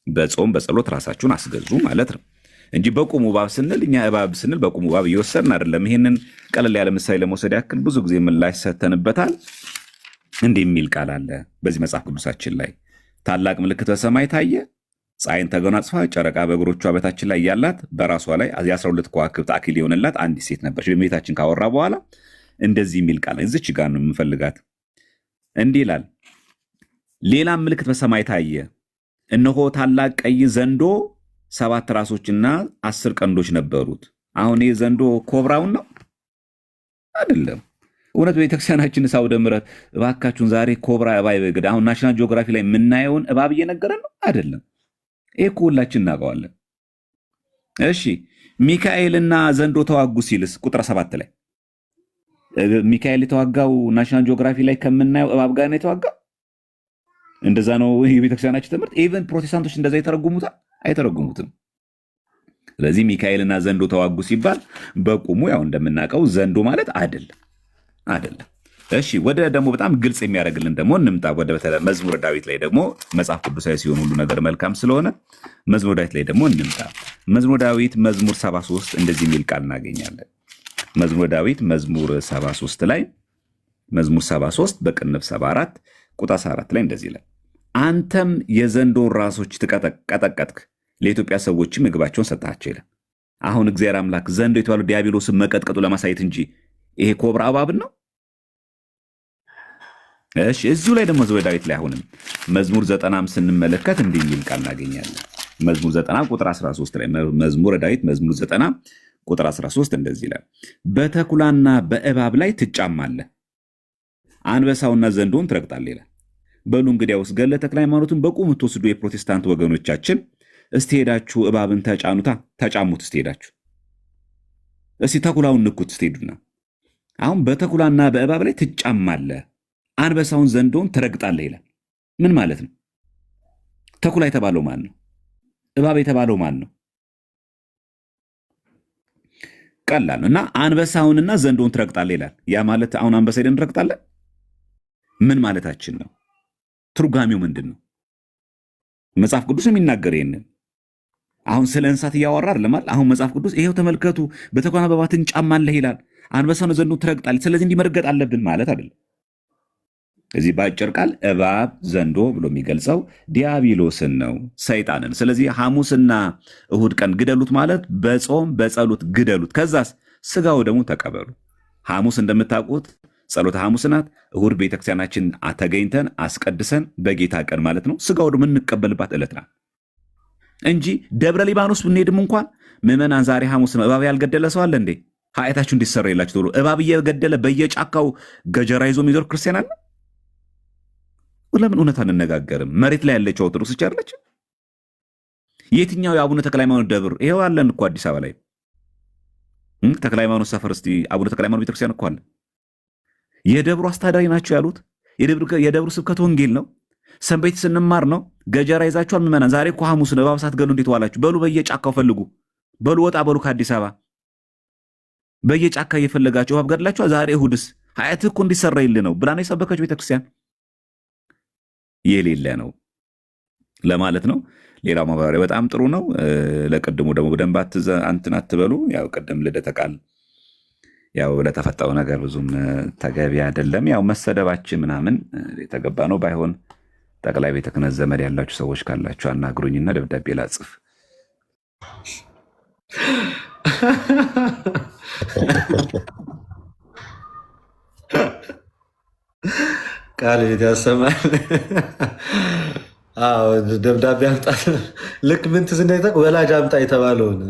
በጾም በጸሎት ራሳችሁን አስገዙ ማለት ነው እንጂ በቁሙ እባብ ስንል እኛ እባብ ስንል በቁሙ እባብ እየወሰድን አይደለም። ይሄንን ቀለል ያለ ምሳሌ ለመውሰድ ያክል ብዙ ጊዜ ምላሽ ሰተንበታል። እንዲህ የሚል ቃል አለ በዚህ መጽሐፍ ቅዱሳችን ላይ ታላቅ ምልክት በሰማይ ታየ፣ ፀሐይን ተጎናጽፋ ጨረቃ በእግሮቿ በታችን ላይ ያላት በራሷ ላይ የ12 ከዋክብት አክሊል የሆነላት አንዲት ሴት ነበረች። በእመቤታችን ካወራ በኋላ እንደዚህ የሚል ቃል እዚች ጋር ነው የምፈልጋት። እንዲህ ይላል፣ ሌላም ምልክት በሰማይ ታየ፣ እነሆ ታላቅ ቀይ ዘንዶ 7 ራሶችና 10 ቀንዶች ነበሩት። አሁን ይህ ዘንዶ ኮብራውን ነው አይደለም? እውነት ቤተክርስቲያናችን ሳውደ ምሕረት እባካችሁን ዛሬ ኮብራ እባብ ይግድ አሁን ናሽናል ጂኦግራፊ ላይ የምናየውን እባብ እየነገረን ነው አይደለም? ይሄ እኮ ሁላችን እናውቀዋለን። እሺ ሚካኤልና ዘንዶ ተዋጉ ሲልስ ቁጥር 7 ላይ ሚካኤል የተዋጋው ናሽናል ጂኦግራፊ ላይ ከምናየው እባብ ጋር ነው የተዋጋው። እንደዛ ነው የቤተክርስቲያናችን ትምህርት። ኢቨን ፕሮቴስታንቶች እንደዛ ይተረጉሙታል? አይተረጉሙትም። ስለዚህ ሚካኤልና ዘንዶ ተዋጉ ሲባል በቁሙ ያው እንደምናውቀው ዘንዶ ማለት አይደለም። እሺ ወደ ደግሞ በጣም ግልጽ የሚያደርግልን ደግሞ እንምጣ። ወደ መዝሙረ ዳዊት ላይ ደግሞ መጽሐፍ ቅዱሳዊ ሲሆን ሁሉ ነገር መልካም ስለሆነ መዝሙረ ዳዊት ላይ ደግሞ እንምጣ። መዝሙረ ዳዊት መዝሙር 73 እንደዚህ የሚል ቃል እናገኛለን። መዝሙረ ዳዊት መዝሙር 73 ላይ መዝሙር 73 በቅንፍ 74 ቁጥር 14 ላይ እንደዚህ ይላል፣ አንተም የዘንዶን ራሶች ቀጠቀጥክ፣ ለኢትዮጵያ ሰዎችም ምግባቸውን ሰጣቸው ይላል። አሁን እግዚአብሔር አምላክ ዘንዶ የተባለው ዲያብሎስን መቀጥቀጡ ለማሳየት እንጂ ይሄ ኮብራ እባብን ነው? እሺ እዚሁ ላይ ደግሞ መዝሙረ ዳዊት ላይ አሁንም መዝሙር 90 ስንመለከት እንዲህ የሚል ቃል እናገኛለን። መዝሙር 90 ቁጥር 13 ላይ መዝሙረ ዳዊት መዝሙር 90 ቁጥር 13 እንደዚህ ይላል፣ በተኩላና በእባብ ላይ ትጫማለህ፣ አንበሳውና ዘንዶውን ትረግጣለህ ይላል። በሉ እንግዲያውስ ገድለ ተክለ ሃይማኖትን በቁም የምትወስዱ የፕሮቴስታንት ወገኖቻችን እስቲ ሄዳችሁ እባብን ተጫሙት። እስቲ ሄዳችሁ እስቲ ተኩላውን ንኩት። እስቲ ሄዱና አሁን በተኩላና በእባብ ላይ ትጫማለህ፣ አንበሳውን ዘንዶውን ትረግጣለህ ይላል። ምን ማለት ነው? ተኩላ የተባለው ማን ነው? እባብ የተባለው ማን ነው? ቀላል ነው። እና አንበሳውንና ዘንዶውን ትረግጣለህ ይላል። ያ ማለት አሁን አንበሳ ሄደን እንረግጣለን? ምን ማለታችን ነው? ትርጓሜው ምንድን ነው? መጽሐፍ ቅዱስ የሚናገር ይሄንን አሁን ስለ እንስሳት እያወራ አይደለም። አሁን መጽሐፍ ቅዱስ ይሄው ተመልከቱ፣ በተኩላና በእባብ ትጫማለህ ይላል፣ አንበሳውን ዘንዶውን ትረግጣለህ፣ ስለዚህ እንዲመርገጥ አለብን ማለት አይደለም። እዚህ በአጭር ቃል እባብ ዘንዶ ብሎ የሚገልጸው ዲያብሎስን ነው፣ ሰይጣንን። ስለዚህ ሐሙስና እሁድ ቀን ግደሉት ማለት በጾም በጸሎት ግደሉት፣ ከዛስ ስጋው ደግሞ ተቀበሉ። ሐሙስ እንደምታውቁት ጸሎተ ሐሙስ ናት። እሁድ ቤተክርስቲያናችን ተገኝተን አስቀድሰን በጌታ ቀን ማለት ነው ስጋው ደግሞ የምንቀበልባት ዕለት ናት እንጂ ደብረ ሊባኖስ ብንሄድም እንኳን ምዕመናን ዛሬ ሐሙስ ነው፣ እባብ ያልገደለ ሰው አለ እንዴ? ኃጢአታችሁ እንዲሰራ የላችሁ ተብሎ እባብ እየገደለ በየጫካው ገጀራ ይዞ የሚዞር ክርስቲያን አለ? ለምን እውነት አንነጋገርም? መሬት ላይ ያለችው ኦርቶዶክስ ቻለች። የትኛው የአቡነ ተክለ ሃይማኖት ደብር? ይሄው አለን እኮ አዲስ አበባ ላይ ተክለ ሃይማኖት ሰፈር። እስቲ አቡነ ተክለ ሃይማኖት ቤተክርስቲያን እኮ አለ። የደብሩ አስተዳዳሪ ናቸው ያሉት። የደብሩ ስብከት ወንጌል ነው። ሰንበት ስንማር ነው። ገጀራ ይዛችኋል ምዕመናን። ዛሬ እኮ ሐሙስ ነው። እባብ ሳትገሉ እንዴት ዋላችሁ? በሉ በየጫካው ፈልጉ። በሉ ወጣ በሉ ከአዲስ አበባ በየጫካ እየፈለጋችሁ እባብ ገድላችኋል። ዛሬ እሁድስ ኃጢአትህ እኮ እንዲሰራ ይል ነው ብላ ነው የሰበከችው ቤተክርስቲያን። የሌለ ነው ለማለት ነው። ሌላው ማብራሪያ በጣም ጥሩ ነው። ለቅድሙ ደግሞ በደንብ አንትን አትበሉ። ያው ቅድም ልደተ ቃል ያው ለተፈጠረው ነገር ብዙም ተገቢ አይደለም። ያው መሰደባችን ምናምን የተገባ ነው። ባይሆን ጠቅላይ ቤተ ክህነት ዘመድ ያላችሁ ሰዎች ካላችሁ አናግሩኝና ደብዳቤ ላጽፍ። ቃል ቤት ያሰማል። ደብዳቤ አምጣ። ልክ ምን ትዝ እንዳይጠቅ ወላጅ አምጣ የተባለውን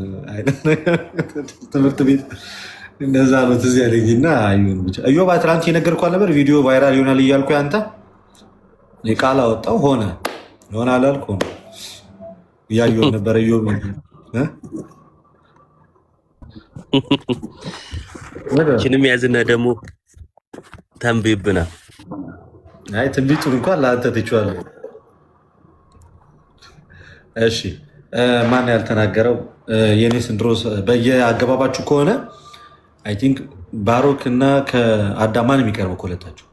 ትምህርት ቤት እንደዛ ነው ትዝ ያለኝና እዮብ ትናንት የነገርኩህ ነበር። ቪዲዮ ቫይራል ይሆናል እያልኩ አንተ ቃል አወጣው ሆነ ይሆናል አልኩ። እያየሁ ነበር። እዮብ ችንም ያዝና ደግሞ ተንብይብና አይ ትንቢቱን እንኳን ለአንተ ትችዋለህ። እሺ ማን ያልተናገረው? የኔ ስንድሮስ በየአገባባችሁ ከሆነ አይ ቲንክ ባሮክ እና ከአዳማን የሚቀርበው ከሁለታችሁ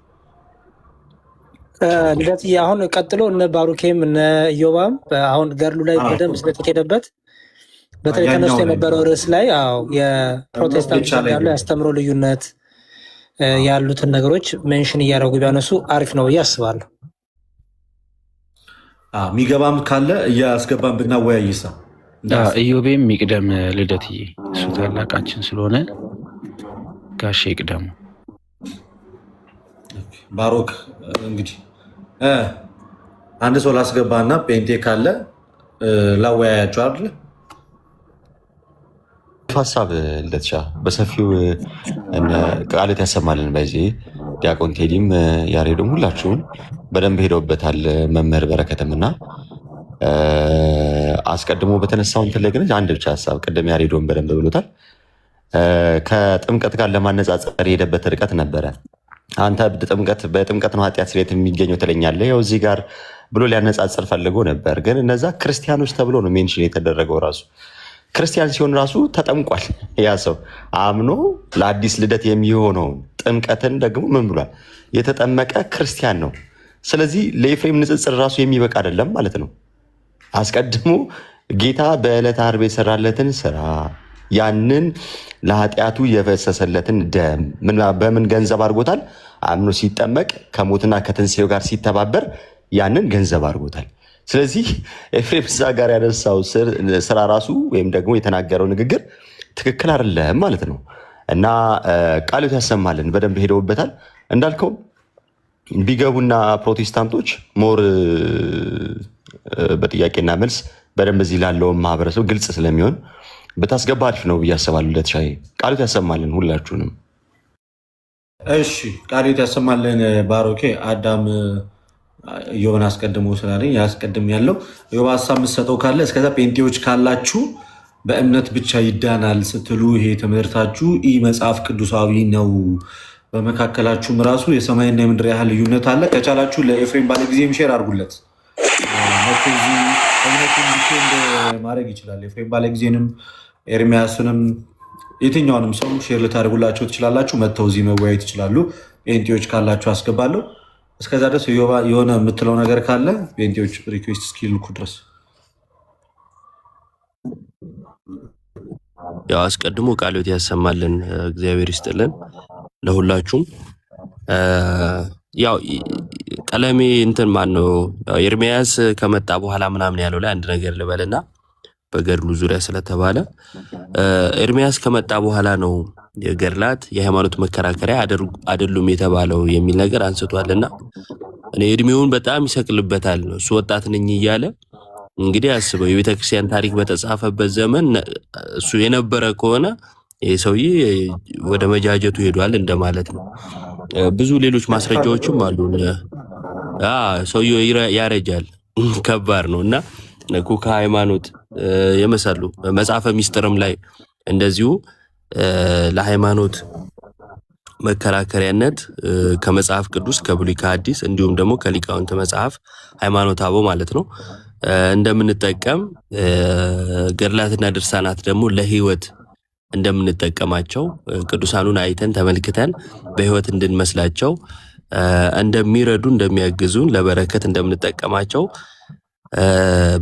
ልደት አሁን ቀጥሎ እነ ባሩኬም እነ ኢዮባም አሁን ገድሉ ላይ በደንብ ስለተኬደበት በተለይ ተነስቶ የነበረው ርዕስ ላይ የፕሮቴስታንት ያለው ያስተምሮ ልዩነት ያሉትን ነገሮች ሜንሽን እያደረጉ ቢያነሱ አሪፍ ነው ብዬ አስባለሁ። የሚገባም ካለ እያስገባን ብናወያይሳ ኢዮቤም ይቅደም ልደትዬ፣ እሱ ታላቃችን ስለሆነ ጋሼ ይቅደሙ። ባሮክ እንግዲህ አንድ ሰው ላስገባና ጴንጤ ካለ ላወያያቸው አይደለ? ሀሳብ ልደትሻ በሰፊው ቃልት ያሰማልን። በዚህ ዲያቆን ቴዲም ያሬዶም ሁላችሁም በደንብ ሄደውበታል። መምህር በረከትም እና አስቀድሞ በተነሳው እንትን ላይ ግን አንድ ብቻ ሀሳብ ቅድም ያሬዶም በደንብ ብሎታል። ከጥምቀት ጋር ለማነጻጸር የሄደበት ርቀት ነበረ። አንተ በጥምቀት ነው ኃጢአት ስርየት የሚገኘው ትለኛለህ፣ ያው እዚህ ጋር ብሎ ሊያነጻጽር ፈልጎ ነበር። ግን እነዛ ክርስቲያኖች ተብሎ ነው ሜንሽን የተደረገው። ራሱ ክርስቲያን ሲሆን ራሱ ተጠምቋል። ያ ሰው አምኖ ለአዲስ ልደት የሚሆነውን ጥምቀትን ደግሞ ምን ብሏል? የተጠመቀ ክርስቲያን ነው። ስለዚህ ለኤፍሬም ንጽጽር ራሱ የሚበቃ አይደለም ማለት ነው። አስቀድሞ ጌታ በዕለተ ዓርብ የሰራለትን ስራ ያንን ለኃጢአቱ የፈሰሰለትን ደም በምን ገንዘብ አድርጎታል? አምኖ ሲጠመቅ ከሞትና ከትንሣኤው ጋር ሲተባበር ያንን ገንዘብ አድርጎታል። ስለዚህ ኤፍሬም እዛ ጋር ያነሳው ስራ ራሱ ወይም ደግሞ የተናገረው ንግግር ትክክል አይደለም ማለት ነው። እና ቃልት ያሰማልን። በደንብ ሄደውበታል እንዳልከው ቢገቡና ፕሮቴስታንቶች ሞር በጥያቄና መልስ በደንብ እዚህ ላለው ማህበረሰብ ግልጽ ስለሚሆን በታስገባ አሪፍ ነው ብዬ አስባለሁ። ለተሻይ ቃልት ያሰማልን ሁላችሁንም። እሺ ቃልት ያሰማልን። ባሮኬ አዳም ዮብን አስቀድሞ ስላለኝ ያስቀድም ያለው ዮብ ሀሳብ የምትሰጠው ካለ እስከዛ ጴንጤዎች ካላችሁ በእምነት ብቻ ይዳናል ስትሉ ይሄ ትምህርታችሁ ኢ መጽሐፍ ቅዱሳዊ ነው። በመካከላችሁም ራሱ የሰማይና የምድር ያህል ልዩነት አለ። ከቻላችሁ ለኤፍሬም ባለጊዜም ሼር አድርጉለት። እምነቱን ዲፌንድ ማድረግ ይችላል። ኤፍሬም ባለጊዜንም ኤርሚያስንም የትኛውንም ሰው ሼር ልታደርጉላቸው ትችላላችሁ። መጥተው እዚህ መወያየት ይችላሉ። ጴንጤዎች ካላችሁ አስገባለሁ። እስከዛ ድረስ የሆነ የምትለው ነገር ካለ ጴንጤዎች ሪኩዌስት እስኪልኩ ድረስ ያው አስቀድሞ ቃልዎት ያሰማልን። እግዚአብሔር ይስጥልን ለሁላችሁም። ያው ቀለሜ እንትን ማን ነው ኤርሚያስ ከመጣ በኋላ ምናምን ያለው ላይ አንድ ነገር ልበልና በገድሉ ዙሪያ ስለተባለ ኤርሚያስ ከመጣ በኋላ ነው የገድላት የሃይማኖት መከራከሪያ አይደሉም የተባለው የሚል ነገር አንስቷልና እኔ እድሜውን በጣም ይሰቅልበታል ነው። እሱ ወጣት ነኝ እያለ እንግዲህ አስበው የቤተክርስቲያን ታሪክ በተጻፈበት ዘመን እሱ የነበረ ከሆነ ይሄ ሰውዬ ወደ መጃጀቱ ሄዷል እንደማለት ነው። ብዙ ሌሎች ማስረጃዎችም አሉ። ሰውዬው ያረጃል፣ ከባድ ነው እና ኩካ ሃይማኖት የመሰሉ መጽሐፈ ሚስጥርም ላይ እንደዚሁ ለሃይማኖት መከራከሪያነት ከመጽሐፍ ቅዱስ ከብሉይ ከሐዲስ እንዲሁም ደግሞ ከሊቃውንት መጽሐፍ ሃይማኖት አበው ማለት ነው እንደምንጠቀም ገድላትና ድርሳናት ደግሞ ለህይወት እንደምንጠቀማቸው ቅዱሳኑን አይተን ተመልክተን በህይወት እንድንመስላቸው እንደሚረዱ እንደሚያግዙን ለበረከት እንደምንጠቀማቸው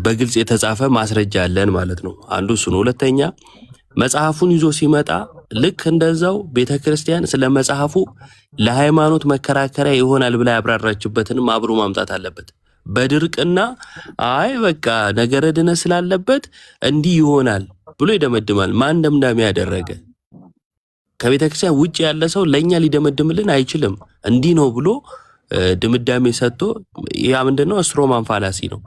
በግልጽ የተጻፈ ማስረጃ አለን ማለት ነው። አንዱ እሱ ነው። ሁለተኛ መጽሐፉን ይዞ ሲመጣ ልክ እንደዛው ቤተክርስቲያን ስለ መጽሐፉ ለሃይማኖት መከራከሪያ ይሆናል ብላ ያብራራችበትንም አብሮ ማምጣት አለበት። በድርቅና አይ በቃ ነገረ ድነት ስላለበት እንዲህ ይሆናል ብሎ ይደመድማል። ማን ደምዳሜ ያደረገ? ከቤተክርስቲያን ውጭ ያለ ሰው ለኛ ሊደመድምልን አይችልም። እንዲህ ነው ብሎ ድምዳሜ ሰጥቶ ያ ምንድነው ስትሮማን ፋላሲ ነው።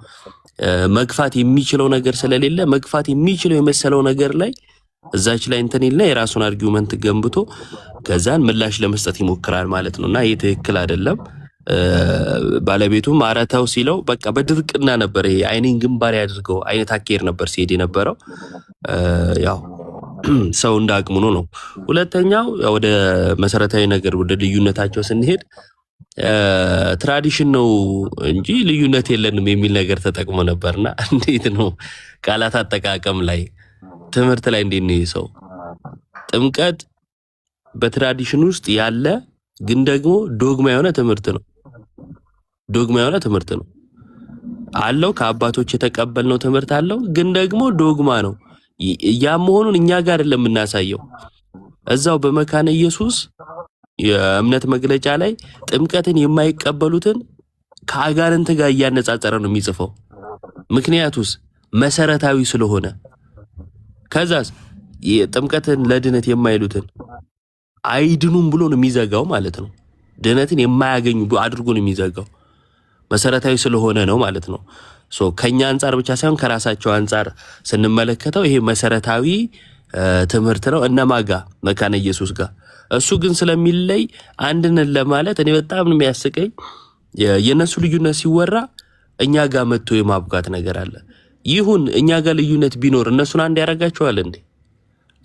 መግፋት የሚችለው ነገር ስለሌለ መግፋት የሚችለው የመሰለው ነገር ላይ እዛች ላይ እንትን ይልና የራሱን አርጊውመንት ገንብቶ ከዛን ምላሽ ለመስጠት ይሞክራል ማለት ነውና ይሄ ትክክል አይደለም። ባለቤቱም አረታው ሲለው በቃ በድርቅና ነበር። ይሄ አይኔን ግንባር ያድርገው አይነት አኬር ነበር ሲሄድ የነበረው። ያው ሰው እንዳቅሙ ነው። ሁለተኛው ወደ መሰረታዊ ነገር ወደ ልዩነታቸው ስንሄድ ትራዲሽን ነው እንጂ ልዩነት የለንም የሚል ነገር ተጠቅሞ ነበርና እንዴት ነው ቃላት አጠቃቀም ላይ ትምህርት ላይ እንዴት ነው ሰው ጥምቀት በትራዲሽን ውስጥ ያለ ግን ደግሞ ዶግማ የሆነ ትምህርት ነው። ዶግማ የሆነ ትምህርት ነው አለው። ከአባቶች የተቀበልነው ትምህርት አለው፣ ግን ደግሞ ዶግማ ነው። ያ መሆኑን እኛ ጋር አይደለም የምናሳየው። እዛው በመካነ ኢየሱስ የእምነት መግለጫ ላይ ጥምቀትን የማይቀበሉትን ከአጋንንት ጋር እያነጻጸረ ነው የሚጽፈው። ምክንያቱስ መሰረታዊ ስለሆነ። ከዛስ ጥምቀትን ለድነት የማይሉትን አይድኑም ብሎ ነው የሚዘጋው ማለት ነው። ድነትን የማያገኙ አድርጎ ነው የሚዘጋው። መሰረታዊ ስለሆነ ነው ማለት ነው። ከኛ አንጻር ብቻ ሳይሆን ከራሳቸው አንጻር ስንመለከተው ይሄ መሰረታዊ ትምህርት ነው። እነማጋ መካነ ኢየሱስ ጋር እሱ ግን ስለሚለይ አንድነን ለማለት እኔ በጣም ነው የሚያስቀኝ። የነሱ ልዩነት ሲወራ እኛ ጋር መጥቶ የማብቃት ነገር አለ። ይሁን እኛ ጋር ልዩነት ቢኖር እነሱን አንድ ያደርጋቸዋል እንዴ?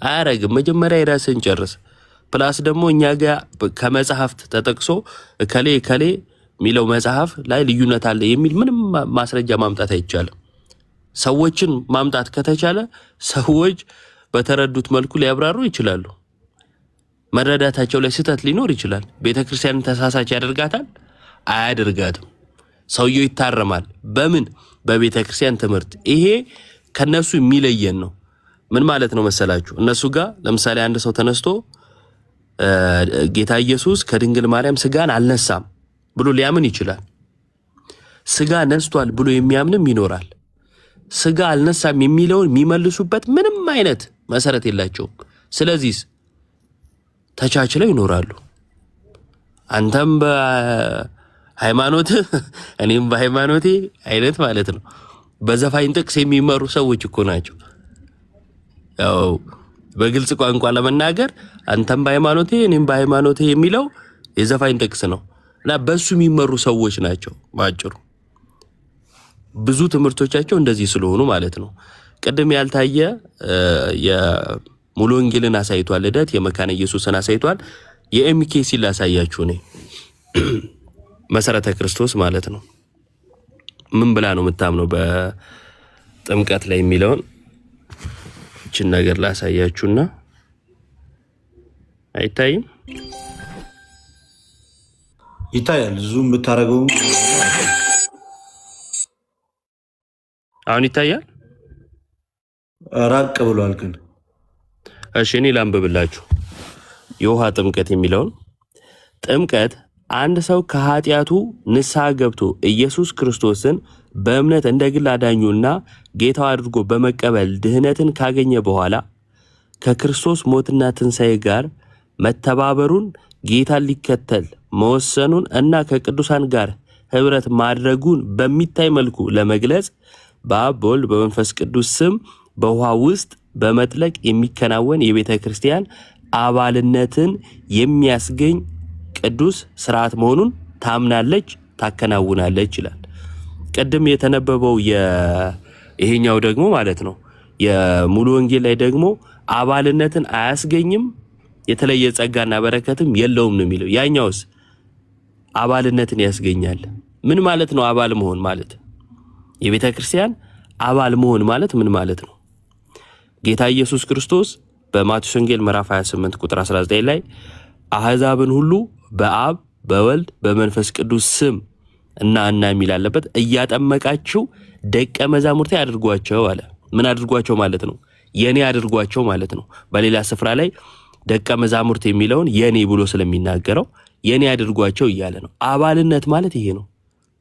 አያረግም። መጀመሪያ የራስን ጨርስ። ፕላስ ደግሞ እኛ ጋር ከመጽሐፍት ተጠቅሶ ከሌ የሚለው መጽሐፍ ላይ ልዩነት አለ የሚል ምንም ማስረጃ ማምጣት አይቻልም። ሰዎችን ማምጣት ከተቻለ ሰዎች በተረዱት መልኩ ሊያብራሩ ይችላሉ። መረዳታቸው ላይ ስህተት ሊኖር ይችላል። ቤተክርስቲያንን ተሳሳች ያደርጋታል? አያደርጋትም። ሰውየው ይታረማል። በምን? በቤተክርስቲያን ትምህርት። ይሄ ከነሱ የሚለየን ነው። ምን ማለት ነው መሰላችሁ? እነሱ ጋር ለምሳሌ አንድ ሰው ተነስቶ ጌታ ኢየሱስ ከድንግል ማርያም ስጋን አልነሳም ብሎ ሊያምን ይችላል። ስጋ ነስቷል ብሎ የሚያምንም ይኖራል። ስጋ አልነሳም የሚለውን የሚመልሱበት ምንም አይነት መሰረት የላቸውም። ስለዚህ ተቻችለው ይኖራሉ። አንተም በሃይማኖት እኔም በሃይማኖቴ አይነት ማለት ነው። በዘፋኝ ጥቅስ የሚመሩ ሰዎች እኮ ናቸው። ያው በግልጽ ቋንቋ ለመናገር አንተም በሃይማኖቴ እኔም በሃይማኖቴ የሚለው የዘፋኝ ጥቅስ ነው እና በሱ የሚመሩ ሰዎች ናቸው። ባጭሩ ብዙ ትምህርቶቻቸው እንደዚህ ስለሆኑ ማለት ነው። ቅድም ያልታየ የሙሉ ወንጌልን አሳይቷል። ልደት የመካነ ኢየሱስን አሳይቷል። የኤምኬሲ ላሳያችሁ ነኝ። መሰረተ ክርስቶስ ማለት ነው። ምን ብላ ነው የምታምነው በጥምቀት ላይ የሚለውን እችን ነገር ላሳያችሁና አይታይም? ይታያል። ዙም ብታረገው አሁን ይታያል። ራቅ ብሏል ግን። እሺ እኔ ላንብብላችሁ የውሃ ጥምቀት የሚለውን። ጥምቀት አንድ ሰው ከኃጢአቱ ንስሐ ገብቶ ኢየሱስ ክርስቶስን በእምነት እንደ ግል አዳኙና ጌታው አድርጎ በመቀበል ድህነትን ካገኘ በኋላ ከክርስቶስ ሞትና ትንሣኤ ጋር መተባበሩን፣ ጌታን ሊከተል መወሰኑን እና ከቅዱሳን ጋር ህብረት ማድረጉን በሚታይ መልኩ ለመግለጽ በአብ በወልድ በመንፈስ ቅዱስ ስም በውሃ ውስጥ በመጥለቅ የሚከናወን የቤተ ክርስቲያን አባልነትን የሚያስገኝ ቅዱስ ስርዓት መሆኑን ታምናለች፣ ታከናውናለች ይላል። ቀደም የተነበበው ይሄኛው ደግሞ ማለት ነው የሙሉ ወንጌል ላይ ደግሞ አባልነትን አያስገኝም የተለየ ጸጋና በረከትም የለውም ነው የሚለው። ያኛውስ አባልነትን ያስገኛል። ምን ማለት ነው አባል መሆን ማለት? የቤተ ክርስቲያን አባል መሆን ማለት ምን ማለት ነው? ጌታ ኢየሱስ ክርስቶስ በማቴዎስ ወንጌል ምዕራፍ 28 ቁጥር 19 ላይ አሕዛብን ሁሉ በአብ በወልድ በመንፈስ ቅዱስ ስም እና የሚል አለበት እያጠመቃችሁ ደቀ መዛሙርቴ አድርጓቸው አለ። ምን አድርጓቸው ማለት ነው? የኔ አድርጓቸው ማለት ነው። በሌላ ስፍራ ላይ ደቀ መዛሙርት የሚለውን የኔ ብሎ ስለሚናገረው የኔ አድርጓቸው እያለ ነው። አባልነት ማለት ይሄ ነው።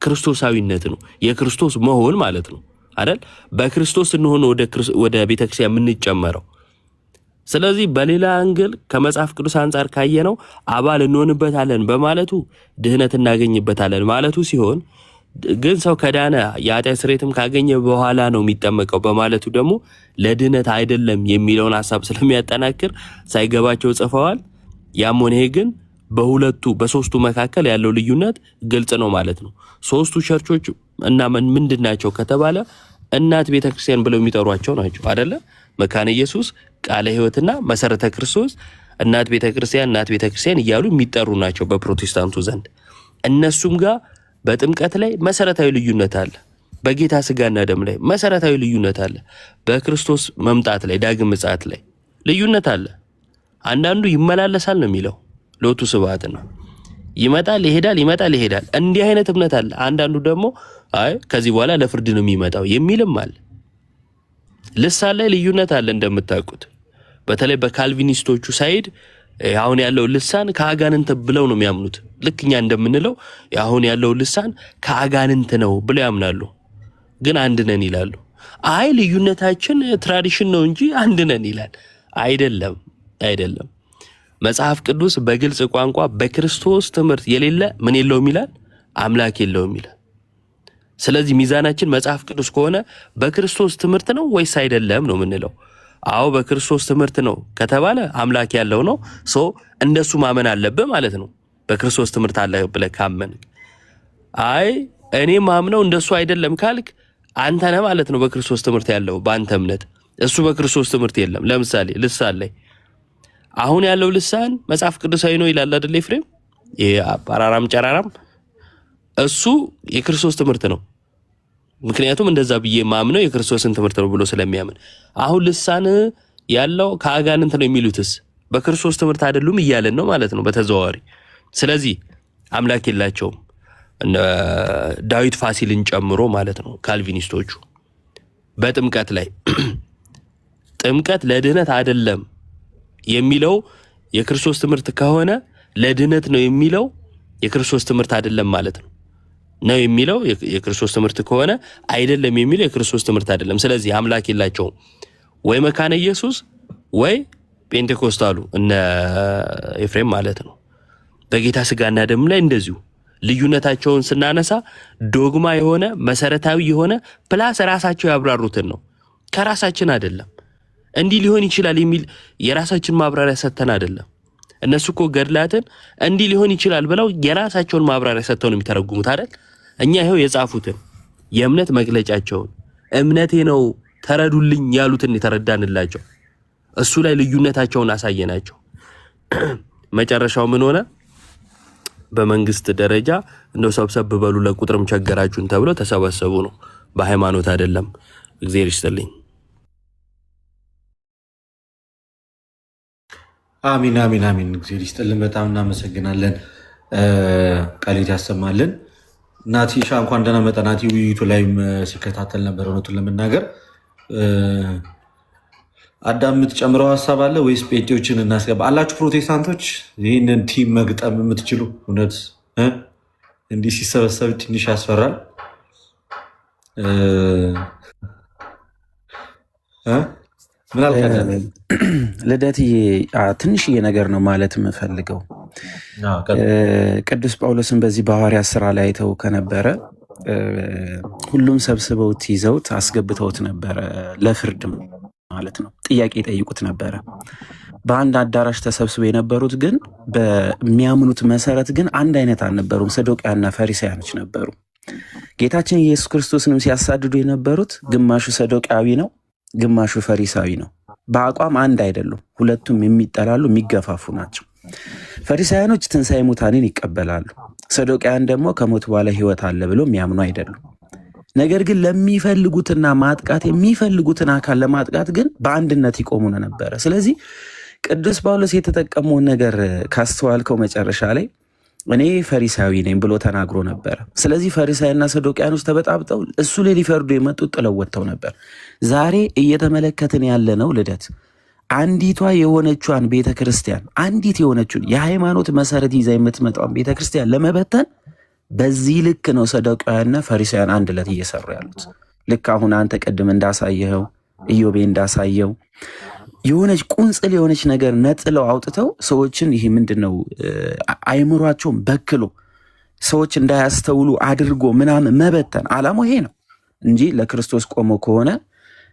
ክርስቶሳዊነት ነው። የክርስቶስ መሆን ማለት ነው አይደል? በክርስቶስ እንሆን ወደ ቤተክርስቲያን የምንጨመረው። ስለዚህ በሌላ አንግል ከመጽሐፍ ቅዱስ አንጻር ካየነው አባል እንሆንበታለን በማለቱ ድህነት እናገኝበታለን ማለቱ ሲሆን፣ ግን ሰው ከዳነ የኃጢአት ስርየትም ካገኘ በኋላ ነው የሚጠመቀው በማለቱ ደግሞ ለድህነት አይደለም የሚለውን ሐሳብ ስለሚያጠናክር ሳይገባቸው ጽፈዋል። ያም ሆነ ይሄ ግን በሶስቱ መካከል ያለው ልዩነት ግልጽ ነው ማለት ነው። ሶስቱ ቸርቾች እና ምንድናቸው ከተባለ እናት ቤተክርስቲያን ብለው የሚጠሯቸው ናቸው አይደለ? መካነ ኢየሱስ፣ ቃለ ሕይወትና መሰረተ ክርስቶስ እናት ቤተክርስቲያን እያሉ የሚጠሩ ናቸው በፕሮቴስታንቱ ዘንድ። እነሱም ጋር በጥምቀት ላይ መሰረታዊ ልዩነት አለ። በጌታ ስጋና ደም ላይ መሰረታዊ ልዩነት አለ። በክርስቶስ መምጣት ላይ ዳግም ምጽአት ላይ ልዩነት አለ። አንዳንዱ ይመላለሳል ነው የሚለው ሎቱ ስብሐት ነው። ይመጣል ይሄዳል፣ ይመጣል ይሄዳል። እንዲህ አይነት እምነት አለ። አንዳንዱ ደግሞ አይ ከዚህ በኋላ ለፍርድ ነው የሚመጣው የሚልም አለ። ልሳን ላይ ልዩነት አለ እንደምታውቁት። በተለይ በካልቪኒስቶቹ ሳይድ አሁን ያለው ልሳን ከአጋንንት ብለው ነው የሚያምኑት። ልክ እኛ እንደምንለው አሁን ያለው ልሳን ከአጋንንት ነው ብለው ያምናሉ። ግን አንድ ነን ይላሉ። አይ ልዩነታችን ትራዲሽን ነው እንጂ አንድ ነን ይላል። አይደለም። መጽሐፍ ቅዱስ በግልጽ ቋንቋ በክርስቶስ ትምህርት የሌለ ምን የለውም ይላል? አምላክ የለውም ይላል። ስለዚህ ሚዛናችን መጽሐፍ ቅዱስ ከሆነ በክርስቶስ ትምህርት ነው ወይስ አይደለም ነው የምንለው። አዎ በክርስቶስ ትምህርት ነው ከተባለ አምላክ ያለው ነው። እንደሱ ማመን አለብህ ማለት ነው። በክርስቶስ ትምህርት አለ ብለህ ካመን፣ አይ እኔ ማምነው እንደሱ አይደለም ካልክ አንተ ነህ ማለት ነው በክርስቶስ ትምህርት ያለው በአንተ እምነት። እሱ በክርስቶስ ትምህርት የለም። ለምሳሌ ልሳን ላይ አሁን ያለው ልሳን መጽሐፍ ቅዱሳዊ ነው ይላል አይደል ኤፍሬም? ይሄ አራራም ጨራራም እሱ የክርስቶስ ትምህርት ነው። ምክንያቱም እንደዛ ብዬ ማምነው የክርስቶስን ትምህርት ነው ብሎ ስለሚያምን። አሁን ልሳን ያለው ከአጋንንት ነው የሚሉትስ በክርስቶስ ትምህርት አይደሉም እያለን ነው ማለት ነው በተዘዋዋሪ። ስለዚህ አምላክ የላቸውም ዳዊት ፋሲልን ጨምሮ ማለት ነው ካልቪኒስቶቹ። በጥምቀት ላይ ጥምቀት ለድህነት አይደለም የሚለው የክርስቶስ ትምህርት ከሆነ ለድህነት ነው የሚለው የክርስቶስ ትምህርት አይደለም ማለት ነው። ነው የሚለው የክርስቶስ ትምህርት ከሆነ አይደለም የሚለው የክርስቶስ ትምህርት አይደለም። ስለዚህ አምላክ የላቸውም ወይ መካነ ኢየሱስ ወይ ጴንቴኮስታሉ እነ ኤፍሬም ማለት ነው። በጌታ ስጋና ደም ላይ እንደዚሁ ልዩነታቸውን ስናነሳ ዶግማ የሆነ መሰረታዊ የሆነ ፕላስ ራሳቸው ያብራሩትን ነው፣ ከራሳችን አይደለም። እንዲህ ሊሆን ይችላል የሚል የራሳችን ማብራሪያ ሰጥተን አይደለም። እነሱ እኮ ገድላትን እንዲህ ሊሆን ይችላል ብለው የራሳቸውን ማብራሪያ ሰጥተው ነው የሚተረጉሙት አይደል? እኛ ይሄው የጻፉትን የእምነት መግለጫቸውን እምነቴ ነው ተረዱልኝ ያሉትን የተረዳንላቸው፣ እሱ ላይ ልዩነታቸውን አሳየናቸው። መጨረሻው ምን ሆነ? በመንግስት ደረጃ እንደው ሰብሰብ በሉ ለቁጥርም ቸገራችሁን ተብሎ ተሰበሰቡ ነው፣ በሃይማኖት አይደለም። እግዚአብሔር ይስጥልኝ። አሚን አሚን አሚን። እግዚአብሔር ይስጥልን። በጣም እናመሰግናለን። ቃሌት ያሰማልን። ናቲሻ እንኳን ደህና መጣ። ናቲ ውይይቱ ላይም ሲከታተል ነበር። እውነቱን ለመናገር አዳም የምትጨምረው ሀሳብ አለ ወይስ ጴንጤዎችን እናስገባ አላችሁ? ፕሮቴስታንቶች ይህንን ቲም መግጠም የምትችሉ እውነት እንዲህ ሲሰበሰብ ትንሽ ያስፈራል። ምን አልከ? ልደትዬ ትንሽዬ ነገር ነው ማለት የምፈልገው። ቅዱስ ጳውሎስን በዚህ በሐዋርያት ስራ ላይ አይተው ከነበረ ሁሉም ሰብስበውት ይዘውት አስገብተውት ነበረ፣ ለፍርድም ማለት ነው። ጥያቄ ይጠይቁት ነበረ። በአንድ አዳራሽ ተሰብስበው የነበሩት ግን በሚያምኑት መሰረት ግን አንድ አይነት አልነበሩም። ሰዶቃያና ፈሪሳያኖች ነበሩ። ጌታችን ኢየሱስ ክርስቶስንም ሲያሳድዱ የነበሩት ግማሹ ሰዶቃዊ ነው፣ ግማሹ ፈሪሳዊ ነው። በአቋም አንድ አይደሉም። ሁለቱም የሚጠላሉ የሚገፋፉ ናቸው። ፈሪሳውያኖች ትንሣኤ ሙታንን ይቀበላሉ። ሰዶቃውያን ደግሞ ከሞት በኋላ ሕይወት አለ ብሎ የሚያምኑ አይደሉም። ነገር ግን ለሚፈልጉትና ማጥቃት የሚፈልጉትን አካል ለማጥቃት ግን በአንድነት ይቆሙ ነበረ። ስለዚህ ቅዱስ ጳውሎስ የተጠቀመውን ነገር ካስተዋልከው መጨረሻ ላይ እኔ ፈሪሳዊ ነኝ ብሎ ተናግሮ ነበረ። ስለዚህ ፈሪሳይና ሰዶቃያኖች ተበጣብጠው እሱ ላይ ሊፈርዱ የመጡት ጥለው ወጥተው ነበር። ዛሬ እየተመለከትን ያለነው ልደት አንዲቷ የሆነቿን ቤተክርስቲያን አንዲት የሆነችውን የሃይማኖት መሰረት ይዛ የምትመጣውን ቤተክርስቲያን ለመበተን በዚህ ልክ ነው ሰዶቃውያንና ፈሪሳውያን አንድ ለት እየሰሩ ያሉት። ልክ አሁን አንተ ቅድም እንዳሳየኸው ኢዮቤ እንዳሳየው የሆነች ቁንጽል የሆነች ነገር ነጥለው አውጥተው ሰዎችን ይሄ ምንድነው አይምሯቸውን በክሎ ሰዎች እንዳያስተውሉ አድርጎ ምናምን መበተን ዓላማው ይሄ ነው እንጂ ለክርስቶስ ቆሞ ከሆነ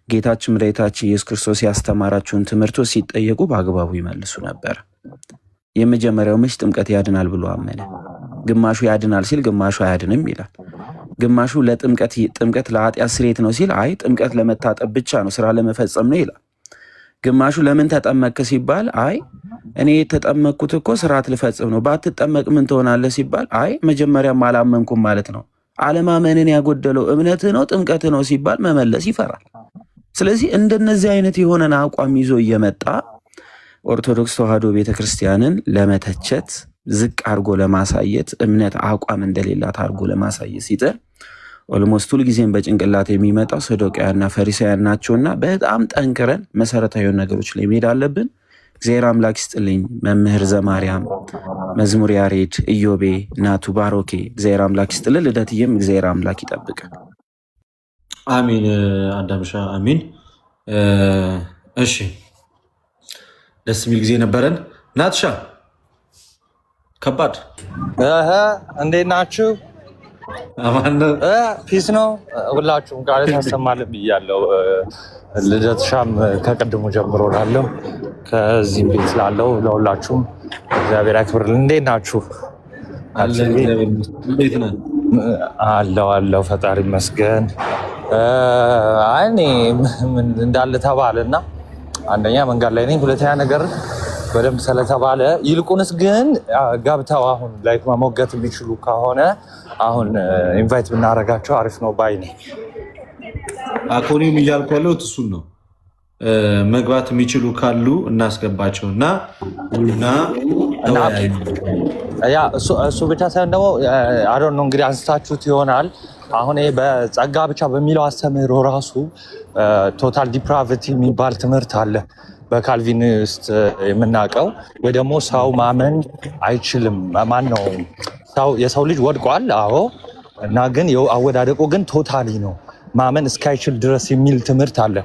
ጌታችን መድኃኒታችን ኢየሱስ ክርስቶስ ያስተማራቸውን ትምህርቶች ሲጠየቁ በአግባቡ ይመልሱ ነበር። የመጀመሪያው መች ጥምቀት ያድናል ብሎ አመነ። ግማሹ ያድናል ሲል ግማሹ አያድንም ይላል። ግማሹ ጥምቀት ለኃጢአት ስርየት ነው ሲል አይ ጥምቀት ለመታጠብ ብቻ ነው ስራ ለመፈጸም ነው ይላል። ግማሹ ለምን ተጠመቅ ሲባል አይ እኔ የተጠመቅኩት እኮ ስርዓት ልፈጽም ነው፣ ባትጠመቅ ምን ትሆናለህ ሲባል አይ መጀመሪያም አላመንኩም ማለት ነው። አለማመንን ያጎደለው እምነት ነው ጥምቀት ነው ሲባል መመለስ ይፈራል። ስለዚህ እንደነዚህ አይነት የሆነን አቋም ይዞ እየመጣ ኦርቶዶክስ ተዋሕዶ ቤተክርስቲያንን ለመተቸት ዝቅ አድርጎ ለማሳየት እምነት አቋም እንደሌላት አድርጎ ለማሳየት ሲጥር ኦልሞስት ሁል ጊዜም በጭንቅላት የሚመጣው ሰዶቃውያንና ፈሪሳውያን ናቸውና በጣም ጠንክረን መሰረታዊ ነገሮች ላይ መሄድ አለብን። እግዚአብሔር አምላክ ይስጥልኝ። መምህር ዘማርያም፣ መዝሙር ያሬድ፣ ኢዮቤ፣ ናቱ፣ ባሮኬ እግዚአብሔር አምላክ ይስጥልን። ልደትዬም እግዚአብሔር አምላክ ይጠብቅ። አሚን። አዳምሻ አሚን። እሺ ደስ የሚል ጊዜ ነበረን። ናትሻ ከባድ እንዴት ናችሁ? ፒስ ነው። ሁላችሁም ቃል ታሰማልን ብያለሁ። ልደትሻም ከቅድሙ ጀምሮ ላለው ከዚህም ቤት ላለው ለሁላችሁም እግዚአብሔር ያክብርልን። እንዴት ናችሁ? አለው ፈጣሪ ይመስገን። እኔ እንዳለ ተባለና አንደኛ መንገድ ላይ ነኝ፣ ሁለተኛ ነገር በደንብ ስለተባለ ይልቁንስ ግን ገብተው አሁን ላይ መሞገት የሚችሉ ከሆነ አሁን ኢንቫይት ብናደርጋቸው አሪፍ ነው ባይ ነኝ። አኮኒም እያልኩ ያለሁት እሱን ነው። መግባት የሚችሉ ካሉ እናስገባቸው እና እሱ ብቻ ሳይሆን ደግሞ አዶን ነው እንግዲህ አንስታችሁት ይሆናል። አሁን በጸጋ ብቻ በሚለው አስተምህሮ ራሱ ቶታል ዲፕራቪቲ የሚባል ትምህርት አለ በካልቪኒስት የምናውቀው። ወይ ደግሞ ሰው ማመን አይችልም። ማን ነው የሰው ልጅ ወድቋል፣ አዎ፣ እና ግን አወዳደቁ ግን ቶታሊ ነው ማመን እስካይችል ድረስ የሚል ትምህርት አለ።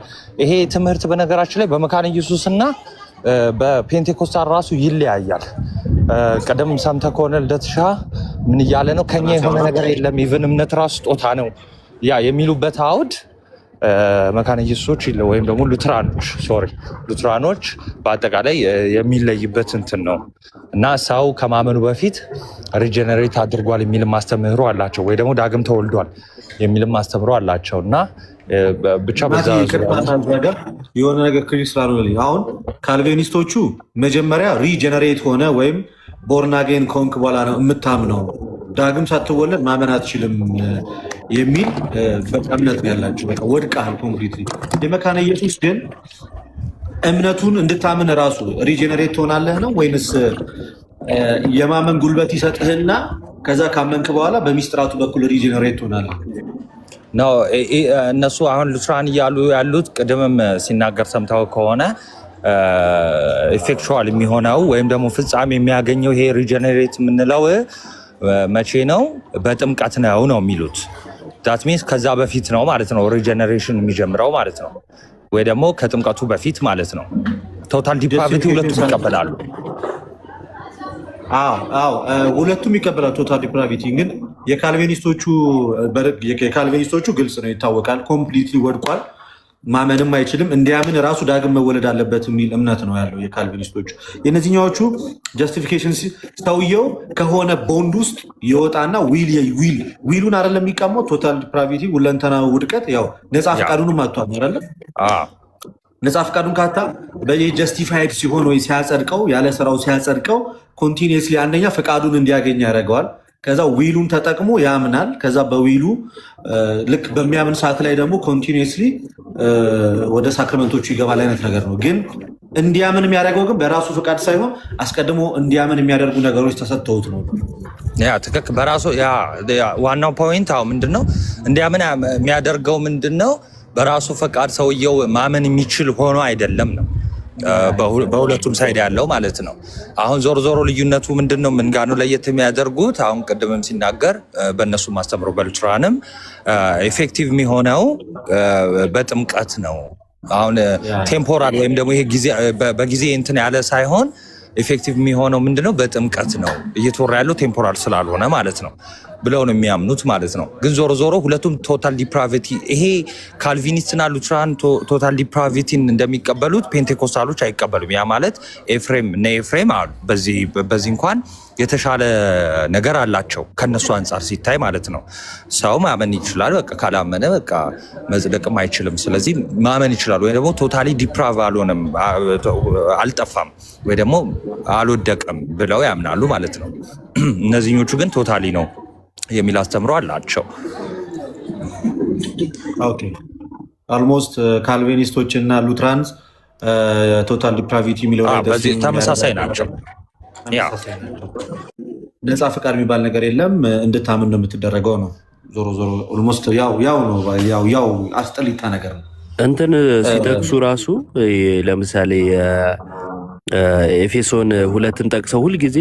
ይሄ ትምህርት በነገራችን ላይ በመካነ ኢየሱስ እና በፔንቴኮስታል ራሱ ይለያያል። ቀደም ሰምተህ ከሆነ ልደትሻ ምን እያለ ነው? ከኛ የሆነ ነገር የለም ኢቭን እምነት ራሱ ስጦታ ነው ያ የሚሉበት አውድ መካነ ኢየሱሶች ወይም ደግሞ ሉትራኖች በአጠቃላይ የሚለይበት እንትን ነው እና ሰው ከማመኑ በፊት ሪጀነሬት አድርጓል የሚልም አስተምህሮ አላቸው፣ ወይ ደግሞ ዳግም ተወልዷል የሚልም አስተምህሮ አላቸው እና ብቻ በዛ የሆነ ነገር ክሪስታሉ አሁን ካልቬኒስቶቹ መጀመሪያ ሪጀነሬት ሆነ ወይም ቦርናጌን ኮንክ በኋላ ነው የምታምነው፣ ዳግም ሳትወለድ ማመን አትችልም የሚል በቃ እምነት ነው ያላቸው። በቃ ወድቀሃል ኮምፕሊትሊ። የመካነ ኢየሱስ ግን እምነቱን እንድታምን ራሱ ሪጀነሬት ትሆናለህ ነው ወይንስ የማመን ጉልበት ይሰጥህና ከዛ ካመንክ በኋላ በሚስጥራቱ በኩል ሪጀነሬት ትሆናለህ? ነው እነሱ አሁን ሉትራን እያሉ ያሉት ቅድምም ሲናገር ሰምተው ከሆነ ኢፌክቹዋል የሚሆነው ወይም ደግሞ ፍጻሜ የሚያገኘው ይሄ ሪጀነሬት የምንለው መቼ ነው? በጥምቀት ነው የሚሉት። ዳት ሚንስ ከዛ በፊት ነው ማለት ነው ሪጀነሬሽን የሚጀምረው ማለት ነው፣ ወይ ደግሞ ከጥምቀቱ በፊት ማለት ነው። ቶታል ዲፕራቪቲ ሁለቱም ይቀበላሉ። ሁለቱም ይቀበላል ቶታል ዲፕራቪቲ። ግን የካልቬኒስቶቹ ግልጽ ነው ይታወቃል፣ ኮምፕሊትሊ ወድቋል፣ ማመንም አይችልም፣ እንዲያምን ራሱ ዳግም መወለድ አለበት የሚል እምነት ነው ያለው የካልቪኒስቶቹ። የነዚህኛዎቹ ጀስቲፊኬሽን ሰውየው ከሆነ ቦንድ ውስጥ የወጣና ዊሉን አይደለም የሚቀመው ቶታል ዲፕራቪቲ ሁለንተና ውድቀት ያው ነፃ ፈቃዱንም አጥቷል አይደለም። ነፃ ፈቃዱን ካታ በጀስቲፋይድ ሲሆን ወይ ሲያጸድቀው ያለ ስራው ሲያጸድቀው ኮንቲኒየስሊ አንደኛ ፈቃዱን እንዲያገኝ ያደርገዋል። ከዛ ዊሉን ተጠቅሞ ያምናል። ከዛ በዊሉ ልክ በሚያምን ሰዓት ላይ ደግሞ ኮንቲኒየስሊ ወደ ሳክረመንቶቹ ይገባል አይነት ነገር ነው። ግን እንዲያምን የሚያደርገው ግን በራሱ ፈቃድ ሳይሆን አስቀድሞ እንዲያምን የሚያደርጉ ነገሮች ተሰጥተውት ነው። ያ ትክክል። በራሱ ዋናው ፖይንት አሁን ምንድነው እንዲያምን የሚያደርገው ምንድነው? በራሱ ፈቃድ ሰውየው ማመን የሚችል ሆኖ አይደለም ነው በሁለቱም ሳይድ ያለው ማለት ነው። አሁን ዞሮ ልዩነቱ ምንድነው? ምን ጋር ነው ለየት የሚያደርጉት? አሁን ቅድምም ሲናገር በእነሱ ማስተምሮ በሉትራንም ኤፌክቲቭ የሚሆነው በጥምቀት ነው። አሁን ቴምፖራል ወይም ደግሞ ይሄ በጊዜ እንትን ያለ ሳይሆን ኤፌክቲቭ የሚሆነው ምንድነው? በጥምቀት ነው። እየተወራ ያለው ቴምፖራል ስላልሆነ ማለት ነው ብለው ነው የሚያምኑት ማለት ነው። ግን ዞሮ ሁለቱም ቶታል ዲፕራቪቲ፣ ይሄ ካልቪኒስትና ሉትራን ቶታል ዲፕራቪቲን እንደሚቀበሉት ፔንቴኮስታሎች አይቀበሉም። ያ ማለት ኤፍሬም አሉ በዚህ እንኳን የተሻለ ነገር አላቸው ከነሱ አንጻር ሲታይ ማለት ነው። ሰው ማመን ይችላል፣ በቃ ካላመነ በቃ መጽደቅም አይችልም። ስለዚህ ማመን ይችላል ወይ ደግሞ ቶታሊ ዲፕራቭ አልሆነም አልጠፋም ወይ ደግሞ አልወደቀም ብለው ያምናሉ ማለት ነው። እነዚህኞቹ ግን ቶታሊ ነው የሚል አስተምሮ አላቸው። ኦኬ አልሞስት ካልቪኒስቶች እና ሉትራንስ ቶታል ዲፕራቪቲ የሚለው በዚህ ተመሳሳይ ናቸው። ነፃ ፈቃድ የሚባል ነገር የለም፣ እንድታምን ነው የምትደረገው ነው። ዞሮ ኦልሞስት ያው ነው፣ ያው አስጠሊታ ነገር ነው። እንትን ሲጠቅሱ ራሱ ለምሳሌ ኤፌሶን 2ን ጠቅሰው ሁልጊዜ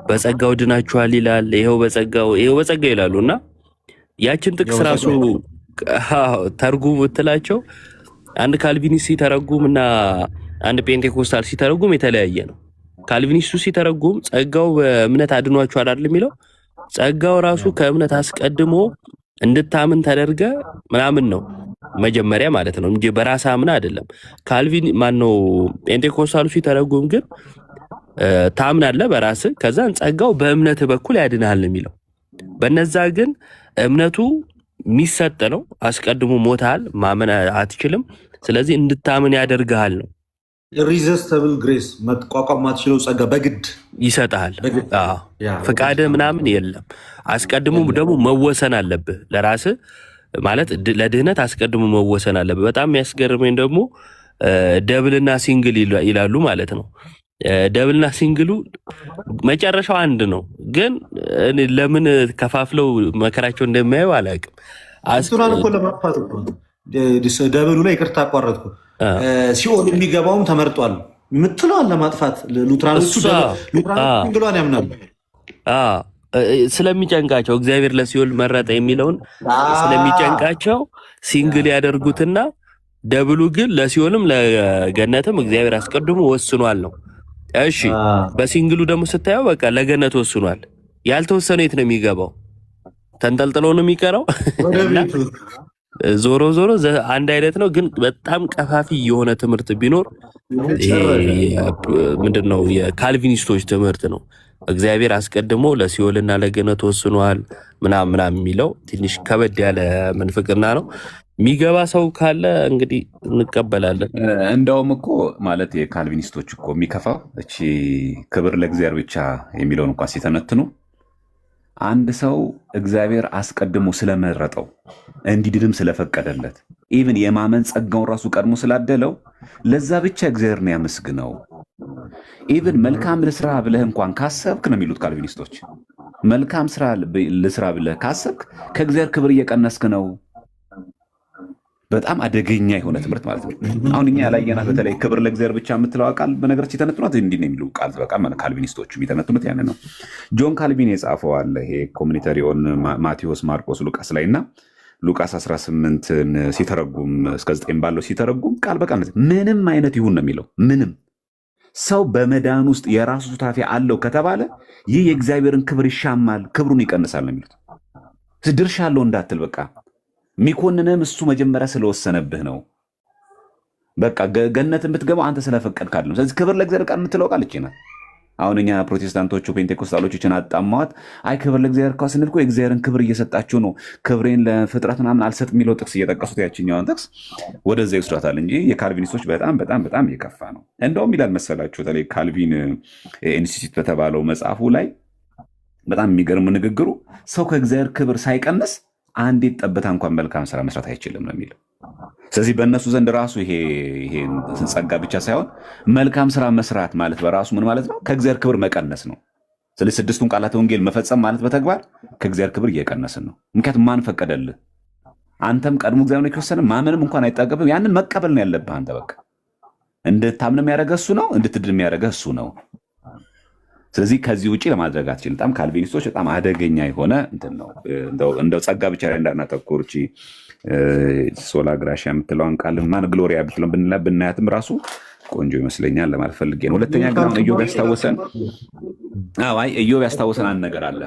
በጸጋው ድናችኋል ይላል። ይሄው በጸጋው ይላሉ እና ያችን ጥቅስ ራሱ ተርጉም ብትላቸው አንድ ካልቪኒስት ሲተረጉም እና አንድ ፔንቴኮስታል ሲተረጉም የተለያየ ነው። ካልቪኒስቱ ሲተረጉም ጸጋው በእምነት አድኗችኋል አይደል የሚለው ጸጋው ራሱ ከእምነት አስቀድሞ እንድታምን ተደርገ ምናምን ነው መጀመሪያ ማለት ነው እንጂ በራስ አምና አይደለም። ካልቪን ማነው ፔንቴኮስታሉ ሲተረጉም ግን ታምናለህ በራስ ከዛን ጸጋው በእምነት በኩል ያድናል የሚለው። በነዛ ግን እምነቱ የሚሰጥ ነው። አስቀድሞ ሞታል፣ ማመን አትችልም። ስለዚህ እንድታምን ያደርግሃል ነው። ኢሪዚስቲብል ግሬስ መቋቋም ማትችለው ጸጋ በግድ ይሰጣል። ፍቃድ ምናምን የለም። አስቀድሞ ደግሞ መወሰን አለብህ ለራስህ ማለት ለድህነት አስቀድሞ መወሰን አለብህ። በጣም የሚያስገርመኝ ደግሞ ደብልና ሲንግል ይላሉ ማለት ነው። ደብልና ሲንግሉ መጨረሻው አንድ ነው፣ ግን ለምን ከፋፍለው መከራቸው እንደማየው አላውቅም። አስቱራን እኮ ለማጥፋት እኮ ደብሉ ላይ ይቅርታ አቋረጥኩ። ሲኦል የሚገባውም ተመርጧል ምትለዋል ለማጥፋት ሉትራኖቹ ሲንግሏን ያምናሉ። ስለሚጨንቃቸው እግዚአብሔር ለሲኦል መረጠ የሚለውን ስለሚጨንቃቸው ሲንግል ያደርጉትና ደብሉ ግን ለሲኦልም ለገነትም እግዚአብሔር አስቀድሞ ወስኗል ነው። እሺ በሲንግሉ ደግሞ ስታየው በቃ ለገነት ወስኗል። ያልተወሰነ የት ነው የሚገባው? ተንጠልጥሎ ነው የሚቀረው። ዞሮ አንድ አይነት ነው። ግን በጣም ቀፋፊ የሆነ ትምህርት ቢኖር ምንድነው የካልቪኒስቶች ትምህርት ነው። እግዚአብሔር አስቀድሞ ለሲኦልና ለገነት ወስኗል ምናምን የሚለው ትንሽ ከበድ ያለ ምንፍቅና ነው። የሚገባ ሰው ካለ እንግዲህ እንቀበላለን። እንደውም እኮ ማለት የካልቪኒስቶች እኮ የሚከፋው እቺ ክብር ለእግዚአብሔር ብቻ የሚለውን እንኳን ሲተነትኑ አንድ ሰው እግዚአብሔር አስቀድሞ ስለመረጠው እንዲድንም ስለፈቀደለት ኢቭን የማመን ጸጋውን ራሱ ቀድሞ ስላደለው ለዛ ብቻ እግዚአብሔርን ያመስግነው። ኢቭን መልካም ልስራ ብለህ እንኳን ካሰብክ ነው የሚሉት ካልቪኒስቶች። መልካም ስራ ልስራ ብለህ ካሰብክ ከእግዚአብሔር ክብር እየቀነስክ ነው። በጣም አደገኛ የሆነ ትምህርት ማለት ነው። አሁን እኛ ያላየናት በተለይ ክብር ለእግዚአብሔር ብቻ የምትለው ቃል በነገራችን የተነትኗት እንዲህ ነው የሚሉ ቃል በቃል ካልቪኒስቶቹ የሚተነትኑት ያን ነው። ጆን ካልቪን የጻፈው አለ ይሄ ኮሚኒተሪውን ማቴዎስ፣ ማርቆስ፣ ሉቃስ ላይ እና ሉቃስ 18ን ሲተረጉም እስከ 9 ባለው ሲተረጉም ቃል በቃል ምንም አይነት ይሁን ነው የሚለው። ምንም ሰው በመዳን ውስጥ የራሱ ሱታፌ አለው ከተባለ ይህ የእግዚአብሔርን ክብር ይሻማል፣ ክብሩን ይቀንሳል ነው የሚሉት። ድርሻ አለው እንዳትል በቃ ሚኮንንም እሱ መጀመሪያ ስለወሰነብህ ነው። በቃ ገነት የምትገባው አንተ ስለፈቀድክ አይደለም። ስለዚህ ክብር ለእግዚአብሔር ቃል የምትለው ቃል እቺ ናት። አሁን እኛ ፕሮቴስታንቶቹ ፔንቴኮስታሎቹ እችን አጣማዋት። አይ ክብር ለእግዚአብሔር ቃል ስንል እኮ የእግዚአብሔርን ክብር እየሰጣችሁ ነው፣ ክብሬን ለፍጥረት ምናምን አልሰጥ የሚለው ጥቅስ እየጠቀሱት ያችኛውን ጥቅስ ወደዛ ይወስዷታል እንጂ የካልቪኒስቶች በጣም በጣም በጣም የከፋ ነው። እንደውም ይላል መሰላችሁ በተለይ ካልቪን ኢንስቲትዩት በተባለው መጽሐፉ ላይ በጣም የሚገርም ንግግሩ ሰው ከእግዚአብሔር ክብር ሳይቀንስ አንዲት ጠብታ እንኳን መልካም ስራ መስራት አይችልም ነው የሚለው። ስለዚህ በእነሱ ዘንድ ራሱ ይሄ ጸጋ ብቻ ሳይሆን መልካም ስራ መስራት ማለት በራሱ ምን ማለት ነው? ከእግዚአብሔር ክብር መቀነስ ነው። ስለዚህ 6ቱን ቃላት ወንጌል መፈጸም ማለት በተግባር ከእግዚአብሔር ክብር እየቀነስን ነው። ምክንያቱም ማን ፈቀደልህ? አንተም ቀድሞ እግዚአብሔር የከሰነ ማመንም እንኳን አይጠገብም። ያንን መቀበል ነው ያለብህ አንተ። በቃ እንድታምንም ያደረገ እሱ ነው፣ እንድትድንም ያደረገ እሱ ነው። ስለዚህ ከዚህ ውጪ ለማድረግ አትችልም። በጣም ካልቪኒስቶች በጣም አደገኛ የሆነ እንትን ነው። እንደው ጸጋ ብቻ ላይ እንዳናተኩር እቺ ሶላ ግራሻ የምትለውን ቃል ማን ግሎሪያ ብትለው ብናያትም ራሱ ቆንጆ ይመስለኛል ለማለት ፈልጌ ነው። ሁለተኛ ግን አሁን ኢዮብ ያስታወሰን አንድ ነገር አለ።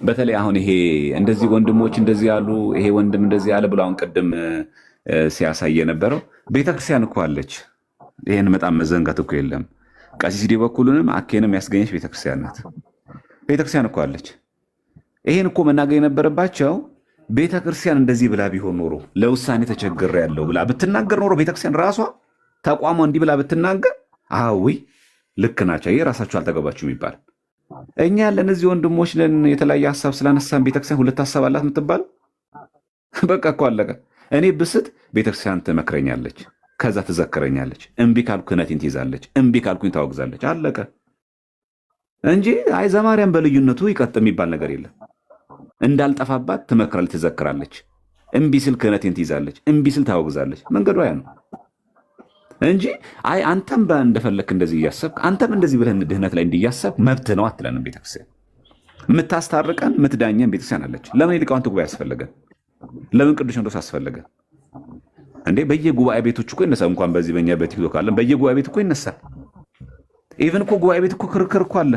በተለይ አሁን ይሄ እንደዚህ ወንድሞች እንደዚህ ያሉ ይሄ ወንድም እንደዚህ ያለ ብሎ አሁን ቅድም ሲያሳይ የነበረው ቤተክርስቲያን እኮ አለች። ይሄን በጣም መዘንጋት እኮ የለም። ቀሲስ ዲበኩሉንም አኬንም ያስገኘች ቤተክርስቲያን ናት። ቤተክርስቲያን እኮ አለች። ይሄን እኮ መናገር የነበረባቸው ቤተክርስቲያን እንደዚህ ብላ ቢሆን ኖሮ ለውሳኔ ተቸግሬ ያለው ብላ ብትናገር ኖሮ ቤተክርስቲያን ራሷ ተቋሟ እንዲህ ብላ ብትናገር አዊ ልክ ናቸው፣ ይሄ ራሳችሁ አልተገባችሁም ይባል። እኛ ያለን እዚህ ወንድሞች ነን፣ የተለያየ ሀሳብ ስላነሳን ቤተክርስቲያን ሁለት ሀሳብ አላት የምትባል በቃ እኮ አለቀ። እኔ ብስት ቤተክርስቲያን ትመክረኛለች፣ ከዛ ትዘክረኛለች። እምቢ ካልኩ ክህነቴን ትይዛለች፣ እምቢ ካልኩኝ ታወግዛለች። አለቀ እንጂ አይ ዘማርያም በልዩነቱ ይቀጥ የሚባል ነገር የለም። እንዳልጠፋባት ትመክራለች፣ ትዘክራለች። እምቢ ስል ክህነቴን ትይዛለች፣ እምቢ ስል ታወግዛለች። መንገዷ ያ ነው። እንጂ አይ አንተም እንደፈለክ እንደዚህ እያሰብክ አንተም እንደዚህ ብለህ ድህነት ላይ እንዲያሰብ መብት ነው አትለንም። ቤተክርስቲያን የምታስታርቀን የምትዳኘን ቤተክርስቲያን አለች። ለምን የሊቃውንት ጉባኤ አስፈለገን? ለምን ቅዱስ ሲኖዶስ አስፈለገን እንዴ? በየጉባኤ ቤቶች እኮ ይነሳል። እንኳን በዚህ በእኛ በቲክቶክ አለን፣ በየጉባኤ ቤት እኮ ይነሳል። ኢቨን እኮ ጉባኤ ቤት እኮ ክርክር እኮ አለ።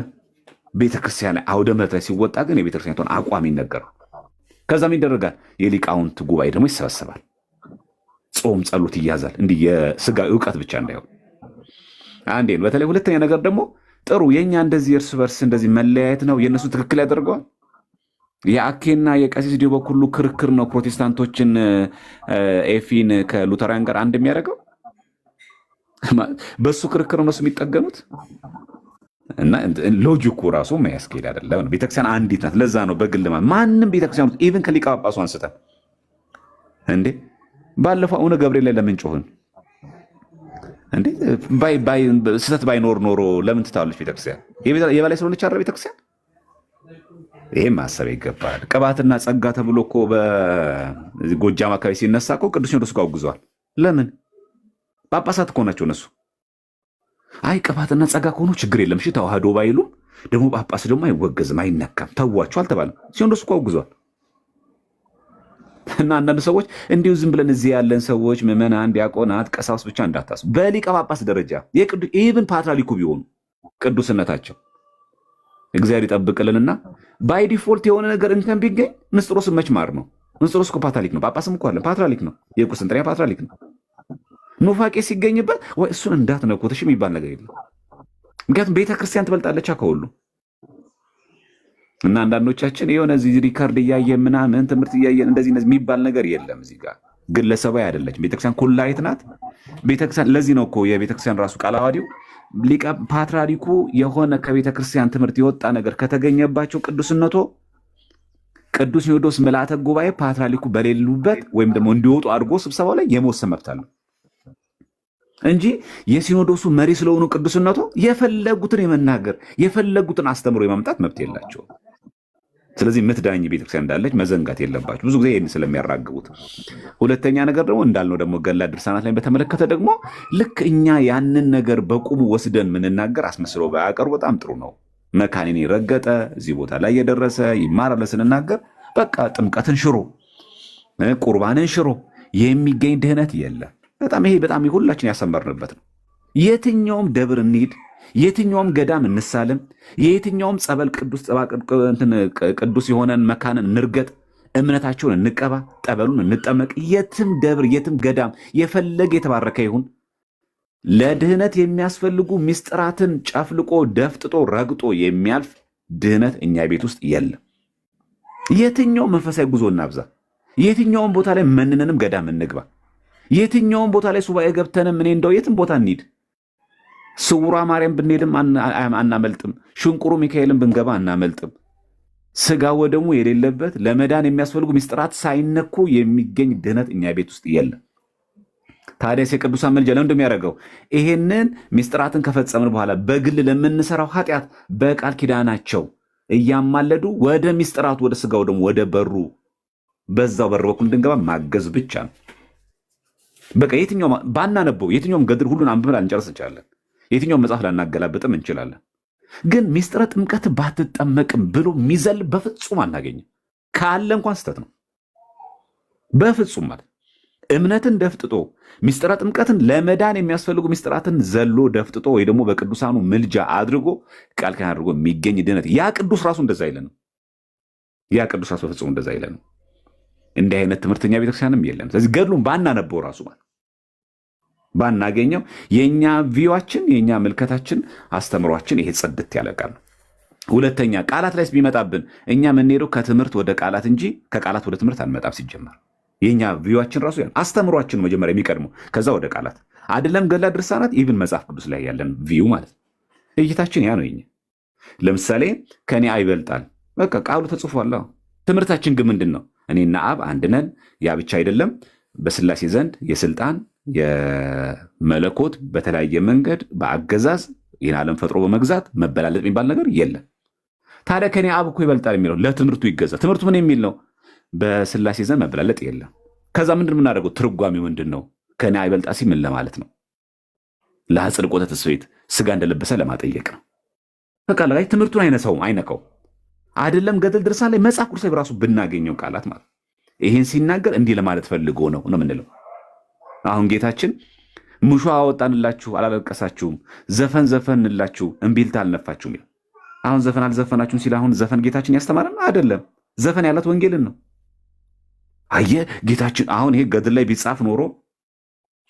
ቤተክርስቲያን ላይ አውደ ምሕረት ላይ ሲወጣ ግን የቤተክርስቲያኒቷን አቋም ይነገራል። ከዛም ይደረጋል። የሊቃውንት ጉባኤ ደግሞ ይሰበሰባል። ጾም ጸሎት ይያዛል። እንዲህ የስጋ እውቀት ብቻ እንዳይሆን አንዴ። በተለይ ሁለተኛ ነገር ደግሞ ጥሩ የኛ እንደዚህ እርስ በርስ እንደዚህ መለያየት ነው የእነሱ ትክክል ያደርገዋል። የአኬና የቀሲስ ዲዮ በኩሉ ክርክር ነው ፕሮቴስታንቶችን ኤፊን ከሉተራን ጋር አንድ የሚያደርገው። በሱ ክርክር እነሱ የሚጠገኑት እና ሎጂኩ ራሱ ማያስኬድ አይደለም። ቤተክርስቲያን አንዲት ናት። ለዛ ነው በግል ማንም ቤተክርስቲያን ኢቭን ከሊቀ ጳጳሱ አንስተን እንዴ ባለፈው አቡነ ገብርኤል ላይ ለምን ጮህን እንዴ? ስህተት ባይኖር ኖሮ ለምን ትታለች ቤተክርስቲያን? የበላይ ስለሆነች አይደል ቤተክርስቲያን? ይሄም ማሰብ ይገባል። ቅባትና ጸጋ ተብሎ እኮ በጎጃም አካባቢ ሲነሳ እኮ ቅዱስ ሲኖዶስ ጋር አውግዘዋል። ለምን? ጳጳሳት እኮ ናቸው እነሱ። አይ ቅባትና ጸጋ ከሆኑ ችግር የለም እሺ ተዋህዶ ባይሉም ደግሞ ጳጳስ ደግሞ አይወገዝም አይነካም ተዋቸው አልተባለም። ሲኖዶስ እኮ አውግዘዋል። እና አንዳንድ ሰዎች እንዲሁ ዝም ብለን እዚህ ያለን ሰዎች ምዕመናን፣ ዲያቆናት፣ ቀሳውስት ብቻ እንዳታስቡ። በሊቀ ጳጳስ ደረጃ ኢቭን ፓትርያርኩ ቢሆኑ ቅዱስነታቸው እግዚአብሔር ይጠብቅልንና ባይ ዲፎልት የሆነ ነገር እንከን ቢገኝ ንስጥሮስን መች ማር ነው? ንስጥሮስ እኮ ፓትርያርክ ነው። ጳጳስም እኮ አለ ፓትርያርክ ነው። የቁስጥንጥንያ ፓትርያርክ ነው። ኑፋቄ ሲገኝበት ወይ እሱን እንዳትነኩት እሺ የሚባል ነገር የለም። ምክንያቱም ቤተክርስቲያን ትበልጣለች ከሁሉ። እና አንዳንዶቻችን የሆነ እዚህ ሪከርድ እያየን ምናምን ትምህርት እያየን እንደዚህ የሚባል ነገር የለም። እዚህ ጋር ግለሰባዊ አይደለችም ቤተክርስቲያን፣ ኩላዊት ናት ቤተክርስቲያን። ለዚህ ነው እኮ የቤተክርስቲያን ራሱ ቃለ ዓዋዲው ሊቀ ፓትርያርኩ የሆነ ከቤተክርስቲያን ትምህርት የወጣ ነገር ከተገኘባቸው ቅዱስነቶ ቅዱስ ሲኖዶስ ምልዓተ ጉባኤ ፓትርያርኩ በሌሉበት ወይም ደግሞ እንዲወጡ አድርጎ ስብሰባው ላይ የመወሰን መብት አለው እንጂ የሲኖዶሱ መሪ ስለሆኑ ቅዱስነቶ የፈለጉትን የመናገር የፈለጉትን አስተምሮ የማምጣት መብት የላቸውም። ስለዚህ የምትዳኝ ቤተክርስቲያን እንዳለች መዘንጋት የለባቸው። ብዙ ጊዜ ይህን ስለሚያራግቡት። ሁለተኛ ነገር ደግሞ እንዳልነው ደግሞ ገድላት ድርሳናት ላይ በተመለከተ ደግሞ ልክ እኛ ያንን ነገር በቁሙ ወስደን ምንናገር አስመስለው ባያቀሩ በጣም ጥሩ ነው። መካኒን ረገጠ እዚህ ቦታ ላይ የደረሰ ይማራል ስንናገር በቃ ጥምቀትን ሽሮ ቁርባንን ሽሮ የሚገኝ ድህነት የለም። በጣም ሁላችን ያሰመርንበት ነው። የትኛውም ደብር እንሂድ፣ የትኛውም ገዳም እንሳለም፣ የትኛውም ጸበል ቅዱስ የሆነን መካንን እንርገጥ፣ እምነታቸውን እንቀባ፣ ጠበሉን እንጠመቅ። የትም ደብር የትም ገዳም የፈለገ የተባረከ ይሁን ለድህነት የሚያስፈልጉ ምስጢራትን ጨፍልቆ ደፍጥጦ ረግጦ የሚያልፍ ድህነት እኛ ቤት ውስጥ የለም። የትኛውም መንፈሳዊ ጉዞ እናብዛ፣ የትኛውም ቦታ ላይ መንነንም ገዳም እንግባ፣ የትኛውም ቦታ ላይ ሱባኤ ገብተንም እኔ እንደው የትም ቦታ እንሂድ፣ ስውሯ ማርያም ብንሄድም አናመልጥም፣ ሽንቁሩ ሚካኤልን ብንገባ አናመልጥም። ስጋ ወደሙ የሌለበት ለመዳን የሚያስፈልጉ ምስጢራት ሳይነኩ የሚገኝ ድህነት እኛ ቤት ውስጥ የለም። ታዲያስ የቅዱሳን ምልጃ ለምን እንደሚያደርገው ይሄንን ምስጢራትን ከፈጸምን በኋላ በግል ለምንሰራው ኃጢአት በቃል ኪዳናቸው እያማለዱ ወደ ምስጢራቱ ወደ ስጋው ደግሞ ወደ በሩ በዛው በር በኩል እንድንገባ ማገዝ ብቻ ነው። በቃ የትኛውም ባናነበው የትኛውም ገድል ሁሉን አንብበን አንጨርስ እንችላለን። የትኛውም መጽሐፍ ላናገላብጥም እንችላለን። ግን ምስጢረ ጥምቀት ባትጠመቅም ብሎ የሚዘል በፍጹም አናገኝም። ካለ እንኳን ስተት ነው በፍጹም ማለት እምነትን ደፍጥጦ ምስጢረ ጥምቀትን ለመዳን የሚያስፈልጉ ምስጢራትን ዘሎ ደፍጥጦ ወይ ደግሞ በቅዱሳኑ ምልጃ አድርጎ ቃል ኪዳን አድርጎ የሚገኝ ድነት ያ ቅዱስ ራሱ እንደዛ አይለንም። ያ ቅዱስ ራሱ በፍጹም እንደዛ አይለንም። እንዲህ አይነት ትምህርተኛ ቤተክርስቲያንም የለም። ስለዚህ ገድሉን ባናነበው ራሱ ማለት ባናገኘው የኛ ቪዋችን የኛ ምልከታችን አስተምሯችን ይሄ ጽድት ያለ ቃል ነው። ሁለተኛ ቃላት ላይ ቢመጣብን እኛ የምንሄደው ከትምህርት ወደ ቃላት እንጂ ከቃላት ወደ ትምህርት አንመጣም። ሲጀመር የኛ ቪዋችን ራሱ አስተምሯችን መጀመሪያ የሚቀድመው ከዛ ወደ ቃላት አይደለም። ገድላት ድርሳናት ኢቭን መጽሐፍ ቅዱስ ላይ ያለን ቪው ማለት እይታችን ያ ነው። የኛ ለምሳሌ ከኔ አይበልጣል በቃ ቃሉ ተጽፏል። ትምህርታችን ግን ምንድን ነው? እኔና አብ አንድ ነን። ያ ብቻ አይደለም። በስላሴ ዘንድ የስልጣን የመለኮት በተለያየ መንገድ በአገዛዝ ይህን ዓለም ፈጥሮ በመግዛት መበላለጥ የሚባል ነገር የለም። ታዲያ ከኔ አብ እኮ ይበልጣል የሚለው ለትምህርቱ ይገዛ። ትምህርቱ ምን የሚል ነው? በስላሴ ዘንድ መበላለጥ የለም። ከዛ ምንድን የምናደርገው? ትርጓሜው ምንድን ነው? ከኔ አይበልጣ ሲል ምን ለማለት ነው? ለአጽድቆተ ትስብእት ስጋ እንደለበሰ ለማጠየቅ ነው። በቃ ላይ ትምህርቱን አይነካው አይደለም። ገድል ድርሳን ላይ መጽሐፍ ቅዱስ ላይ በራሱ ብናገኘው ቃላት ማለት ይሄን ሲናገር እንዲህ ለማለት ፈልጎ ነው የምንለው። አሁን ጌታችን ሙሾ አወጣንላችሁ አላለቀሳችሁም፣ ዘፈን ዘፈንላችሁ እምቢልታ አልነፋችሁም ይላል። አሁን ዘፈን አልዘፈናችሁም ሲል አሁን ዘፈን ጌታችን ያስተማረን አይደለም። ዘፈን ያላት ወንጌልን ነው። አየ ጌታችን አሁን ይሄ ገድል ላይ ቢጻፍ ኖሮ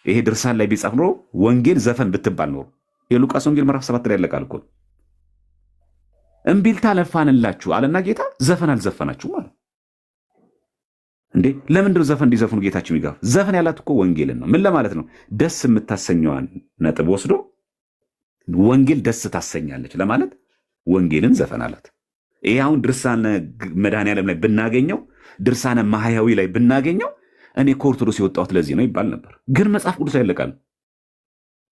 ይሄ ድርሳን ላይ ቢጻፍ ኖሮ ወንጌል ዘፈን ብትባል ኖሮ የሉቃስ ወንጌል ምዕራፍ 7 ላይ ያለቃል እኮ እምቢልታ ለፋንላችሁ አለና ጌታ ዘፈን አልዘፈናችሁም ማለት እንዴ። ለምንድነው ዘፈን እንዲዘፍኑ ጌታችን ይጋፍ? ዘፈን ያላት እኮ ወንጌልን ነው። ምን ለማለት ነው? ደስ የምታሰኘዋን ነጥብ ወስዶ ወንጌል ደስ ታሰኛለች ለማለት ወንጌልን ዘፈን አላት። ይሄ አሁን ድርሳነ መድኃኔዓለም ላይ ብናገኘው፣ ድርሳነ ማህያዊ ላይ ብናገኘው እኔ ከኦርቶዶክስ የወጣሁት ለዚህ ነው ይባል ነበር። ግን መጽሐፍ ቅዱስ ያለቃል።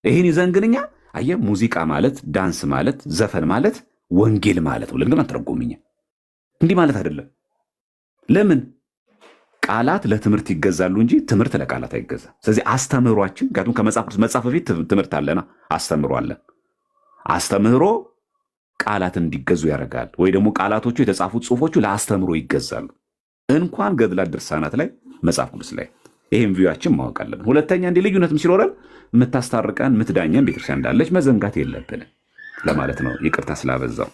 ይሄን ይዘን ግን እኛ አየ ሙዚቃ ማለት ዳንስ ማለት ዘፈን ማለት ወንጌል ማለት ነው ለምን አትረጎምኛ? እንዲህ ማለት አይደለም። ለምን ቃላት ለትምህርት ይገዛሉ እንጂ ትምህርት ለቃላት አይገዛ። ስለዚህ አስተምህሯችን ጋቱን ከመጽሐፍ ቅዱስ መጽሐፍ በፊት ትምህርት አለና አስተምህሮ አለ። አስተምህሮ ቃላት እንዲገዙ ያደርጋል። ወይ ደግሞ ቃላቶቹ የተጻፉት ጽሁፎቹ ለአስተምህሮ ይገዛሉ። እንኳን ገድላት ድርሳናት ላይ መጽሐፍ ቅዱስ ላይ ይሄን ቪዩአችን ማወቅ አለብን። ሁለተኛ እንዲህ ልዩነትም ሲኖረን የምታስታርቀን የምትዳኘን ቤተክርስቲያን እንዳለች መዘንጋት የለብንም ለማለት ነው። ይቅርታ ስላበዛው።